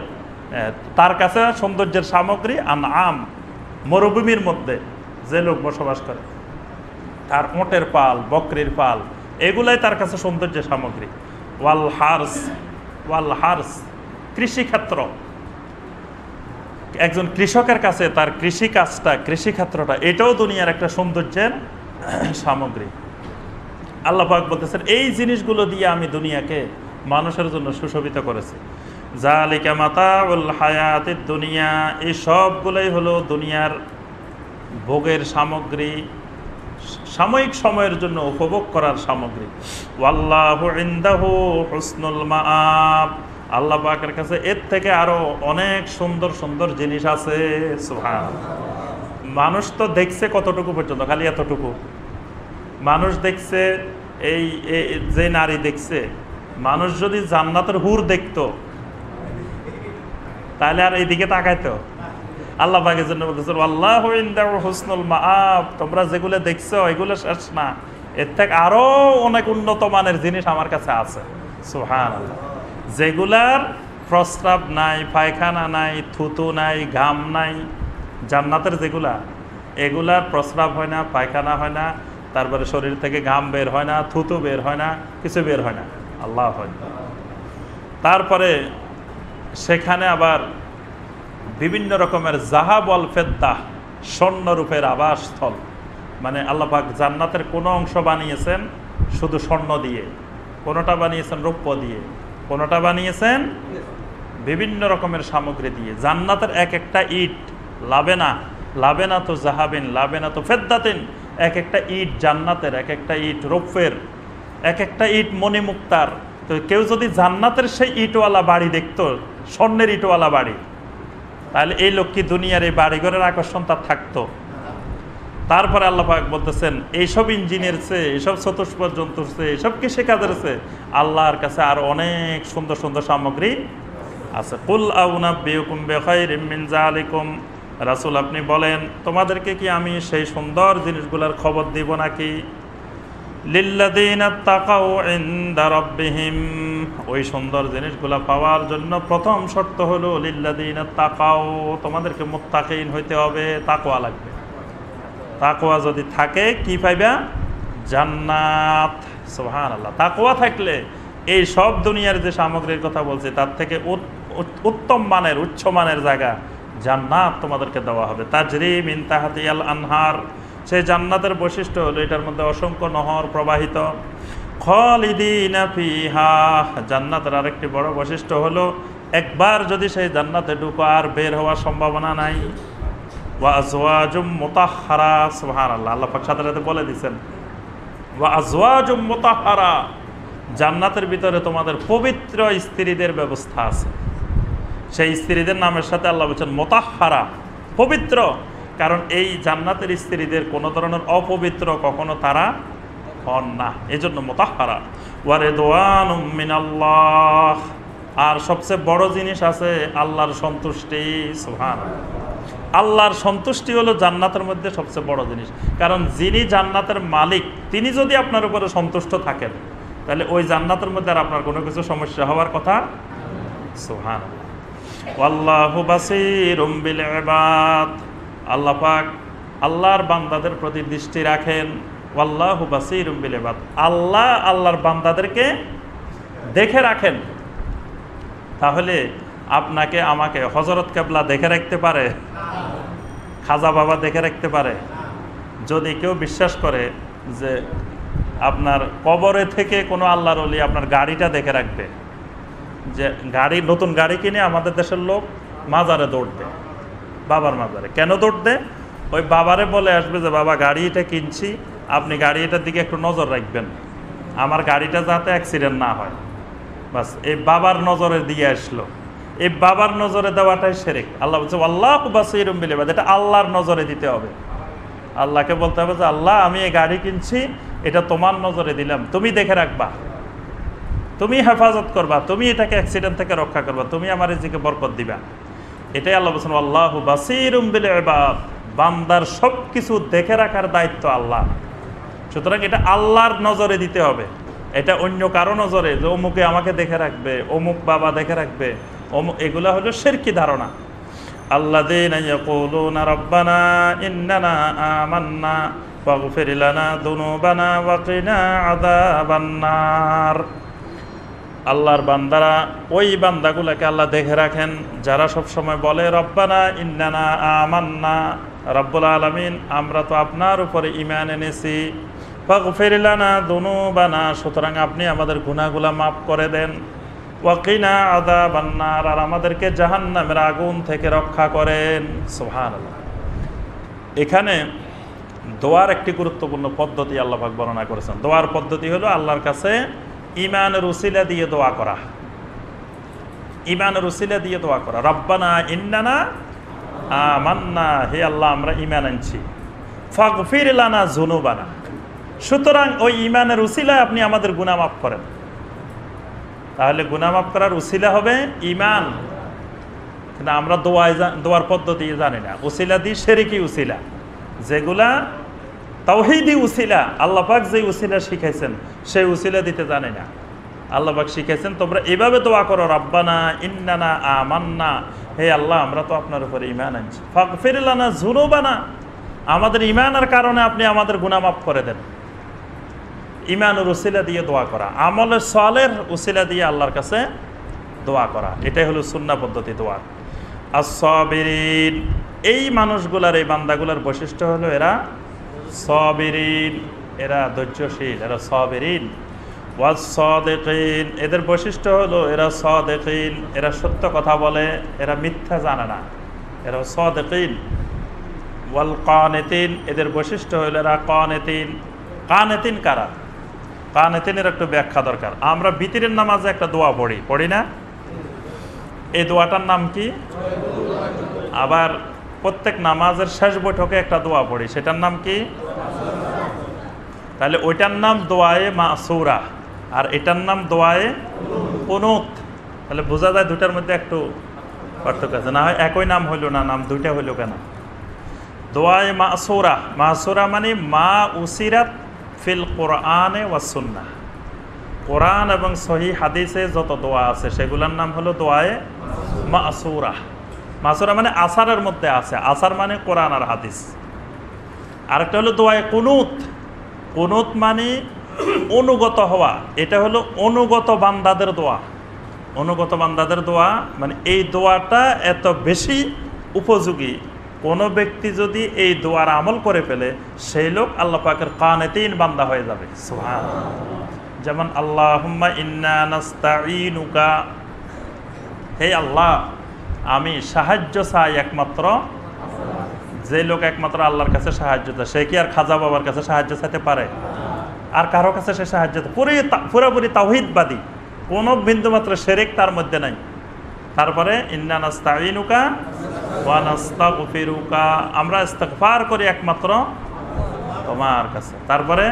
তার কাছে সৌন্দর্যের সামগ্রী আনআম। মরুভূমির মধ্যে যে লোক বসবাস করে, তার ওটের পাল, বকরির পাল, এগুলাই তার কাছে সৌন্দর্যের সামগ্রী। ওয়াল হার্স, কৃষিক্ষেত্র। একজন কৃষকের কাছে তার কৃষিক্ষেত্রটা এটাও দুনিয়ার একটা সৌন্দর্যের সামগ্রী। আল্লাহ পাক বলতেছেন এই জিনিসগুলো দিয়ে আমি দুনিয়াকে মানুষের জন্য সুশোভিত করেছি। যালিকা মাতাউল হায়াতিদ দুনিয়া, এই সবগুলোই হলো দুনিয়ার ভোগের সামগ্রী, সাময়িক সময়ের জন্য উপভোগ করার সামগ্রী। ওয়াল্লাহু ইনদাহু হুসনুল মাআব, আল্লাহ পাকের কাছে এর থেকে আরো অনেক সুন্দর সুন্দর জিনিস আছে। সুবহানাল্লাহ। মানুষ তো দেখছে কতটুকু পর্যন্ত, খালি এতটুকু। মানুষ দেখছে এই যে নারী দেখছে, মানুষ যদি জান্নাতের হুর দেখতো তাহলে আর এইদিকে তাকাইতো? আল্লাহ পাকের জন্য বলতেছে আল্লাহু ইনদাহু হুসনুল মাআব, তোমরা যেগুলো দেখছো এগুলো শেষ না, এর থেকে আরো অনেক উন্নত মানের জিনিস আমার কাছে আছে। সুবহানাল্লাহ। যেগুলার প্রস্রাব নাই, পায়খানা নাই, থুতু নাই, ঘাম নাই, জান্নাতের যেগুলা, এগুলার প্রস্রাব হয় না, পায়খানা হয় না, তারপরে শরীর থেকে ঘাম বের হয় না, থুতু বের হয় না, কিছু বের হয় না। আল্লাহ হয়। তারপরে সেখানে আবার বিভিন্ন রকমের যাহাব ওয়াল ফিদ্দা, স্বর্ণরূপের আবাসস্থল। মানে আল্লাহ পাক জান্নাতের কোনো অংশ বানিয়েছেন শুধু স্বর্ণ দিয়ে, কোনোটা বানিয়েছেন রৌপ্য দিয়ে, কোনোটা বানিয়েছেন বিভিন্ন রকমের সামগ্রী দিয়ে। জান্নাতের এক একটা ইট লাবেনা তো জাহাবিন, লাবেনা তো ফেদ্দাতিন, এক একটা ইট জান্নাতের, এক একটা ইট রৌপ্যের, এক একটা ইট মণিমুক্তার। তো কেউ যদি জান্নাতের সেই ইটওয়ালা বাড়ি দেখতো, স্বর্ণের ইটওয়ালা বাড়ি, তাহলে এই লোক কি দুনিয়ার এই বাড়িঘরের আকর্ষণ তার থাকতো? তারপরে আল্লাহ পাক বলতেছেন এইসব ইঞ্জিনের চেয়ে, এইসব চতুষ্প জন্তুর চেয়ে, এইসব কৃষিকাজের চেয়ে আল্লাহর কাছে আর অনেক সুন্দর সুন্দর সামগ্রী আছে। কুল আউনাব্বিউকুম বিখাইরিম মিন যালিকুম, রাসূল আপনি বলেন তোমাদেরকে কি আমি সেই সুন্দর জিনিসগুলোর খবর দিব নাকি? লিল্লাযীনা তাকাউ ইনদা রাব্বিহিম, ওই সুন্দর জিনিসগুলো পাওয়ার জন্য প্রথম শর্ত হলো লিল্লাযীনা তাকাউ, তোমাদেরকে মুত্তাকিন হইতে হবে, তাকওয়া লাগবে। তাকওয়া যদি থাকে কি পাইবা? জান্নাত। সুবহানাল্লাহ। তাকওয়া থাকলে এই সব দুনিয়ার যে সামগ্রীর কথা বলছি তার থেকে উত্তম মানের, উচ্চ মানের জায়গা জান্নাত তোমাদেরকে দেওয়া হবে। তাজরি মিন তাহতিহাল আনহার, সেই জান্নাতের বৈশিষ্ট্য হলো এটার মধ্যে অসংখ্য নহর প্রবাহিত। খালিদিনা ফিহা, জান্নাতের আরেকটি বড় বৈশিষ্ট্য হলো একবার যদি সেই জান্নাতে ঢুকো আর বের হওয়ার সম্ভাবনা নাই। ওয়া আজওয়াজুম মুতাহহারা, সুবহানাল্লাহ, আল্লাহ পাক সাথে সাথে বলে দিয়েছেন ওয়া আজওয়াজুম মুতাহহারা, জান্নাতের ভিতরে তোমাদের পবিত্র স্ত্রীদের ব্যবস্থা আছে। সেই স্ত্রীদের নামের সাথে আল্লাহ বলছেন মুতাহহারা, পবিত্র, কারণ এই জান্নাতের স্ত্রীদের কোনো ধরনের অপবিত্র কখনো তারা হন না, এই জন্য মুতাহহারা। ওয়া রিদওয়ানুম মিনাল্লাহ, আর সবচেয়ে বড় জিনিস আছে আল্লাহর সন্তুষ্টি। সুবহানাল্লাহ, আল্লাহর সন্তুষ্টি হলো জান্নাতের মধ্যে সবচেয়ে বড় জিনিস। কারণ যিনি জান্নাতের মালিক তিনি যদি আপনার উপরে সন্তুষ্ট থাকেন তাহলে ওই জান্নাতের মধ্যে আর আপনার কোনো কিছু সমস্যা হওয়ার কথা। সুবহানাল্লাহ। ওয়াল্লাহু বাসীরুম বিল ইবাদ, আল্লাহ পাক আল্লাহর বান্দাদের প্রতি দৃষ্টি রাখেন। ওয়াল্লাহু বাসীরুম বিল ইবাদ, আল্লাহ আল্লাহর বান্দাদেরকে দেখে রাখেন। তাহলে আপনাকে আমাকে হযরত কেবলা দেখে রাখতে পারে, খাজা বাবা দেখে রাখতে পারে। যদি কেউ বিশ্বাস করে যে আপনার কবরে থেকে কোনো আল্লাহর ওলি আপনার গাড়িটা দেখে রাখবে, যে গাড়ি, নতুন গাড়ি কিনে আমাদের দেশের লোক মাজারে দৌড় দেয়, বাবার মাজারে। কেন দৌড় দেয়? ওই বাবারে বলে আসবে যে বাবা গাড়ি এটা কিনছি, আপনি গাড়িটার দিকে একটু নজর রাখবেন, আমার গাড়িটা যাতে অ্যাক্সিডেন্ট না হয়। বাস, এই বাবার নজরে দিয়ে আসলো। এই বাবার নজরে দেওয়াটাই শিরক। আল্লাহ বলছে আল্লাহু বাসীরুম বিল ইবাদ, এটা আল্লাহর নজরে দিতে হবে। আল্লাহকে বলতে হবে যে আল্লাহ আমি এই গাড়ি কিনছি, এটা তোমার নজরে দিলাম, তুমি দেখে রাখবা, তুমি হেফাজত করবা, তুমি এটাকে অ্যাক্সিডেন্ট থেকে রক্ষা করবা, তুমি আমার রিজিকে বরকত দিবা। এটাই আল্লাহ বলছেন আল্লাহু বাসীরুম বিল ইবাদ, বান্দার সব কিছু দেখে রাখার দায়িত্ব আল্লাহ। সুতরাং এটা আল্লাহর নজরে দিতে হবে, এটা অন্য কারো নজরে যে অমুকে আমাকে দেখে রাখবে, অমুক বাবা দেখে রাখবে, এগুলা হলো শিরকি ধারণা। আল্লাযীনা ইয়াকুলুনা রাব্বানা ইন্নানা আমান্না ফাগফির লানা যুনুবানা ওয়া কিনা আযাবান নার। আল্লাহর বান্দারা, ওই বান্দাগুলোকে আল্লাহ দেখে রাখেন যারা সব সময় বলে রব্বানা ইন্নানা আমান্না, রব্বুল আলামিন আমরা তো আপনার উপরে ঈমান এনেছি, ফাগফির লানা যুনুবানা, সুতরাং আপনি আমাদের গুনাহগুলো মাফ করে দেন, ওয়া কিনা আযাবান নার, আর আমাদেরকে জাহান্নামের আগুন থেকে রক্ষা করেন। সুবহানাল্লাহ। এখানে দোয়ার একটি গুরুত্বপূর্ণ পদ্ধতি আল্লাহ পাক বর্ণনা করেছেন। দোয়ার পদ্ধতি হলো আল্লাহর কাছে ঈমানের উসিলা দিয়ে দোয়া করা। ঈমানের উসিলা দিয়ে দোয়া করা। রব্বানা ইন্নানা আমান্না, হে আল্লাহ আমরা ঈমান আনছি, ফাগফির লানা যুনুবানা, সুতরাং ওই ঈমানের উসিলায় আপনি আমাদের গুনাহ মাফ করেন। তাহলে গুনাহ মাফ করার উসিলা হবে ঈমান। কিন্তু আমরা দোয়ার পদ্ধতি জানি না, উসিলা দিই শিরকি উসিলা, যেগুলা তাওহীদি উসিলা, আল্লাহ পাক যে উসিলা শিখাইছেন সেই উসিলা দিতে জানি না। আল্লাহ পাক শিখাইছেন তোমরা এভাবে দোয়া করো, রব্বানা ইন্নানা আমান্না, হে আল্লাহ আমরা তো আপনার উপরে ঈমান আনছি, ফাগফির লানা যুনুবানা, আমাদের ঈমানের কারণে আপনি আমাদের গুনাহ মাফ করে দেন। ঈমানের উসিলা দিয়ে দোয়া করা, আমলের সালের উসিলা দিয়ে আল্লাহর কাছে দোয়া করা, এটাই হলো সুন্নাহ পদ্ধতি দোয়া। আস-সাবিরিন, এই মানুষগুলার, এই বান্দাগুলার বৈশিষ্ট্য হলো এরা সাবিরিন, এরা ধৈর্যশীল, এরা সাবিরিন। ওয়াস-সাদিকিন, এদের বৈশিষ্ট্য হলো এরা সাদিকিন, এরা সত্য কথা বলে, এরা মিথ্যা জানে না, এরা সাদিকিন। ওয়াল কানিতিন, এদের বৈশিষ্ট্য হলো এরা কানিতিন। কানিতিন কারা? কানিতিনের একটু ব্যাখ্যা দরকার। আমরা বিতিরের নামাজে একটা দোয়া পড়ি না? এই দোয়াটার নাম কি? আবার প্রত্যেক নামাজের শেষ বৈঠকে একটা দোয়া পড়ি, সেটার নাম কি? তাহলে ওইটার নাম দোয়ায়ে মাসুরা, আর এটার নাম দোয়ায়ে কুনুত। তাহলে বোঝা যায় দুটার মধ্যে একটু পার্থক্য আছে। না হয় একই নাম হইল না, নাম দুইটা হইল কেন? দোয়ায়ে মাসুরা, মাসুরা মানে মা উসিরাত ফিল কোরআনে ওয়াস সুন্নাহ, কোরআন এবং সহিহ হাদিসে যত দোয়া আছে সেগুলোর নাম হলো দোয়ায়ে মাসুরা। মাসুরা মানে আসারের মধ্যে আছে, আসার মানে কোরআন আর হাদিস। আরেকটা হলো দোয়ায়ে কুনুত। কুনুত মানে অনুগত হওয়া, এটা হলো অনুগত বান্দাদের দোয়া। অনুগত বান্দাদের দোয়া মানে এই দোয়াটা এত বেশি উপযোগী, কোনো ব্যক্তি যদি এই দোয়ার আমল করে ফেলে সেই লোক আল্লাহ পাকের কানেতিন বান্দা হয়ে যাবে। সুবহানাল্লাহ। যেমন আল্লাহুম্মা ইন্না নাস্তাঈনুকা, হে আল্লাহ আমি সাহায্য চাই একমাত্র, যে লোক একমাত্র আল্লাহর কাছে সাহায্য চায় সে কি আর খাজা বাবার কাছে সাহায্য চাইতে পারে? আর কারো কাছে সে সাহায্য পুরোপুরি তাওহীদবাদী, কোনো বিন্দুমাত্র শিরক তার মধ্যে নাই। তারপরে ইন্না নাস্তাঈনুকা ওয়া নাস্তাগফিরুকা, আমরা ইস্তিগফার করি একমাত্র তোমার কাছে। তারপরে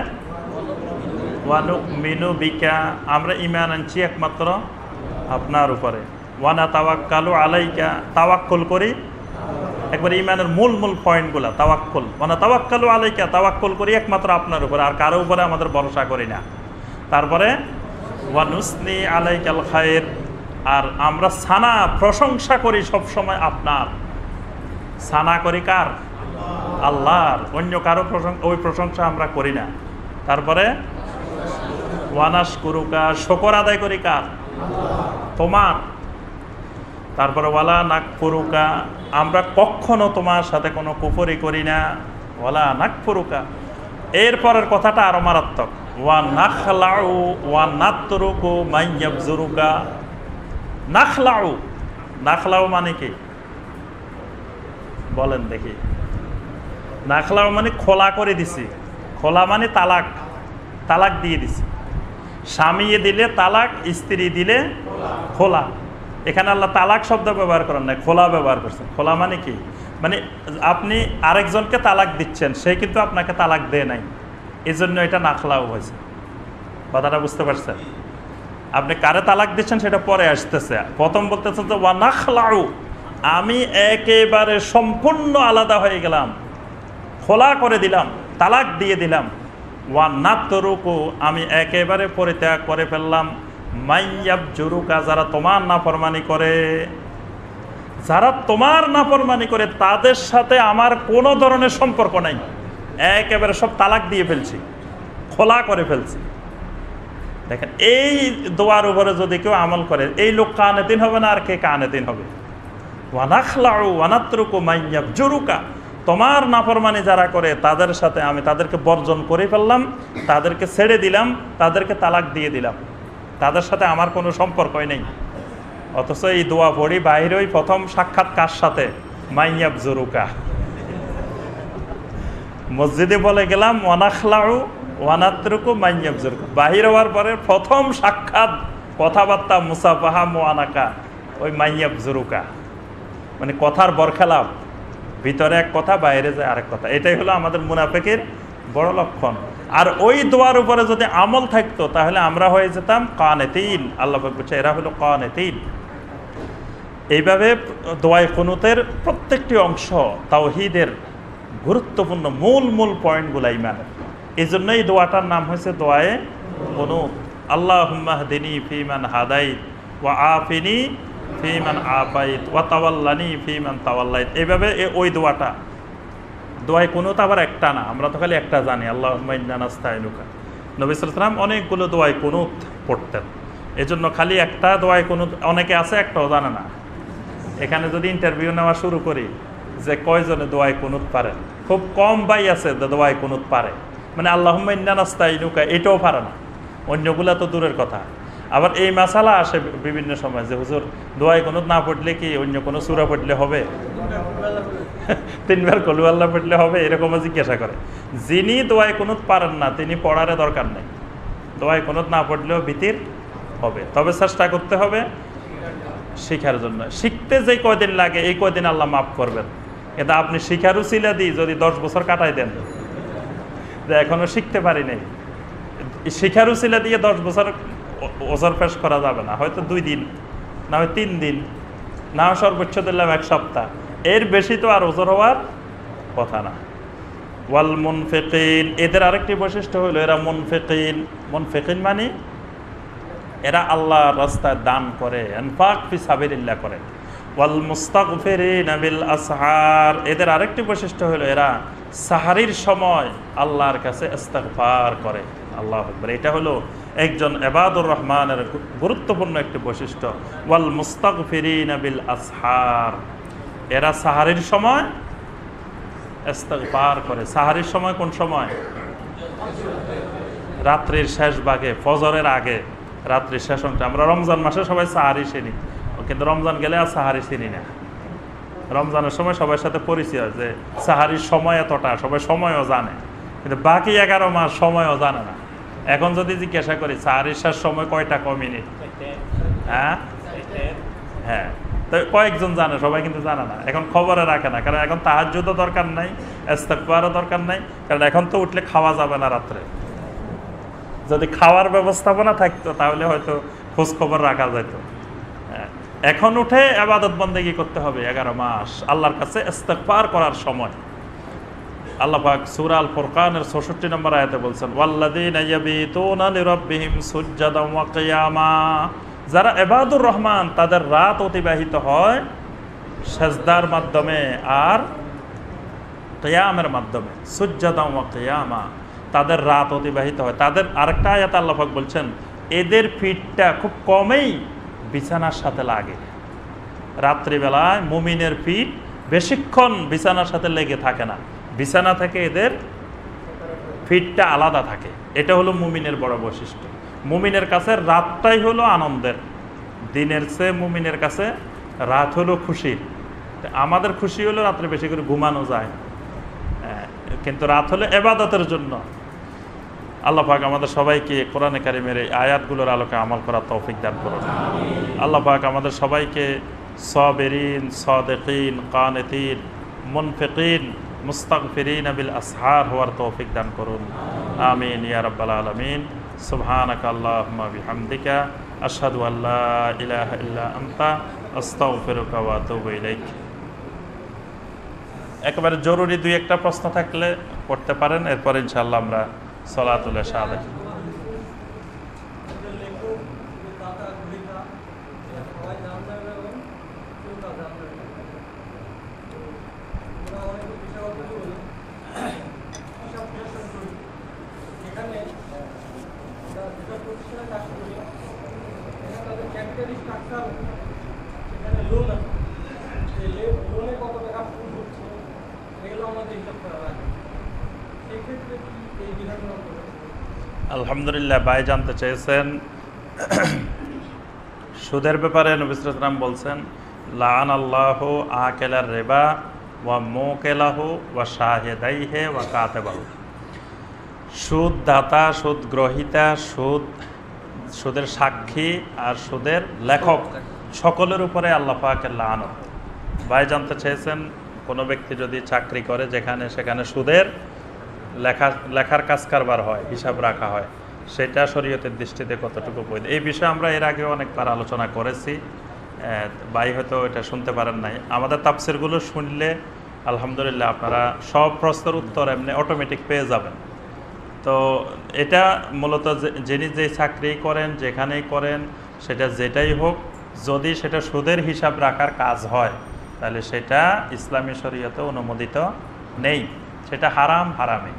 ওয়া নুমিনু বিকা, আমরা ঈমান আনছি একমাত্র আপনার উপরে। ওয়া নাতাওয়াক্কালু আলাইকা, তাওয়াক্কুল করি, একবার ঈমানের মূল পয়েন্টগুলো তাওয়াক্কুল। ওয়া নাতাওয়াক্কালু আলাইকা, তাওয়াক্কুল করি একমাত্র আপনার উপরে, আর কারো উপরে আমাদের ভরসা করি না। তারপরে ওয়া নুসনি আলাইকাল খায়র, আর আমরা সানা প্রশংসা করি সবসময় আপনার। সানা করি কার? আল্লাহর, অন্য কারো ওই প্রশংসা আমরা করি না। তারপরে ওয়ানাশকুরুকা, শুকর আদায় করি কার? তোমার। তারপরে ওয়ালা নাকফুরুকা, আমরা কখনো তোমার সাথে কোনো কুফরি করি না। ওয়ালা নাকফুরুকা। এরপরের কথাটা আরো মারাত্মক, ওয়া নাখলাউ ওয়া নাতরুকু মান ইয়াবজুরুকা। নাখলাউ, নাখলাউ মানে কি বলেন দেখি? নাখলাউ মানে খোলা করে দিছি। খোলা মানে তালাক, তালাক দিয়ে দিছি। স্বামী দিলে তালাক, স্ত্রী দিলে খোলা। এখানে আল্লাহ তালাক শব্দ ব্যবহার করেন না, খোলা ব্যবহার করছেন। খোলা মানে কি? মানে আপনি আরেকজনকে তালাক দিচ্ছেন, সে কিন্তু আপনাকে তালাক দেয় নাই, এই জন্য এটা নাখলাউ হয়েছে। কথাটা বুঝতে পারছেন? আপনি কারে তালাক দিচ্ছেন সেটা পরে আসতেছে। প্রথম বলতেছেন যে ওয়া নাখলাউ, আমি একেবারে সম্পূর্ণ আলাদা হয়ে গেলাম, খোলা করে দিলাম, তালাক দিয়ে দিলাম। ওয়া নাতরুকু, আমি একেবারে পরিত্যাগ করে ফেললাম। মাইয়াবজুরুকা, যারা তোমার নাফরমানি করে, যারা তোমার নাফরমানি করে তাদের সাথে আমার কোনো ধরনের সম্পর্ক নাই, একেবারে সব তালাক দিয়ে ফেলছি, খোলা করে ফেলছি। দেখেন, এই দোয়ার উপরে যদি কেউ আমল করে এই লোক কানেতিন হবে না, আর কে কানেতিন হবে? ওয়া নাখলাউ ওয়া নাতরুকু মাইয়াবজুরুকা, তোমার নাফরমানি যারা করে তাদের সাথে আমি তাদেরকে বর্জন করে ফেললাম, তাদেরকে ছেড়ে দিলাম, তাদেরকে তালাক দিয়ে দিলাম, তাদের সাথে আমার কোনো সম্পর্কই নেই। অথচ এই দোয়া পড়ি বাইরে ওই প্রথম সাক্ষাৎ কার সাথে? মাইয়াবজুরুকা। মসজিদে বলে গেলাম ওয়া নাখলাউ ওয়া নাতরুকু মাইয়াবজুরুকা, বাহির হওয়ার পরে প্রথম সাক্ষাৎ কথাবার্তা মুসাফাহা মুআনাকা ওই মাইয়াবজুরুকা, মানে কথার বরখেলাপ, ভিতরে এক কথা বাইরে যায় আরেক কথা। এটাই হলো আমাদের মুনাফিকের বড় লক্ষণ। আর ওই দোয়ার উপরে যদি আমল থাকতো তাহলে আমরা হয়ে যেতাম কানেতিন। আল্লাহ পাক বলছে এরা হলো কানেতিন। এইভাবে দোয়ায়ে কুনুতের প্রত্যেকটি অংশ তাওহীদের গুরুত্বপূর্ণ মূল পয়েন্টগুলো ঈমানের। এই জন্য এই দোয়াটার নাম হয়েছে দোয়ায়ে কুনুত। আল্লাহুম্মা হদিনি ফিমান হাদাইত ওয়া আফিনি ফিমান আফাইত ওয়া তাওয়াল্লানি ফিমান তাওয়াল্লাইত। এইভাবে ওই দোয়াটা, দোয়ায়ে কুনুত আবার একটা না, আমরা তো খালি একটা জানি, আল্লাহুম্মা ইন্না নাস্তাঈনুকা। নবী সাল্লাল্লাহু আলাইহি ওয়াসাল্লাম অনেকগুলো দোয়ায়ে কুনুত পড়তেন, এজন্য খালি একটা দোয়ায়ে কুনুত অনেকে আছে একটাও জানে না। এখানে যদি ইন্টারভিউ নেওয়া শুরু করি যে কয়জনে দোয়ায়ে কুনুত পারেন, খুব কম ভাই আছে দোয়ায়ে কুনুত পারে, মানে আল্লাহুম্মা ইন্না নাস্তাঈনুকা এটাও পারে না, অন্যগুলা তো দূরের কথা। আবার এই মাসালা আসে বিভিন্ন সময় যে হুজুর দোয়ায়ে কুনুত না পড়লে কি অন্য কোনো সূরা পড়লে হবে? 3 বার কুল আল্লাহ পড়লে হবে? এরকমও জিজ্ঞাসা করে। যিনি দোয়ায়ে কুনুত পারেন না তিনি পড়ার দরকার নেই, দোয়ায়ে কুনুত না পড়লেও ভীতির হবে। তবে চেষ্টা করতে হবে শিখার জন্য। শিখতে যে কয়দিন লাগে এই কয়দিন আল্লাহ মাফ করবেন, কিন্তু আপনি শিখার উসিলা দিয়ে যদি 10 বছর কাটাই দেন যে এখনো শিখতে পারি নাই, শিখার উসিলা দিয়ে 10 বছর ওজর পেশ করা যাবে না। হয়তো 2 দিন, না হয় 3 দিন, না হয় সর্বোচ্চ দিলাম 1 সপ্তাহ, এর বেশি তো আর ওজর হওয়ার কথা না। ওয়াল মুনফিকিন, এদের আরেকটি বৈশিষ্ট্য হলো এরা মুনফিকিন। মুনফিকিন মানে এরা আল্লাহর রাস্তায় দান করে, ইনফাক ফি সাবিলিল্লাহ করে। ওয়াল মুস্তাগফিরিনা বিল আসহার, এদের আরেকটি বৈশিষ্ট্য হলো এরা সাহারির সময় আল্লাহর কাছে ইস্তিগফার করে। আল্লাহু আকবার, এটা হলো একজন ইবাদুর রহমানের গুরুত্বপূর্ণ একটি বৈশিষ্ট্য। ওয়াল মুস্তাগফিরিনা বিল আসহার, এরা সাহারির সময় ইস্তিগফার করে। সাহারির সময় কোন সময়? রাত্রির শেষ ভাগে, ফজরের আগে, রাত্রির শেষ অংশে। আমরা রমজান মাসে সবাই সাহারি চিনি, কিন্তু রমজান গেলে আর সাহারি চিনি না। রমজানের সময় সবার সাথে পরিচয় যে সাহারির সময় এতটা, সবাই সময়ও জানে, কিন্তু বাকি 11 মাস সময়ও জানে না। এখন যদি জিজ্ঞাসা করি সাহারির শেষ সময় কয়টা, ক মিনিট? হ্যাঁ, তো কয়েকজন জানে, সবাই কিন্তু জানে না। এখন খবরে রাখে না, কারণ এখন তাহাজ্জুদও দরকার নাই, ইস্তিগফারও দরকার নাই, কারণ এখন তো উঠলে খাওয়া যাবে না রাত্রে। যদি খাওয়ার ব্যবস্থাপনা থাকতো তাহলে হয়তো খোঁজ খবর রাখা যেত। এখন উঠে ইবাদত বন্দেগী করতে হবে 11 মাস, আল্লাহর কাছে ইস্তিগফার করার সময়। আল্লাহ পাক সূরা আল ফুরকানের 64 নম্বর আয়াতে বলছেন, ওয়াল্লাযীনা ইয়াবিতুনা লিরাব্বিহিম সুজদান ওয়া কিয়ামা, যারা ইবাদুর রহমান তাদের রাত অতিবাহিত হয় সিজদার মাধ্যমে আর কিয়ামের মাধ্যমে। সুজদান ওয়া কিয়ামা, তাদের রাত অতিবাহিত হয়। তাদের আরেকটা আয়াতে আল্লাহ পাক বলছেন, এদের পিঠটা খুব কমেই বিছানার সাথে লাগে। রাত্রিবেলায় মুমিনের পিঠ বেশিক্ষণ বিছানার সাথে লেগে থাকে না, বিছানা থেকে এদের পিঠটা আলাদা থাকে। এটা হলো মুমিনের বড় বৈশিষ্ট্য। মুমিনের কাছে রাতটাই হলো আনন্দের, দিনের চেয়ে মুমিনের কাছে রাত হলো খুশির। আমাদের খুশি হলো রাত্রে বেশি করে ঘুমানো যায়, কিন্তু রাত হলো ইবাদতের জন্য। আল্লাহ পাক আমাদের সবাইকে কোরআনে কারিমের এই আয়াতগুলোর আলোকে আমল করার তৌফিক দান করুন। আল্লাহ পাক আমাদের সবাইকে সাবিরিন, সাদিকিন, কানিতিন, মুনফিকিন, মুস্তাগফিরিন বিল আসহার হওয়ার তৌফিক দান করুন। আমিন ইয়া রাব্বাল আলামিন। সুবহানাকা আল্লাহুম্মা বিহামদিকা আশহাদু আল্লা ইলাহা ইল্লা আনতা আস্তাগফিরুকা ওয়া আতুবু ইলাইক। একেবারে জরুরি 2-1টা প্রশ্ন থাকলে করতে পারেন, এরপর ইনশাআল্লাহ আমরা সালাতুল ইশা আদায়। আলহামদুলিল্লাহ, ভাই জানতে চেয়েছেন সুদের ব্যাপারে নবী সাল্লাল্লাহু আলাইহি ওয়াসাল্লাম বলছেন, লাআন আল্লাহু আকিলার রিবা ওয়া মুকিলাহু ওয়া শাহিদাইহি ওয়া কাতিবাহু। সুদ দাতা, সুদ গ্রহীতা, সুদের সাক্ষী আর সুদের লেখক সকলের উপরে আল্লাহ পাকের লাআনত। ভাই জানতে চেয়েছেন কোনো ব্যক্তি যদি চাকরি করে যেখানে সেখানে সুদের লেখার কাজ কারবার হয়, হিসাব রাখা হয়, সেটা শরীয়তের দৃষ্টিতে কতটুকু বৈধ। এই বিষয়ে আমরা এর আগে অনেকবার আলোচনা করেছি, ভাই হয়তো এটা শুনতে পারেন নাই। আমাদের তাফসিরগুলো শুনলে আলহামদুলিল্লাহ আপনারা সব প্রশ্নের উত্তর এমনি অটোমেটিক পেয়ে যাবেন। তো এটা মূলত যিনি যে চাকরি করেন, যেখানেই করেন, সেটা যেটাই হোক, যদি সেটা সুদের হিসাব রাখার কাজ হয় তাহলে সেটা ইসলামী শরীয়তে অনুমোদিত নেই, সেটা হারাম, হারামে।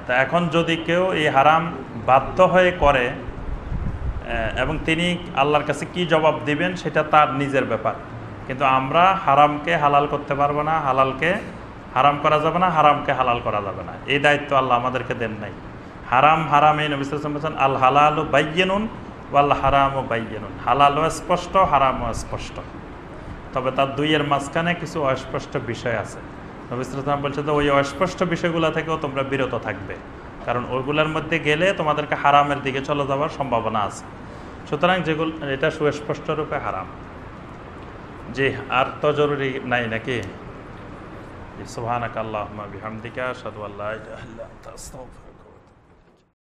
তা এখন যদি কেউ এই হারাম বাধ্য হয়ে করে এবং তিনি আল্লাহর কাছে কি জবাব দিবেন সেটা তার নিজের ব্যাপার, কিন্তু আমরা হারামকে হালাল করতে পারবো না, হালালকে হারাম করা যাবে না, হারামকে হালাল করা যাবে না, এই দায়িত্ব আল্লাহ আমাদেরকে দেন নাই। হারাম হারামে নবী সাল্লাল্লাহু আলাইহি ওয়াসাল্লাম বলেছেন, আল হালালু বাইয়িনুন ওয়াল হারামু বাইয়িনুন, হালালও স্পষ্ট, হারামও স্পষ্ট, তবে তার দুইয়ের মাঝখানে কিছু অস্পষ্ট বিষয় আছে। নবী সাল্লাল্লাহু আলাইহি ওয়াসাল্লাম বলছে যে ওই অস্পষ্ট বিষয়গুলো থেকেও তোমরা বিরত থাকবে, কারণ ওইগুলোর মধ্যে গেলে তোমাদেরকে হারামের দিকে চলে যাওয়ার সম্ভাবনা আছে। সুতরাং যেগুলো এটা সুস্পষ্ট রূপে হারাম। জি, আর তো জরুরি নাই নাকি? সুবহানাকাল্লাহুম্মা বিহামদিকা আশহাদু আল্লা ইলাহা ইল্লা আনতা আস্তাগফিরুকা।